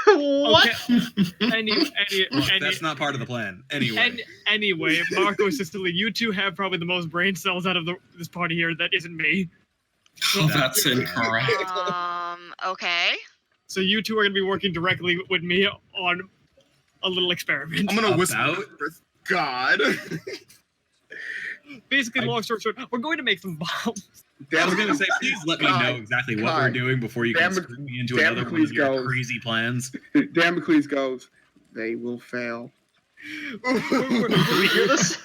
What? Okay. Look, that's not part of the plan. Anyway. Anyway, Marco, Sicily, you two have probably the most brain cells out of this party here. That isn't me. Oh, that's incorrect. Okay. So you two are going to be working directly with me on a little experiment. I'm gonna whisper. About? God. Basically, long story short, we're going to make some bombs. I was gonna say, please let me know exactly what we're doing before you can Damn- screw me into damn another one please of your go. crazy plans. Damocles goes, they will fail. Do we hear this?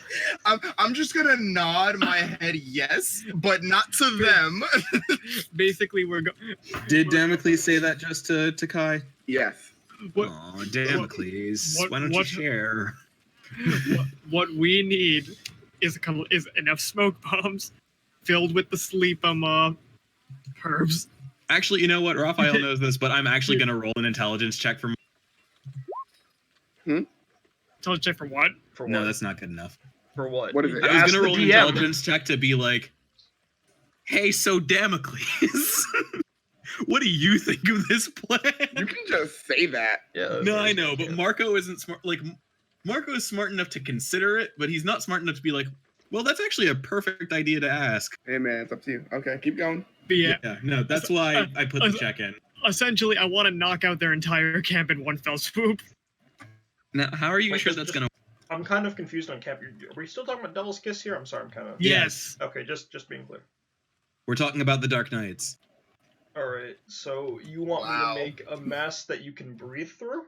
I'm just gonna nod my head yes, but not to them. Basically, we're Did Damocles say that just to Kai? Yes. What- Oh, Damocles. what- Why don't what- you share? what we need is enough smoke bombs filled with the sleep herbs. Actually, you know what? Raphael knows this, but I'm actually gonna roll an intelligence check for. Tell check for what? For No, what? that's not good enough. For what? What is it? I was Ask gonna the roll an DM. intelligence check to be like, "Hey, so Damocles, what do you think of this You plan?" can just say that. Yeah. No, I know, but Marco isn't smart. Like, Marco is smart enough to consider it, but he's not smart enough to be like, "Well, that's actually a perfect idea to ask." Hey man, it's up to you. Okay, keep going. But yeah, No, that's why I put the check in. essentially, I want to knock out their entire camp in one fell swoop. Now, how are you Wait, sure just- that's just- gonna? I'm kind of confused on Cap. Are we still talking about Devil's Kiss here? I'm sorry. I'm kind of. Yes. Okay, just being clear. We're talking about the Dark Knights. All right. So you want Wow. me to make a mask that you can breathe through?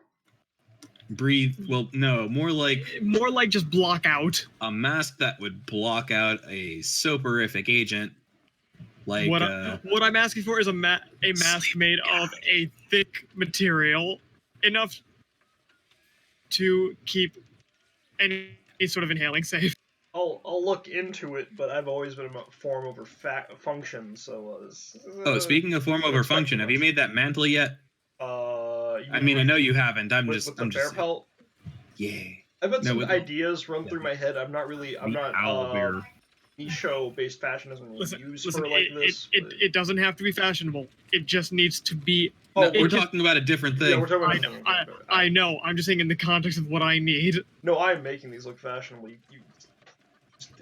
Breathe. Well, no, more like More like just block out. a mask that would block out a soporific agent. Like, What I'm asking for is a mask made of a thick material enough to keep any sort of inhaling safe. I'll look into it, but I've always been about form over function. So. oh, speaking of form over expect function, have you made that mantle yet? I mean, I know you haven't. I'm with just the bear saying. pelt. Yeah. I've had No, some with- ideas run through my head. I'm not. The owl bear. nicho-based fashionism we Listen, use listen. for like this. It doesn't have to be fashionable. It just needs to be. No, Oh, we're it just- talking about a different thing. Yeah, we're talking I about know. something I, different. I know. I'm just saying in the context of what I need. No, I'm making these look fashionable.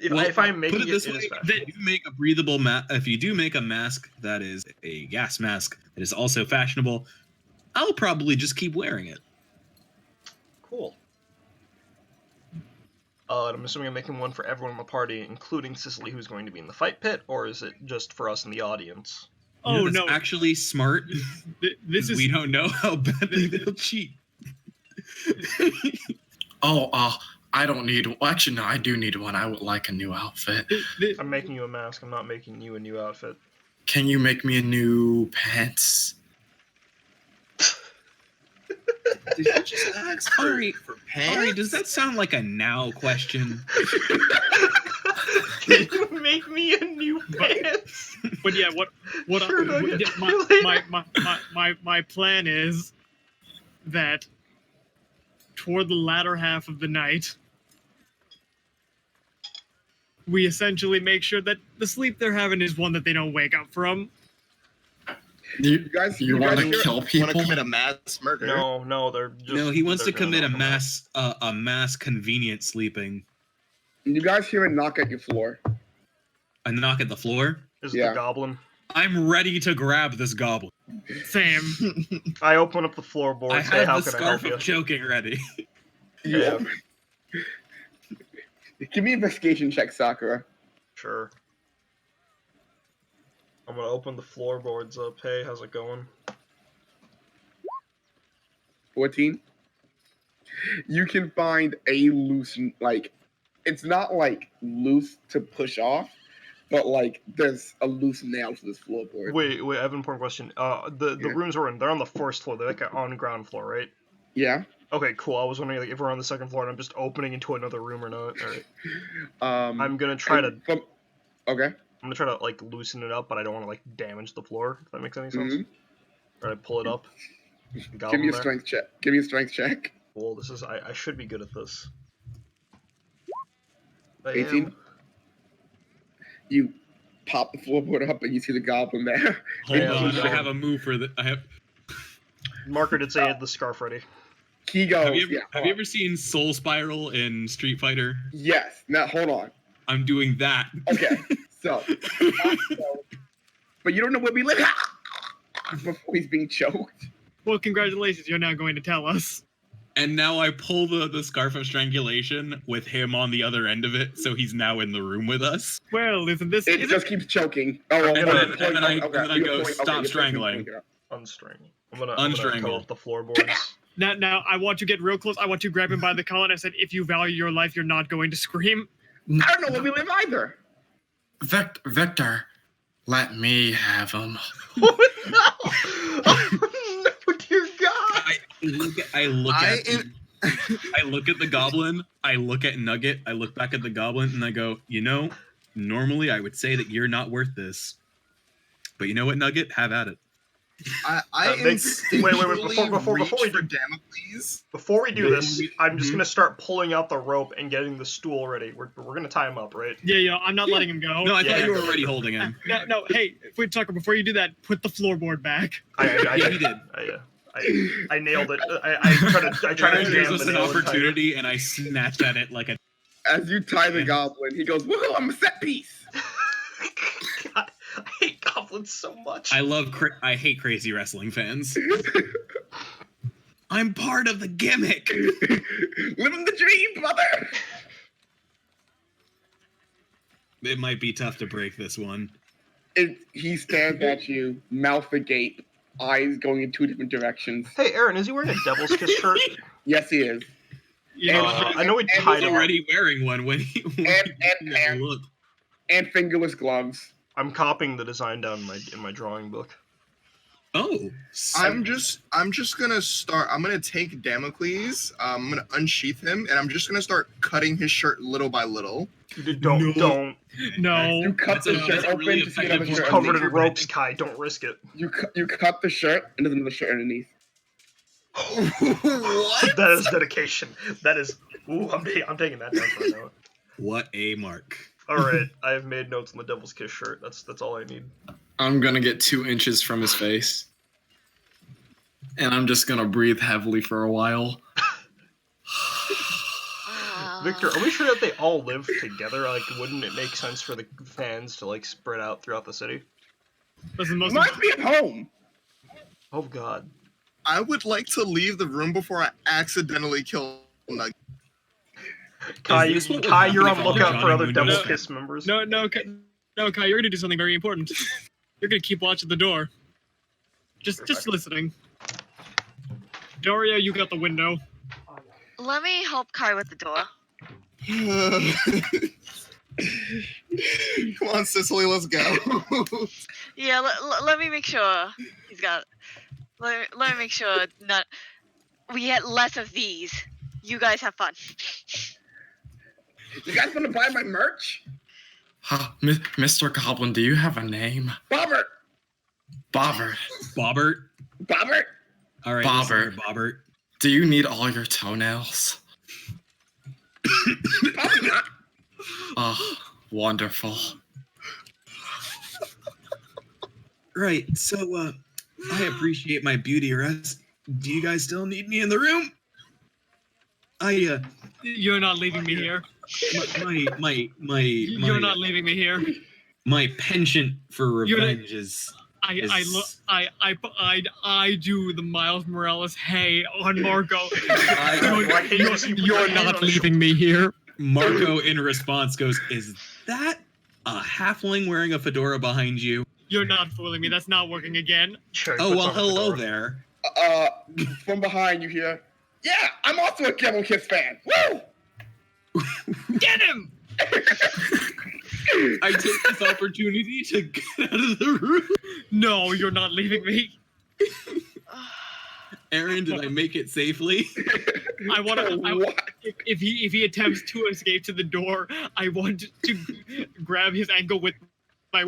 Well, If I'm making put it this it way, is fashionable. if you make a breathable if you do make a mask that is a gas mask that is also fashionable, I'll probably just keep wearing it. Cool. And I'm assuming I'm making one for everyone in the party, including Cicely, who's going to be in the fight pit, or is it just for us in the audience? You know Oh that's no! actually smart. This is we don't know how badly they'll cheat. I don't need. Well, actually, no, I do need one. I would like a new outfit. I'm making you a mask. I'm not making you a new outfit. Can you make me a new pants? Did you just ask Ari, for pants? Ari, does that sound like a now question? Can you make me a new pants? But yeah, what Sure, I, Nugget. my plan is that toward the latter half of the night, we essentially make sure that the sleep they're having is one that they don't wake up from. You guys want to kill Want people? to commit a mass murder? No, they're just. No, he wants to they're gonna commit a knock 'em out. mass convenient sleeping. You guys hear a knock at your floor. A knock at the floor. Is Yeah. the goblin? I'm ready to grab this goblin. Sam, I open up the floorboard. I Say, how have the can I help scarf you? of choking ready. Yeah. Give me an investigation check, Sakura. Sure. I'm gonna open the floorboards up. Hey, how's it going? 14. You can find a loose, like, it's not like loose to push off, but like there's a loose nail to this floorboard. Wait, I have an important question. The Yeah. rooms we're in, they're on the first floor. They're like on ground floor, right? Yeah. Okay, cool. I was wondering like, if we're on the second floor and I'm just opening into another room or not. All right. I'm gonna try to. Okay. I'm gonna try to like loosen it up, but I don't want to like damage the floor. If that makes any sense. Mhm. All right, pull it up. Give Goblin me a there. strength check. Give me a strength check. Well, this is. I should be good at this. I 18. am. You pop the floorboard up and you see the goblin there. Hold Yeah, on, so- I have a move for the. I have. Marker did say he had the scarf ready. He goes. Have you ever, yeah, have you ever seen Soul Spiral in Street Fighter? Yes. Now hold on. I'm doing that. Okay. So, but you don't know where we live before he's being choked. well, congratulations, you're now going to tell us. And now I pull the scarf of strangulation with him on the other end of it, so he's now in the room with us. Well, isn't this? It Isn't, just keeps choking. Oh, well, And well, then- you're and then I- pointing- okay, and then I you're go, pointing- "Stop you're pointing- strangling." pointing up. Unstrangle. I'm gonna call Unstrangle. up the floorboards. now, I want to get real close. I want to grab him by the collar. And I said, if you value your life, you're not going to scream. I don't know where we live either. Victor, let me have him. Oh no! Oh no, dear God! I look at the goblin, I look at Nugget, I look back at the goblin, and I go, normally I would say that you're not worth this. But you know what, Nugget? Have at it. I Wait, instinctually before we reach do- for Damocles. Before we do this, I'm just Mhm. gonna start pulling out the rope and getting the stool ready. We're gonna tie him up, right? Yeah, I'm not letting him go. No, I Yeah. thought you were already holding him. No, hey, wait, Tucker, before you do that, put the floorboard back. Yeah, he did. I nailed it. I tried to There's jam just the an nail in tighter. opportunity, and I snatch at it like a. As you tie the Yeah. goblin, he goes, "Woohoo! I'm a set piece." God, I hate goblins so much. I hate crazy wrestling fans. I'm part of the gimmick. Living the dream, brother. It might be tough to break this one. He stares at you, mouth agape, eyes going in two different directions. Hey, Aaron, is he wearing a Devil's Kiss shirt? Yes, he is. You know, I know he and tied He's him. already wearing one when he. And- look. And fingerless gloves. I'm copying the design down in my drawing book. Oh, I'm just gonna start. I'm gonna take Damocles. I'm gonna unsheath him, and I'm just gonna start cutting his shirt little by little. Don't. no. You cut the shirt open really to see effective another He's shirt covered in underneath. ropes, Kai. Don't risk it. You cut the shirt and there's another shirt underneath. What? That is dedication. That is. Ooh, I'm taking that down for a note. what a mark! All right, I have made notes on the Devil's Kiss shirt. That's all I need. I'm gonna get 2 inches from his face. And I'm just gonna breathe heavily for a while. Victor, are we sure that they all live together? Like, wouldn't it make sense for the fans to like spread out throughout the city? That's the most. Must be at home. Oh God. I would like to leave the room before I accidentally kill Nugget. Kai, this what would Kai, happen you're if on all lookout Johnny for other Windows Devil's had- Kiss members. No, Kai, you're gonna do something very important. You're gonna keep watch at the door. Just listening. Daria, you got the window. Let me help Kai with the door. Come on, Cicely, let's go. Yeah, let me make sure he's got. Let me make sure not. We get less of these. You guys have fun. You guys want to buy my merch? Mr. Goblin, do you have a name? Bobbert. Bobbert. Bobbert. Bobbert. All right, Bobbert. listen here, Bobbert. Do you need all your toenails? Probably not. Oh, wonderful. Right. So, I appreciate my beauty rest. Do you guys still need me in the room? You're not leaving me here. You're not leaving me here. My penchant for You're not- revenge is. I do the Miles Morales hey on Marco. Why can't you just keep You're putting your hand not on his leaving me here. Marco, in response, goes, "Is that a halfling wearing a fedora behind you?" You're not fooling me. That's not working again. Sure, he Oh puts well, on the hello fedora. there. From behind you hear, yeah, I'm also a Devil Kiss fan. Woo! Get him! I take this opportunity to get out of the room. No, you're not leaving me. Aaron, did I make it safely? I want to. What? If he attempts to escape to the door, I want to grab his ankle with my.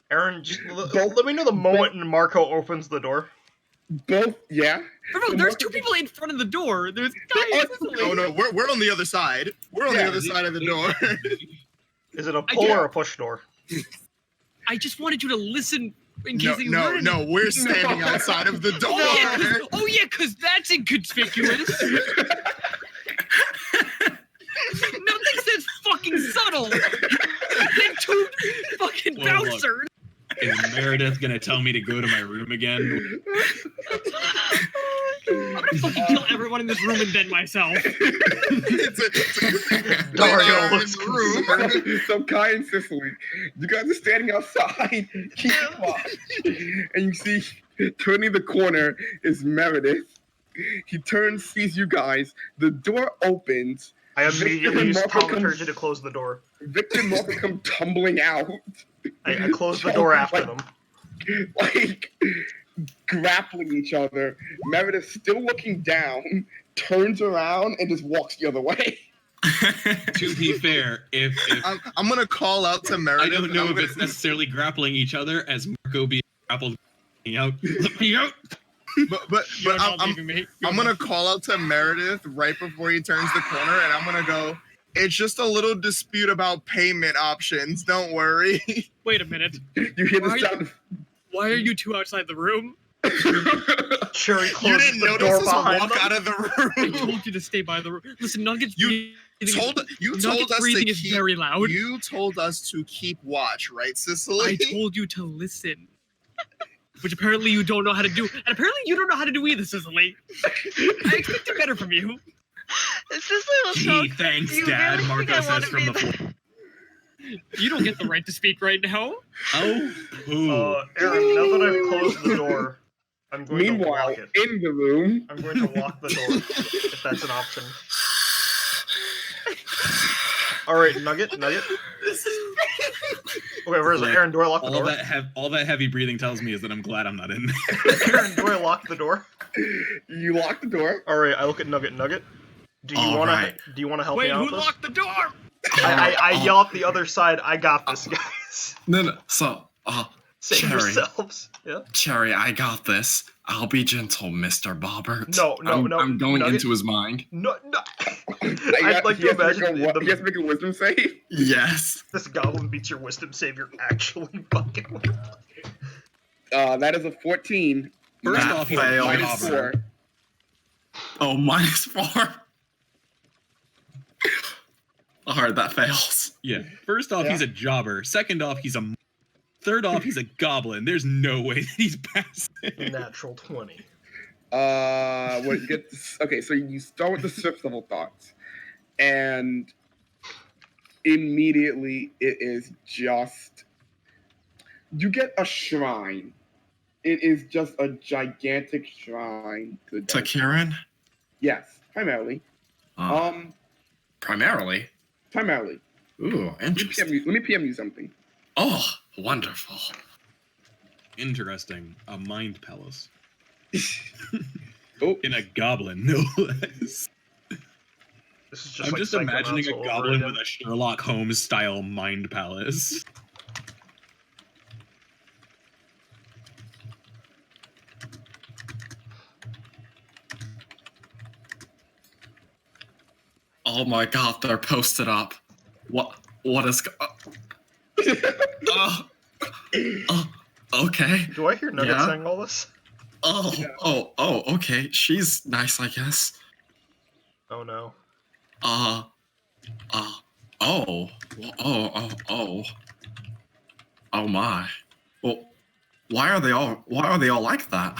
Aaron, just let me know the moment when Marco opens the door. Both, yeah. Bro, there's 2 people in front of the door. There's Kai and Cicely. Oh no, we're on the other side. We're on the Yeah, other side of the door. Is it a pull or a push door? I just wanted you to listen in case you No, heard. we're standing outside of the door. Oh yeah, cause that's inconspicuous. Nothing says fucking subtle. They're 2 fucking Well, look. bouncers. Is Meredith gonna tell me to go to my room again? I'm gonna fucking kill everyone in this room and then myself. Dario in looks the room. So Kai and Cicely, you guys are standing outside, keep watch, and you see turning the corner is Meredith. He turns, sees you guys. The door opens. I immediately use Marco thaumaturgy to close the door. Victor and Marco come tumbling out, I close the door after them. like grappling each other. Meredith, still looking down, turns around and just walks the other way. To be fair, if I'm gonna call out to Meredith. I don't and know I'm if it's gonna- necessarily grappling each other as Marco being grappled. Let me out. But You're not I'm leaving me. I'm gonna call out to Meredith right before he turns the corner, and I'm gonna go. It's just a little dispute about payment options. Don't worry. Wait a minute. You hear the Why- sound of Why are you 2 outside the room? Sure, he You closes didn't the notice door us behind walk them. out of the I room. told you to stay by the room. Listen, Nugget's You breathing. You Nugget's told us to breathing is keep. very loud. You told us to keep watch, right, Cicely? I told you to listen. Which apparently you don't know how to do. And apparently you don't know how to do either, Cicely. I expected better from you. Cicely was so. Gee, thanks, You Dad. really think Marco I says wanna from be the floor. You don't get the right to speak right now. Oh, poo. Aaron, now that I've closed the door, I'm going to Meanwhile, lock it. in the room, I'm going to lock the door, if that's an option. Alright, Nugget. Okay, where is it? Look, Aaron, do I lock the all door? all that heavy breathing tells me is that I'm glad I'm not in there. Aaron, do I lock the door? you lock the door. Alright, I look at Nugget. Do you want Alright. to help Wait, me out who with this? locked the door? I yell at the other side, I got this, guys. No. So, Save Cherry. yourselves. Yeah. Cherry, I got this. I'll be gentle, Mr. Bobbert. No, I'm going Nugget. into his mind. No. I'd like to imagine he has to make a wisdom save. Yes. this goblin beats your wisdom save. You're actually fucking. That is a 14. First That off, he's a failed. Minus jobber. 4. Oh, -4. Alright, that fails. Yeah. First off, Yeah. he's a jobber. Second off, he's a. Third off, he's a goblin. There's no way that he's passing. Natural 20. What gets okay? So you start with the fifth level thoughts, and immediately it is just you get a shrine. It is just a gigantic shrine to the To dead. Kieran? Yes, primarily. Primarily? Primarily. Ooh, interesting. Let me PM you something. Oh, wonderful. Interesting. A mind palace. Oh, In a goblin, no less. This is just I'm like just imagining Psychonauts a all over goblin again. with a Sherlock Holmes style mind palace. Oh my god, they're posted up. What is okay. Do I hear Nugget Yeah. saying all this? Okay. She's nice, I guess. Oh no. Oh my. Well, why are they all like that?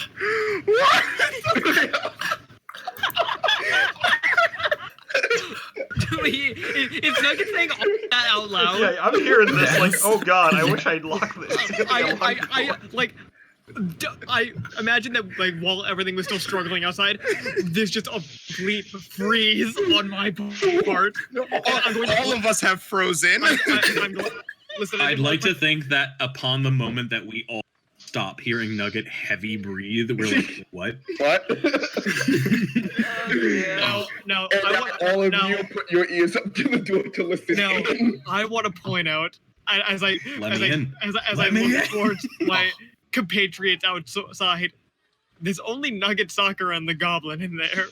Is Nugget saying all that out loud? Yeah, I'm hearing this like, Yes. oh god, I wish I'd locked this. I imagine that like while everything was still struggling outside, there's just a complete freeze on my part. I'm going to- All of us have frozen. I'm going. Listen, I'd like to think that upon the moment that we all stop hearing Nugget heavy breathe, we're like, what? what? No, And I now want, all of no, you put your ears up to the door to listen. No. in. I want to point out as I Let as me I in. as Let I me look in. towards my compatriots outside. There's only Nugget, Soccer, and the Goblin in there.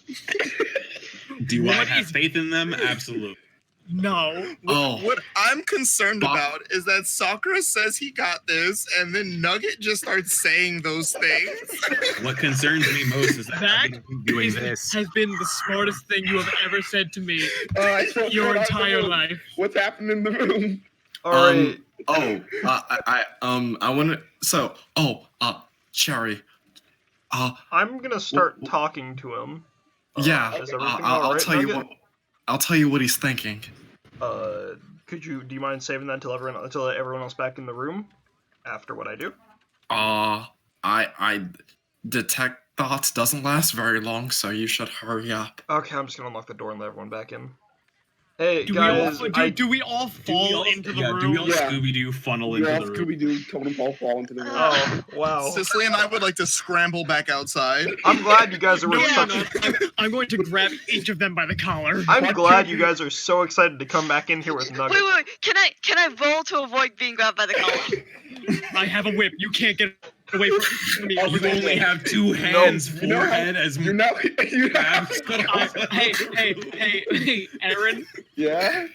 Do I What have is- faith in them? Absolutely. No. Oh, What I'm concerned Bob- about is that Sakura says he got this, and then Nugget just starts saying those things. What concerns me most is that That I've been doing this. has been the smartest thing you have ever said to me So your what are entire the- life. What's happening in the room? Alright. I want to. So, Cherry. I'm gonna start talking to him. Yeah. Is everything I'll alright, tell you Nugget? what. I'll tell you what he's thinking. Do you mind saving that until everyone else back in the room? After what I do? I detect thoughts doesn't last very long, so you should hurry up. Okay, I'm just gonna unlock the door and let everyone back in. Hey, Do guys, do we all fall into the room? Do we all Yeah. Scooby-Doo funnel You into all the room? Scooby-Doo totem pole fall into the room. Oh, wow. Cicely and I would like to scramble back outside. I'm glad you guys are No, really no, such no. I'm going to grab each of them by the collar. I'm glad you guys are so excited to come back in here with Nugget. Wait. Can I roll to avoid being grabbed by the collar? I have a whip. You can't get away from me. Oh, You only have two hands, You know how- forehead as You're not. You're not. Hey, Aaron. Yeah.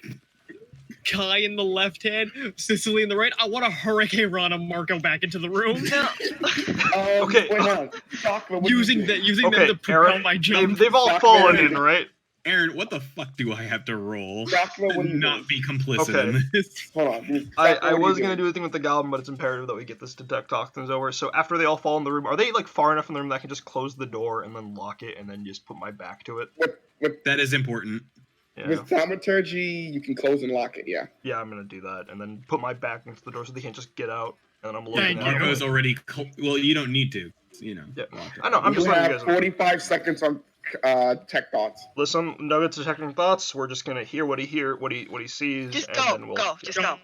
Kai in the left hand, Sicily in the right. I want a Hurricane Rana Marco back into the room. No. Okay. Wait, hold on. Sakura, what do you using do? them Okay, to propel Aaron, my jump. they've all Stop fallen there. in, right? Aaron, what the fuck do I have to roll Sakura, to what do you not do? be complicit Okay. in this? Hold on. I was gonna do a thing with the goblin, but it's imperative that we get this detect toxins over. So after they all fall in the room, are they like far enough in the room that I can just close the door and then lock it and then just put my back to it? That is important. Yeah, With thaumaturgy, you can close and lock it. Yeah. yeah, I'm gonna do that and then put my back against the door so they can't just get out. And then I'm Thank looking you. at Marco's it. already. Well, you don't need to. You know. Yeah. lock it. I know. I'm You just letting you have guys know. 45 seconds on tech thoughts. Listen, Nugget's detecting thoughts. We're just gonna hear what he sees. Just and go. then we'll, Just go.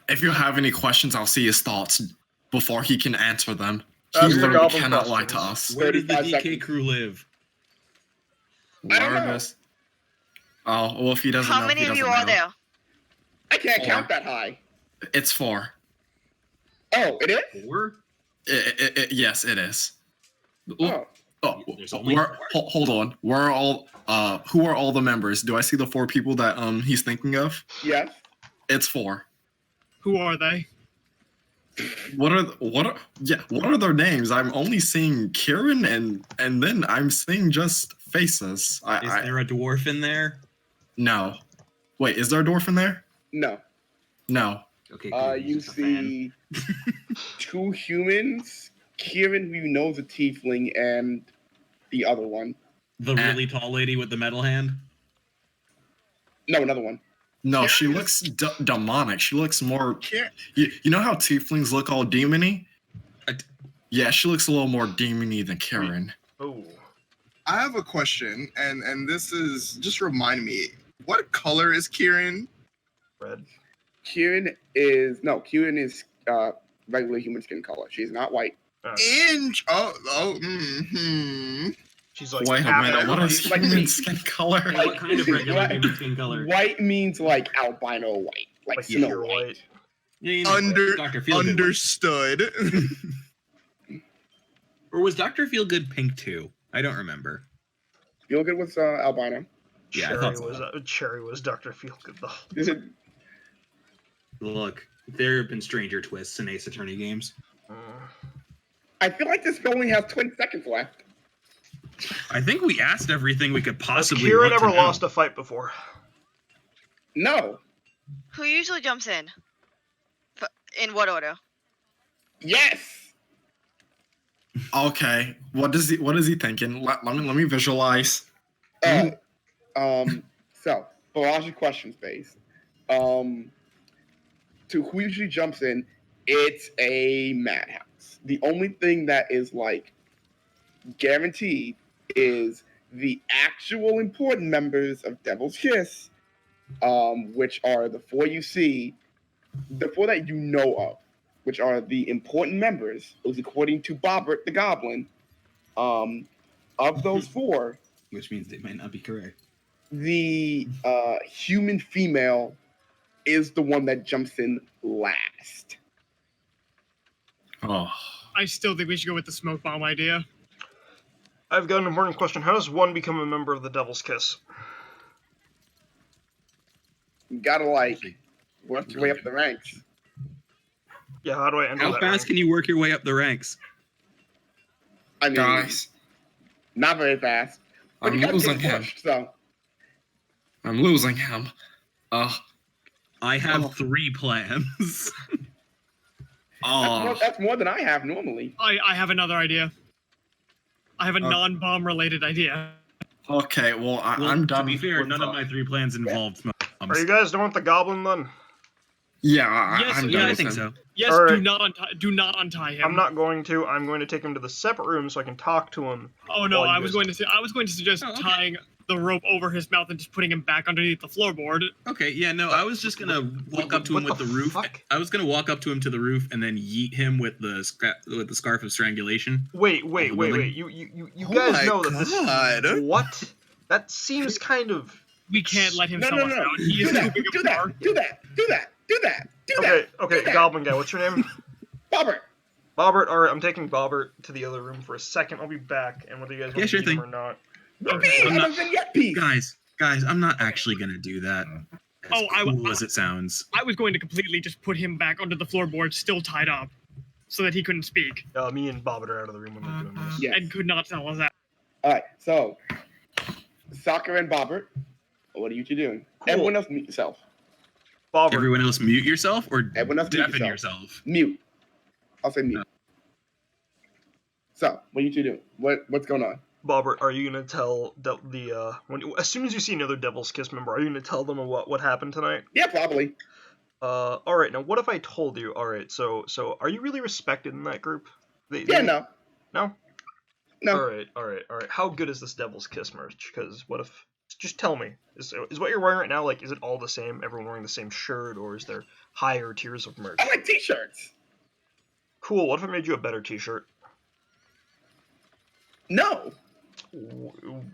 If you have any questions, I'll see his thoughts before he can answer them. He Ask the literally goblin cannot lie to questions. us. Where does the 35 DK seconds. crew live? I don't Where know. does- Oh, well, if he doesn't How know, many he of doesn't you know. are there? I can't Four. count that high. It's 4. Oh, it is? 4? Yes, it is. Oh. Oh, There's only hold on. Where are all? Who are all the members? Do I see the 4 people that he's thinking of? Yes. It's 4. Who are they? What are their names? I'm only seeing Kieran and then I'm seeing just faces. Is there a dwarf in there? No. Wait, is there a dwarf in there? No. No. Okay, good. You Just a fan. see 2 humans, Kieran, who you know is a tiefling, and the other one. The really tall lady with the metal hand? No, another one. No, she Kieran looks demonic. She looks more. Kieran- You know how tieflings look all demony? Uh, Yeah, she looks a little more demony than Kieran. Oh. I have a question, and this is just remind me, what color is Kieran? Red. Kieran is regular human skin color. She's not white. She's like Wait a half minute, what everybody. is Like human me. skin color? Hey, what kind of regular What? human skin color? White means like albino white, like Like Snow pure White. white. Yeah, you know, Dr. Feelgood was. Understood. Or was Dr. Feelgood pink too? I don't remember. Feel good with albino. Yeah, I Cherry thought so. was Cherry was Dr. Feelgood though. Look, there have been stranger twists in Ace Attorney games. I feel like this only has 20 seconds left. I think we asked everything we could Has possibly Kieran want to ever know. lost a fight before? No. Who usually jumps in? In what order? Yes. Okay, what is he thinking? Let me visualize. So barrage questions based. To who usually jumps in, it's a madhouse. The only thing that is like guaranteed is the actual important members of Devil's Kiss, which are the 4 you see, the 4 that you know of, which are the important members, it was according to Bobbert the Goblin. Of those 4, Which means they might not be correct. the human female is the one that jumps in last. Oh, I still think we should go with the smoke bomb idea. I've got an important question. How does one become a member of the Devil's Kiss? You gotta like work your way up the ranks. Yeah, how do I enter How that fast rank? can you work your way up the ranks? I mean, guys, not very fast. But I'm you gotta losing get him. pushed, so I'm losing him. I have Oh. 3 plans. that's more than I have normally. I have another idea. I have a Okay. non-bomb related idea. Okay, well, Well, I'm done. To be fair, with none the- of my 3 plans involved smoke Are bombs. you guys done with the goblin then? Yeah, Yes, I'm done. yeah, Yeah, I with think him. so. Yes, Alright. do not untie him. I'm not going to. I'm going to take him to the separate room so I can talk to him. Oh no, While you I was guys- going to suggest Oh, okay. tying the rope over his mouth and just putting him back underneath the floorboard. Okay, yeah, no, I was just gonna walk up to him what with the the roof. fuck? I was gonna walk up to him to the roof and then yeet him with the scarf of strangulation. Wait. the building? You Oh guys my know that this. God. What? That seems kind of. We can't let him No, sell no, us no. out. He Do is too that. big Do of a that. mark. Do that. Do that. Do that. Do Okay, that. okay, Do that. Goblin guy. What's your name? Bobbert. Bobbert. All right, I'm taking Bobbert to the other room for a second. I'll be back, and whether you guys want Yeah, to sure beat him thing. or not. Yippee! I'm I'm not- a vignette piece. Guys, I'm not actually gonna do that. As Oh, cool as it sounds. I was going to completely just put him back under the floorboard, still tied up, so that he couldn't speak Me and Bobbert are out of the room when we're doing this. Yes. and could not tell us that. All right. So, Soccer and Bobbert, what are you 2 doing? Cool. Everyone else, mute yourself. Bobbert. Everyone else mute yourself or Everyone else mute deafen yourself. yourself. Mute. I'll say mute. So, what are you 2 doing? What's going on? Bobbert, are you gonna tell as soon as you see another Devil's Kiss member, are you gonna tell them what happened tonight? Yeah, probably. All right. Now, what if I told you? All right. So are you really respected in that group? Yeah, no. No. No. All right. How good is this Devil's Kiss merch? Because what if? Just tell me. Is what you're wearing right now is it all the same? Everyone wearing the same shirt, or is there higher tiers of merch? I like t-shirts. Cool. What if I made you a better T-shirt? No.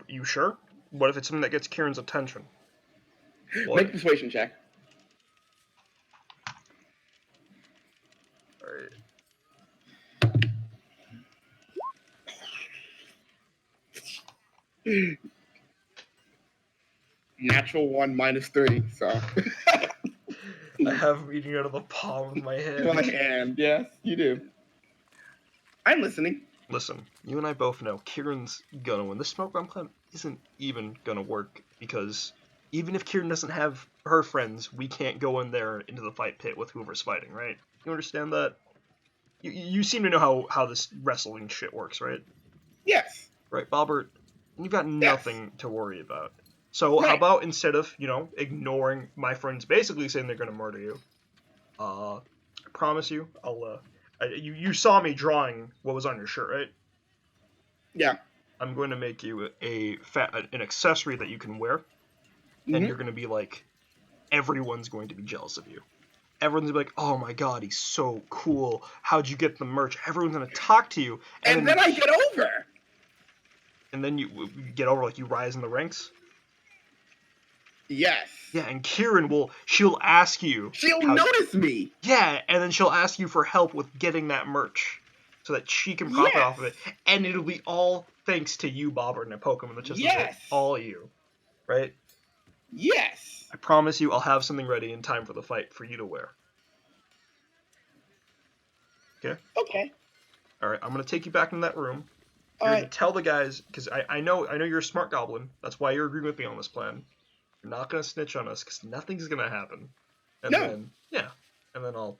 You sure? What if it's something that gets Kieran's attention? What? Make a persuasion check. Natural 1 -3. So. I have him eating out of the palm of my hand. My hand. Yes, you do. I'm listening. Listen, you and I both know Kieran's gonna win. This smoke bomb plan isn't even gonna work because even if Kieran doesn't have her friends, we can't go in there into the fight pit with whoever's fighting, right? You understand that? You seem to know how this wrestling shit works, right? Yes. Right, Bobbert? You've got nothing to worry about. So how about instead of, ignoring my friends basically saying they're gonna murder you, I promise you, you saw me drawing what was on your shirt, right? Yeah. I'm going to make you an accessory that you can wear, and you're going to be like, everyone's going to be jealous of you. Everyone's going to be like, oh my god, he's so cool. How'd you get the merch? Everyone's going to talk to you. And then I get over. And then you get over, like you rise in the ranks? Yes. Yeah, and Kieran she'll ask you. She'll notice me. Yeah, and then she'll ask you for help with getting that merch so that she can profit off of it. And it'll be all thanks to you, Bobbert, and a Pokemon that just all you. Right? Yes. I promise you I'll have something ready in time for the fight for you to wear. Okay? Okay. Alright, I'm going to take you back in that room. You're going to tell the guys, because I know you're a smart goblin. That's why you're agreeing with me on this plan. You're not going to snitch on us, because nothing's going to happen. And then, and then I'll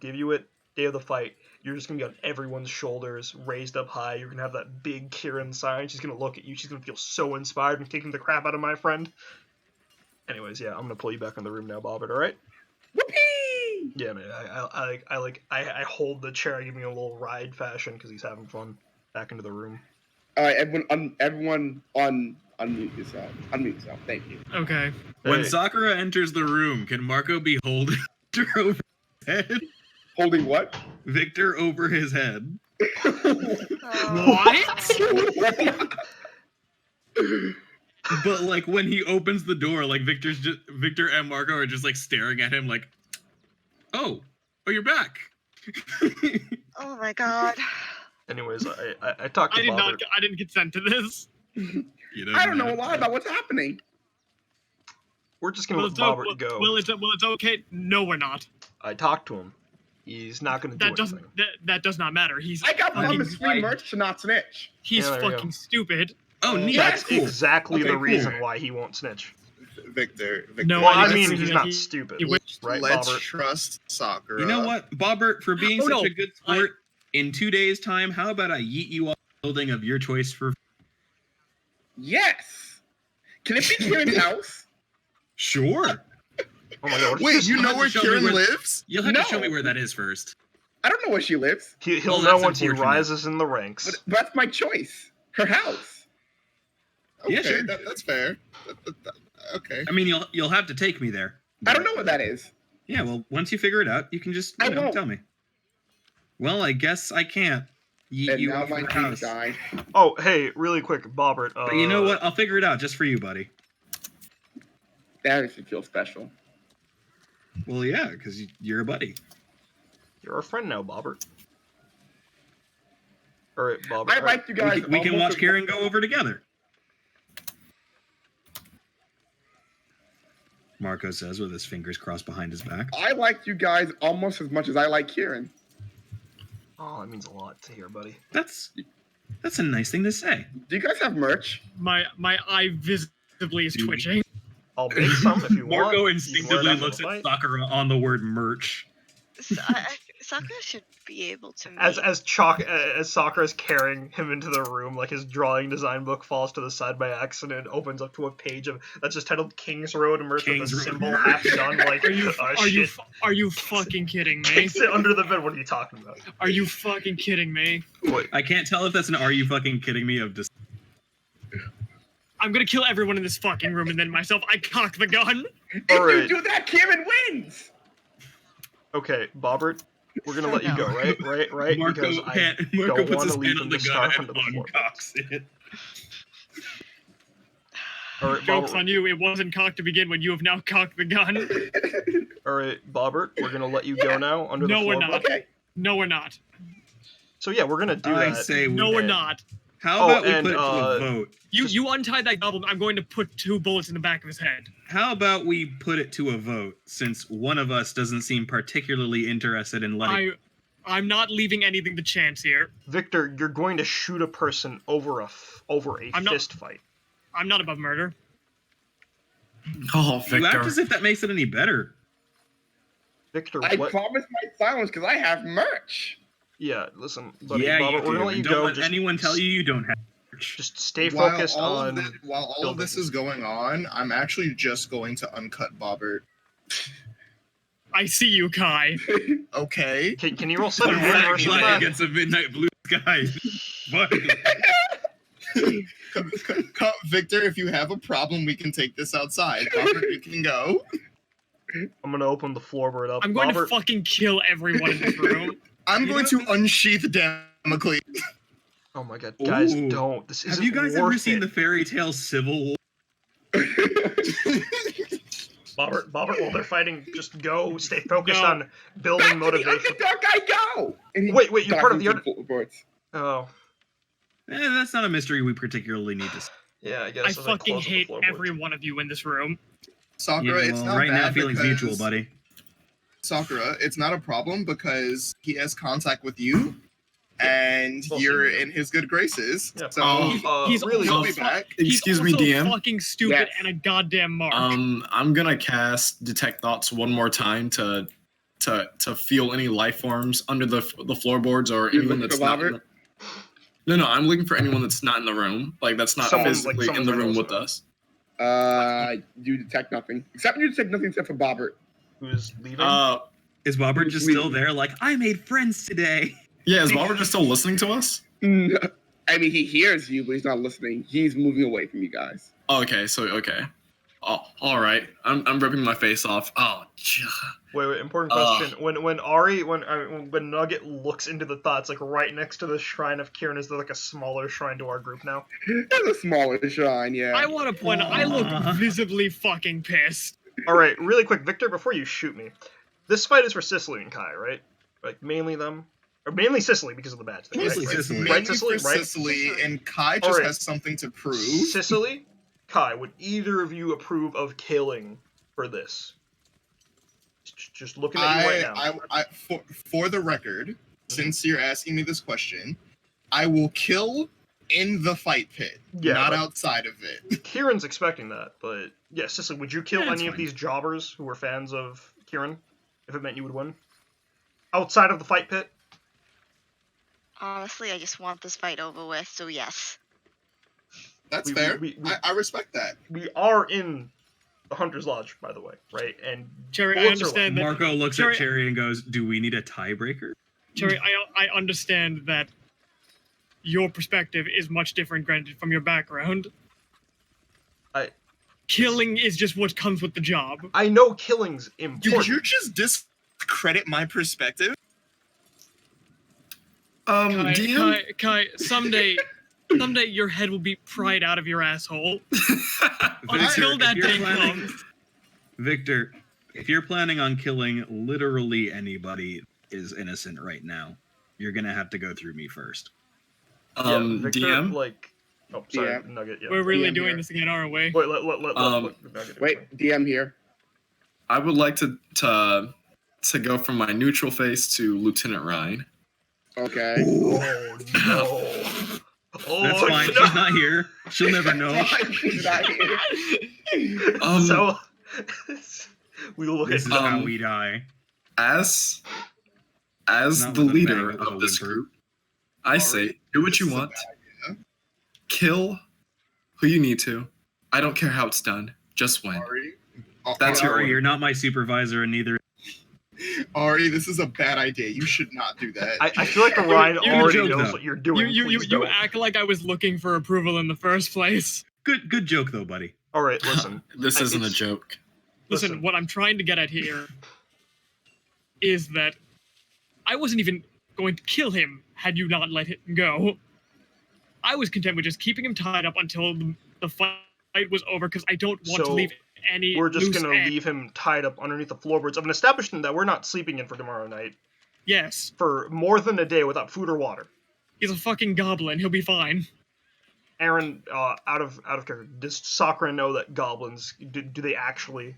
give you it day of the fight. You're just going to be on everyone's shoulders, raised up high. You're going to have that big Kieran sign. She's going to look at you. She's going to feel so inspired and taking the crap out of my friend. Anyways, I'm going to pull you back in the room now, Bobbert, alright? Whoopee! Yeah, man, I hold the chair, I give me a little ride fashion, because he's having fun. Back into the room. Alright, everyone unmute yourself. Unmute yourself, thank you. Okay. When Sakura enters the room, can Marco be holding Victor over his head? Holding what? Victor over his head. What? But like when he opens the door, like Victor and Marco are just like staring at him like, oh, you're back. Oh my god. Anyways, I talked to Bobbert. I didn't consent to this. I don't know a lot about what's happening. We're just gonna let Bobbert go. Well, it's okay. No, we're not. I talked to him. He's not gonna do anything. That does not matter. I got promised free merch to not snitch. He's fucking stupid. Oh, neat. That's exactly the reason why he won't snitch. Victor. No, well, I mean, he's not stupid. Right, Let's Bobbert? trust Sakura. You know what, Bobbert, for being such a good sport, in 2 days' time, how about I yeet you off the building of your choice for... Yes! Can it be Kieran's house? Sure. Oh my god. Wait, you know where Kieran lives? You'll have to show me where that is first. I don't know where she lives. He'll know once he rises in the ranks. But that's my choice. Her house. Okay, yeah, sure. That's fair. Okay. I mean, you'll have to take me there. I don't know what that is. Yeah, well, once you figure it out, you can just tell me. Well, I guess I can't yeet And you now off my your teeth house. died. Oh, hey, really quick, Bobbert. But you know what? I'll figure it out just for you, buddy. That makes me feel special. Well, yeah, because you're a buddy. You're a friend now, Bobbert. Alright, Bobbert. I like you guys. We can watch Kieran go over together. Marco says with his fingers crossed behind his back. I like you guys almost as much as I like Kieran. Oh, that means a lot to hear, buddy. That's a nice thing to say. Do you guys have merch? My eye visibly is twitching. I'll make some if you want. Marco instinctively looks at Sakura on the word merch. Sakura should be able to. As Sakura's carrying him into the room, like his drawing design book falls to the side by accident, opens up to a page that's just titled King's Road merch with a symbol half done. Like, are you fucking kidding me? Takes it under the bed. What are you talking about? Are you fucking kidding me? What? I can't tell if that's an "Are you fucking kidding me?" of just. I'm gonna kill everyone in this fucking room and then myself. I cock the gun. If you do that, Kieran wins. Okay, Bobbert. We're gonna let you go, right? Marco, because I Marco don't puts want his to leave hand him on to the starve gun under and the floor. uncocks it. All right, Joke's Bobbert. on you. It wasn't cocked to begin with. You have now cocked the gun. All right, Bobbert. We're gonna let you go now under the No, we're floorboard. not. Okay. No, we're not. So yeah, we're gonna do I that. say we. No, we're and- not. How Oh, about we and, put it to a vote? You untie that goblin. I'm going to put 2 bullets in the back of his head. How about we put it to a vote, since one of us doesn't seem particularly interested in letting. I'm not leaving anything to chance here. Victor, you're going to shoot a person over a I'm not- fist fight. I'm not above murder. Oh, You act Victor. as if that makes it any better. Victor, I what? promise my silence because I have merch. Yeah, listen, buddy, Yeah, Bobbert, you we're do. gonna let you And don't go. let Just, anyone tell you don't have. just stay While focused all on. of this is going on, I'm actually just going to uncut Bobbert. I see you, Kai. Okay. Can you roll A second red versus flag that? against a midnight blue sky. What? Victor, if you have a problem, we can take this outside. Bobbert, you can go. I'm gonna open the floorboard up. I'm going Bobbert, to fucking kill everyone in this room. I'm You going know- to unsheath Damocles. Oh my god, guys, Ooh. don't. This isn't Have you guys ever worth seen it. the fairy tale Civil War? Bobbert, while they're fighting, just go. Stay focused No. on building Where the motivation. underdog guy go? And he Wait, you're part of dives the into floorboards. Oh, That's not a mystery we particularly need to. yeah, I guess. I as fucking close up the hate floorboards. every one of you in this room. Sakura, Yeah, it's well, not right now bad feelings because mutual, buddy. Sakura, it's not a problem because he has contact with you, and We'll you're see. in his good graces. Yeah. So He's really. he'll also be back. He's Excuse me, also DM. fucking stupid Yes. and a goddamn mark. I'm gonna cast Detect Thoughts one more time to feel any life forms under the floorboards or You're anyone looking that's for not. Robert? No, I'm looking for anyone that's not in the room. Like that's not Someone- like physically in someone the that room knows with about it. us. You detect nothing. You detect nothing except for Bobbert. Who's leaving? Is Bobbert just We- still there? Like, I made friends today. Yeah, is Robert just still listening to us? I mean, he hears you, but he's not listening. He's moving away from you guys. Oh, okay, Oh, all right. I'm ripping my face off. Oh, Wait, important question. When Nugget looks into the thoughts, like right next to the shrine of Kieran, is there like a smaller shrine to our group now? It's a smaller shrine, yeah. I want to point out, I look visibly fucking pissed. All right, really quick, Victor, before you shoot me, this fight is for Sicily and Kai, right? Like mainly them, or mainly Sicily because of the badge thing, Mostly right? It's Sicily. mainly Right, Sicily, for right? Sicily, and Kai just Alright. has something to prove. Sicily, Kai, would either of you approve of killing for this? Just looking at you right now. For the record, since you're asking me this question, I will kill in the fight pit, Yeah, not but- outside of it. Kieran's expecting that, but yeah, Sicily, would you kill Yeah, that's any of fine. these jobbers who were fans of Kieran if it meant you would win? Outside of the fight pit? Honestly, I just want this fight over with, so yes. That's We- fair. we- I respect that. We are in the Hunter's Lodge, by the way, right? And Cherry, I bullets are understand that. Marco looks Cherry- at Cherry and goes, "Do we need a tiebreaker?" Cherry, I understand that your perspective is much different, granted, from your background. Killing is just what comes with the job. I know killing's important. Did you just discredit my perspective? DM. Kai, someday your head will be pried out of your asshole. Until that if you're day planning- comes. Victor, if you're planning on killing literally anybody is innocent right now, you're gonna have to go through me first. Victor, DM. like, oh, sorry, Yeah. Nugget. Yeah. We're really DM doing here. this again, aren't we? Wait, let Nugget. Wait, DM here. I would like to go from my neutral face to Lieutenant Ryan. Okay. Oh no! Oh That's fine. no! She's not here. She'll never know. He's not here. So we look This at is how we die. As Not the with a leader bang, with a of this whimper. group, I say do what you This is a want. bad idea. Kill who you need to. I don't care how it's done. Just win. Ari, That's your Sorry, order. you're not my supervisor, and neither. Ari, this is a bad idea. You should not do that. I feel like Ryan You already joke, knows though. what you're doing. You Please you don't. act like I was looking for approval in the first place. Good joke though, buddy. All right, listen. This isn't a It's- joke. Listen, what I'm trying to get at here is that I wasn't even going to kill him had you not let him go. I was content with just keeping him tied up until the fight night was over because I don't want to So, leave any We're just loose gonna end. leave him tied up underneath the floorboards of an establishment that we're not sleeping in for tomorrow night Yes, for more than a day without food or water. he's a fucking goblin. He'll be fine. Aaron, out of character, does Sakura know that goblins do they actually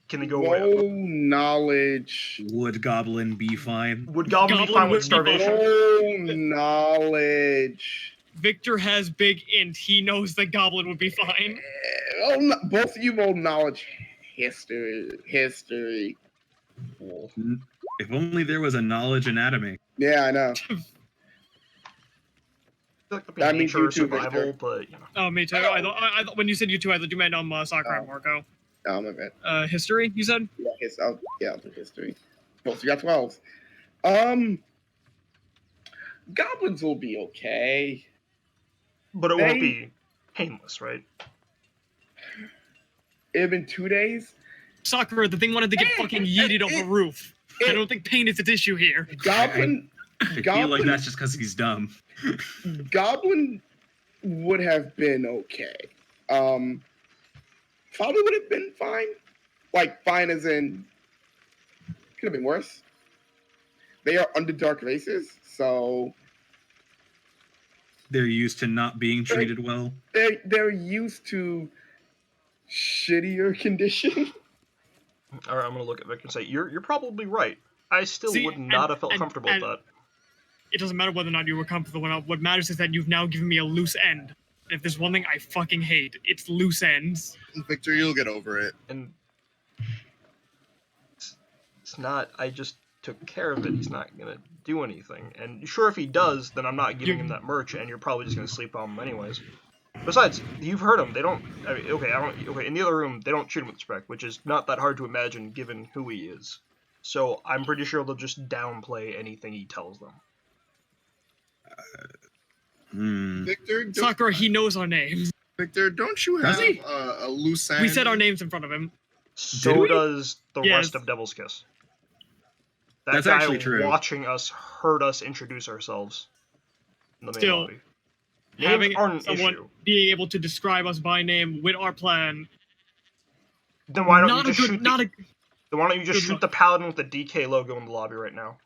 can they go away? No knowledge. Would Goblin be fine? Would goblin be Goblin fine with would be fine. starvation? No knowledge. Victor has big int. He knows the goblin would be fine. Oh, no, both of you will knowledge history. If only there was a knowledge anatomy. Yeah, I know. That means nature you or too, survival, Victor. but you know. Oh, me too. I thought when you said you two, I thought you meant Sakura and Marco. Oh, my bad. History, you said? Yeah, I'll do history. Both you got 12s. Goblins will be okay. But it won't be painless, right? It's been 2 days. Sakura, the thing wanted to get fucking yeeted off a roof. I don't think pain is at issue here. Goblin. I feel like that's just because he's dumb. Goblin would have been okay. Probably would have been fine. Like fine as in could have been worse. They are underdark races, so They're used to not being treated well. they're used to shittier conditions. All right, I'm gonna look at Victor and say you're probably right. I still See, would not have felt and- comfortable with that. It doesn't matter whether or not you were comfortable or not. What matters is that you've now given me a loose end. And if there's one thing I fucking hate, it's loose ends. Victor, you'll get over it. And it's not. I just took care of it. He's not gonna do anything. And sure, if he does, then I'm not giving him that merch, and you're probably just gonna sleep on him anyways. Besides, you've heard him. They don't. I mean, okay, I don't. Okay, in the other room, they don't treat him with respect, which is not that hard to imagine given who he is. So I'm pretty sure they'll just downplay anything he tells them. Victor, don't, Sakura, he knows our names. Victor, don't you Does have he? a loose end? We said our names in front of him. So we? does the Yes. rest of Devil's Kiss. That That's guy actually true. watching us heard us introduce ourselves in the main Still, lobby. Names Having aren't an someone issue. being able to describe us by name with our plan. Then why don't not you a just good, shoot? not a. Then why don't you just good shoot look. the paladin with the DK logo in the lobby right now?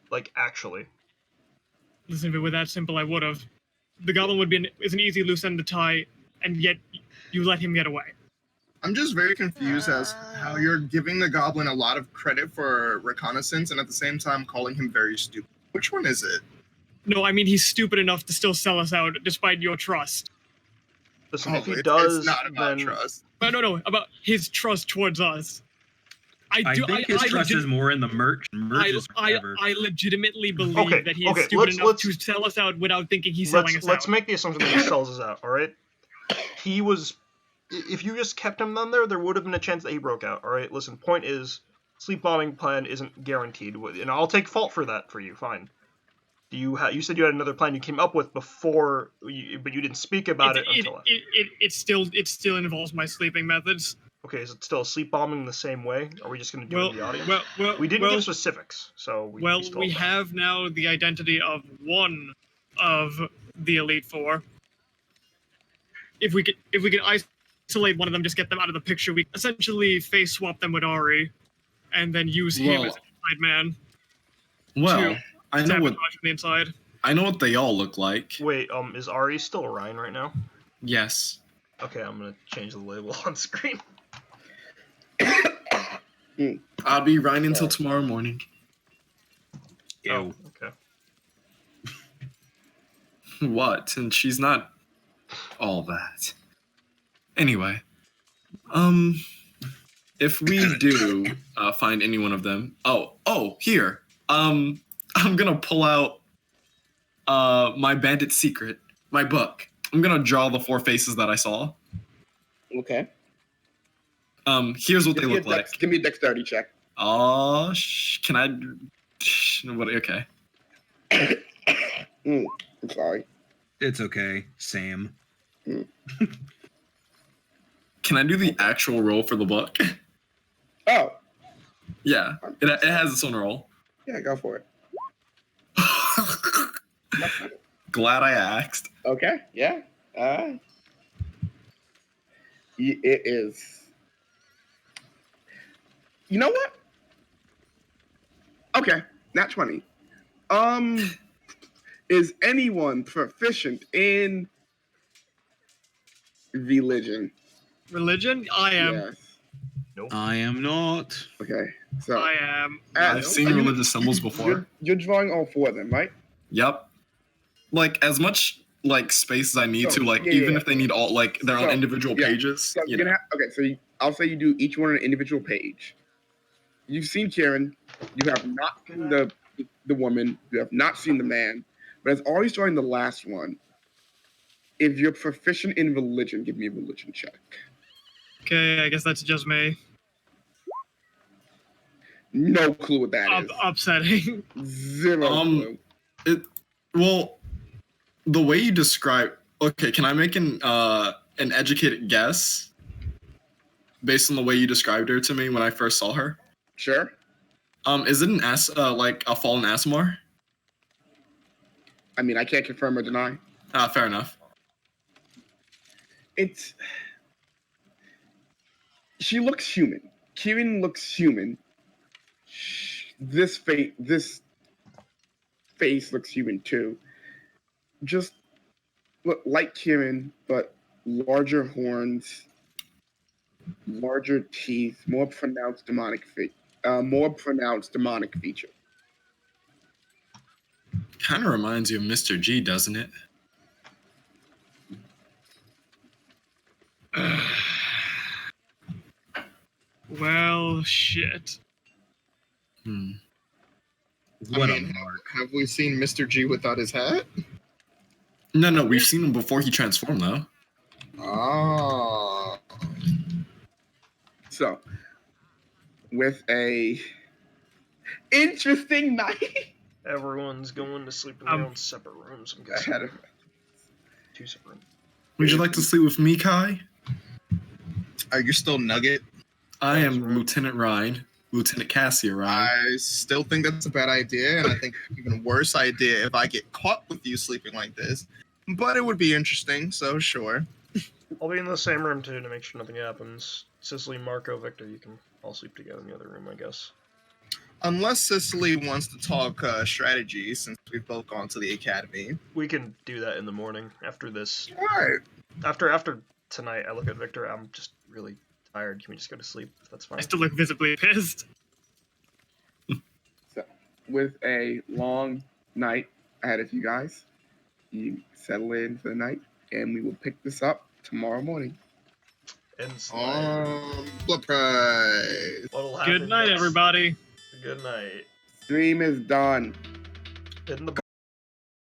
Like actually. Listen, if it were that simple, I would have. The goblin would be is an easy loose end to tie, and yet you let him get away. I'm just very confused as how you're giving the goblin a lot of credit for reconnaissance and at the same time calling him very stupid. Which one is it? No, I mean he's stupid enough to still sell us out despite your trust. Listen, if he it's does, not about then trust. No, about his trust towards us. I think his trust is more in the merch. Merch is forever. I legitimately believe Okay, that he is okay, stupid enough let's- to sell us out without thinking he's selling us let's out. make the assumption that he sells us out. All right. He was. If you just kept him down there would have been a chance that he broke out. All right. Listen. Point is, sleep bombing plan isn't guaranteed, and I'll take fault for that for you. Fine. You said you had another plan you came up with before, but you didn't speak about it until. It still involves my sleeping methods. Okay, is it still sleep bombing the same way? Are we just going to do it in the audience? We didn't well, give specifics, so we still we don't. have now the identity of one of the Elite Four. If we can isolate one of them, just get them out of the picture, we essentially face swap them with Ari, and then use him as an inside man. Well, I know what Sabotage from the inside. I know what they all look like. Wait, is Ari still Ryan right now? Yes. Okay, I'm gonna change the label on screen. I'll be Ryan until tomorrow morning. Ew. Oh, okay. What? And she's not all that. Anyway, if we do find any one of them, here. I'm gonna pull out my bandit secret, my book. I'm gonna draw the 4 faces that I saw. Okay. Here's what they look like. Give me a dexterity check. Oh, can I? What? Okay. I'm sorry. It's okay, Sam. Can I do the actual roll for the book? Oh, Yeah, it has its own roll. yeah, go for it. Glad I asked. Okay, yeah. It is. You know what? Okay, nat 20. Is anyone proficient in religion? Religion? I am. Yes. I am not. Okay. So I am. I've seen are you- religious symbols before. You're drawing all four of them, right? Yep. Like as much like space as I need So, to. Like yeah, even yeah. if they need all like their So, own individual yeah. pages. So You you're know. gonna okay. So I'll say you do each one on an individual page. You've seen Kieran. You have not seen the woman. You have not seen the man. But as always drawing the last one. If you're proficient in religion, give me a religion check. Okay, I guess that's just me. No clue what that is. Upsetting. Zero clue. Well, the way you describe. Okay, can I make an educated guess based on the way you described her to me when I first saw her? Sure. Is it like a fallen Asimar? I mean, I can't confirm or deny. Fair enough. She looks human. Kieran looks human. This face looks human too. Just look like Kieran, but larger horns, larger teeth, more pronounced demonic feature. Kind of reminds you of Mr. G, doesn't it? Well, shit. What I mean, a mark. have we seen Mr. G without his hat? No, we've seen him before he transformed, though. Oh. So, with a interesting night. Everyone's going to sleep in their own separate rooms. I'm guessing. Ahead of 2 separate rooms. Would you like to sleep with me, Kai? Are you still Nugget? I am Lieutenant Ryan, Lieutenant Cassia Ryan. I still think that's a bad idea, and I think even worse idea if I get caught with you sleeping like this. But it would be interesting, so sure. I'll be in the same room too to make sure nothing happens. Cicely, Marco, Victor, you can all sleep together in the other room, I guess. Unless Cicely wants to talk strategy, since we've both gone to the academy. We can do that in the morning after this. Alright. After tonight, I look at Victor. I'm just really tired. Can we just go to sleep? If that's fine. I still look visibly pissed. So, with a long night ahead of you guys, you settle in for the night, and we will pick this up tomorrow morning. And Blood prize. what'll happen Good night, next? everybody. Good night. Stream is done. In the